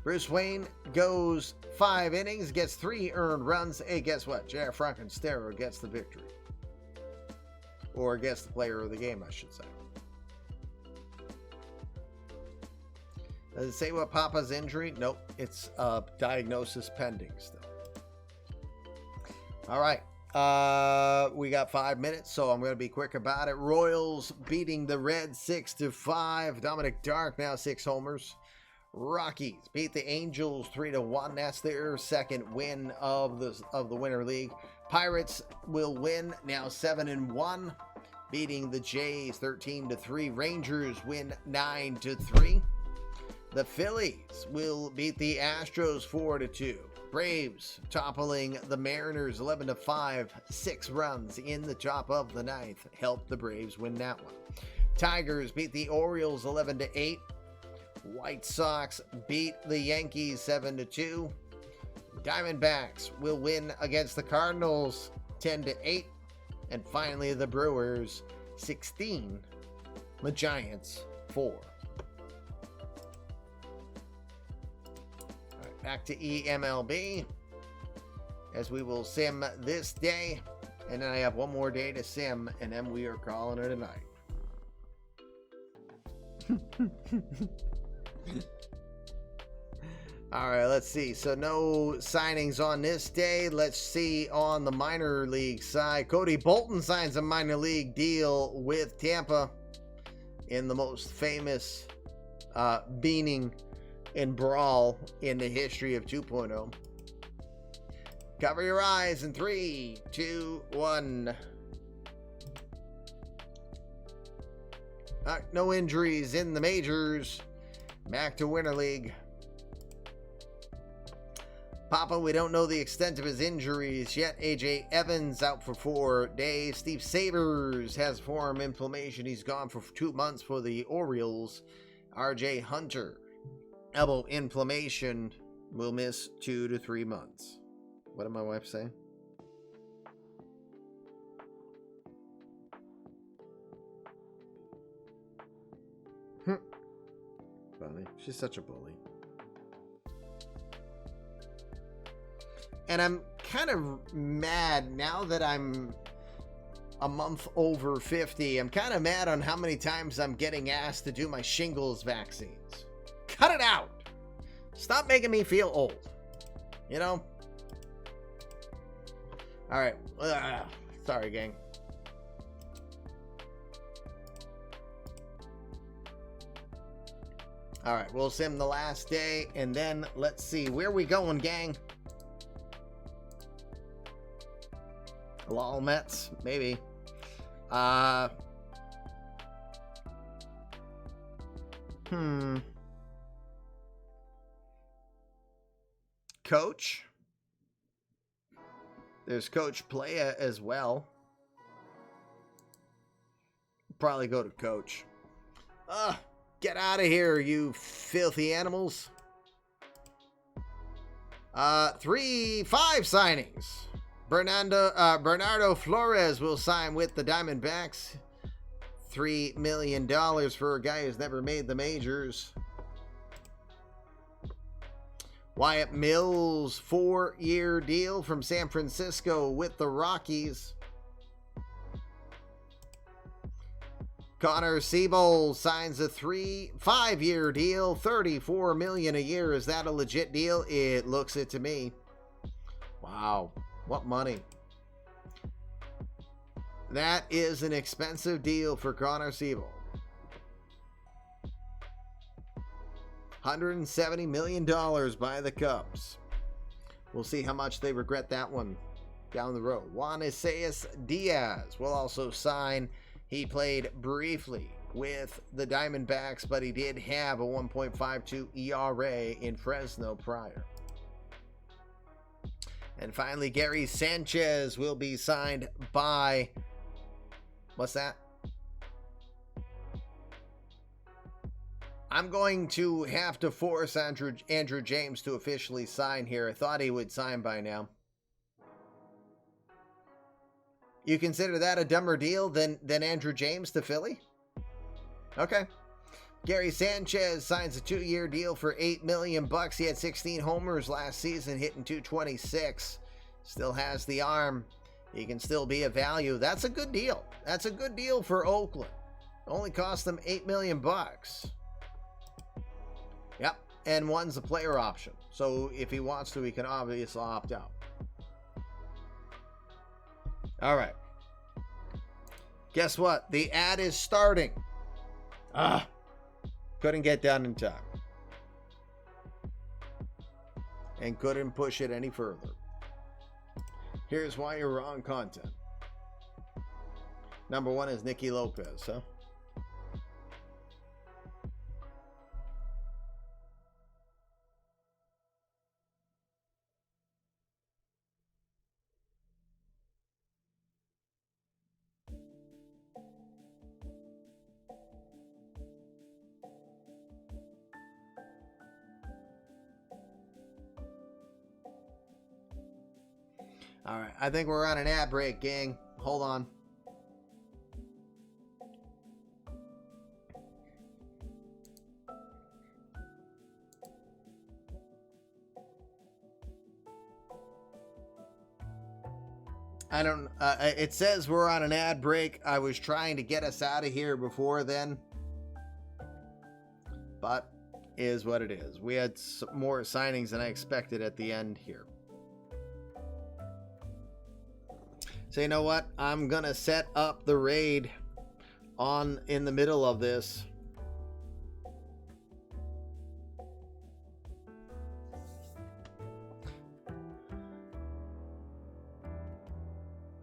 [SPEAKER 1] Bruce Wayne goes 5 innings, gets 3 earned runs. Hey, guess what? J.R. Frankenstero gets the victory. Or gets the player of the game, I should say. Does it say what Papa's injury? Nope. It's diagnosis pending still. All right. We got 5 minutes, so I'm going to be quick about it. Royals beating the Reds 6-5. Dominic Dark now 6 homers. Rockies beat the Angels 3-1. That's their second win of the Winter League. Pirates will win now 7-1, beating the Jays 13-3. Rangers win 9-3. The Phillies will beat the Astros 4-2. Braves toppling the Mariners 11-5. 6 runs in the top of the 9th helped the Braves win that one. Tigers beat the Orioles 11-8. White Sox beat the Yankees 7-2. Diamondbacks will win against the Cardinals 10-8. And finally, the Brewers 16. The Giants 4. All right, back to eMLB as we will sim this day. And then I have one more day to sim, and then we are calling it a night. All right, let's see. So no signings on this day. Let's see on the minor league side. Cody Bolton signs a minor league deal with Tampa in the most famous beaning and brawl in the history of 2.0. Cover your eyes in 3, 2, 1. No injuries in the majors. Back to Winter League. Papa, we don't know the extent of his injuries yet. AJ Evans out for 4 days. Steve Sabers has forearm inflammation. He's gone for 2 months for the Orioles. RJ Hunter, elbow inflammation, will miss 2 to 3 months. What did my wife say? Funny. She's such a bully. And I'm kind of mad now that I'm a month over 50. I'm kind of mad on how many times I'm getting asked to do my shingles vaccines. Cut it out. Stop making me feel old. You know? All right. Sorry, gang. All right. We'll sim the last day. And then let's see. Where are we going, gang? Lol Mets, maybe. Coach. There's Coach Playa as well. Probably go to Coach. Get out of here, you filthy animals. 5 signings. Bernardo Flores will sign with the Diamondbacks. $3 million for a guy who's never made the majors. Wyatt Mills, 4-year deal from San Francisco with the Rockies. Connor Siebold signs a 5-year deal, $34 million a year. Is that a legit deal? It looks it to me. Wow. What money? That is an expensive deal for Connor Siebold. $170 million by the Cubs. We'll see how much they regret that one down the road. Juan Isaias Diaz will also sign. He played briefly with the Diamondbacks, but he did have a 1.52 ERA in Fresno prior. And finally, Gary Sanchez will be signed by... What's that? I'm going to have to force Andrew James to officially sign here. I thought he would sign by now. You consider that a dumber deal than Andrew James to Philly? Okay. Gary Sanchez signs a 2-year deal for $8 million. He had 16 homers last season, hitting .226. Still has the arm. He can still be a value. That's a good deal. That's a good deal for Oakland. Only cost them $8 million. Yep. And one's a player option. So if he wants to, he can obviously opt out. All right. Guess what? The ad is starting. Couldn't get done in time. And couldn't push it any further. Here's why you're wrong content. Number 1 is Nicky Lopez, huh? All right, I think we're on an ad break, gang. Hold on. I don't, it says we're on an ad break. I was trying to get us out of here before then. But is what it is. We had more signings than I expected at the end here. So you know what? I'm going to set up the raid in the middle of this.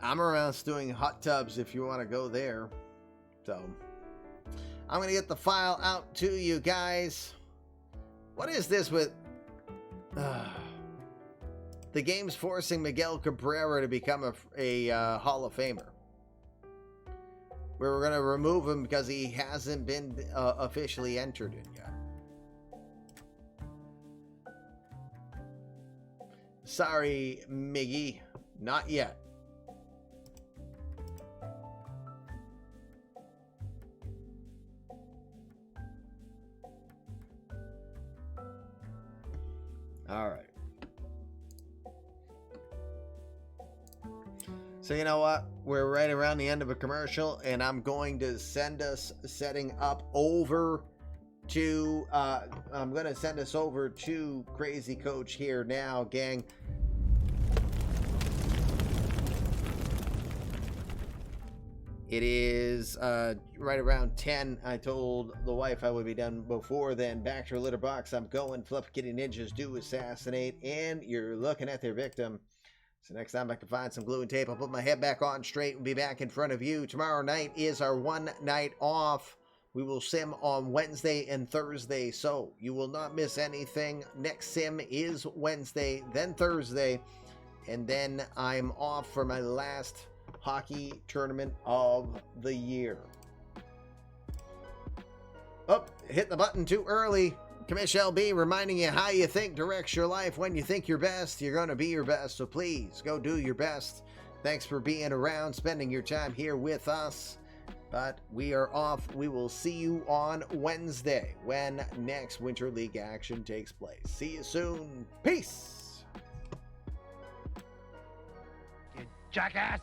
[SPEAKER 1] I'm around doing hot tubs if you want to go there. So I'm going to get the file out to you guys. What is this with the game's forcing Miguel Cabrera to become a Hall of Famer? We're going to remove him because he hasn't been officially entered in yet. Sorry, Miggy, not yet. All right. So you know what? We're right around the end of a commercial, and I'm going to send us setting up over to I'm going to send us over to Crazy Coach here now, gang. It is right around 10. I told the wife I would be done before then. Back to her litter box. I'm going. Fluffy Kitty Ninjas do assassinate, and you're looking at their victim. So next time I can find some glue and tape, I'll put my head back on straight and be back in front of you. Tomorrow night is our one night off. We will sim on Wednesday and Thursday, so you will not miss anything. Next sim is Wednesday, then Thursday, and then I'm off for my last hockey tournament of the year. Oh, hit the button too early. Commish LB reminding you how you think directs your life. When you think your best, you're going to be your best. So please go do your best. Thanks for being around, spending your time here with us. But we are off. We will see you on Wednesday when next Winter League action takes place. See you soon. Peace.
[SPEAKER 9] You jackass!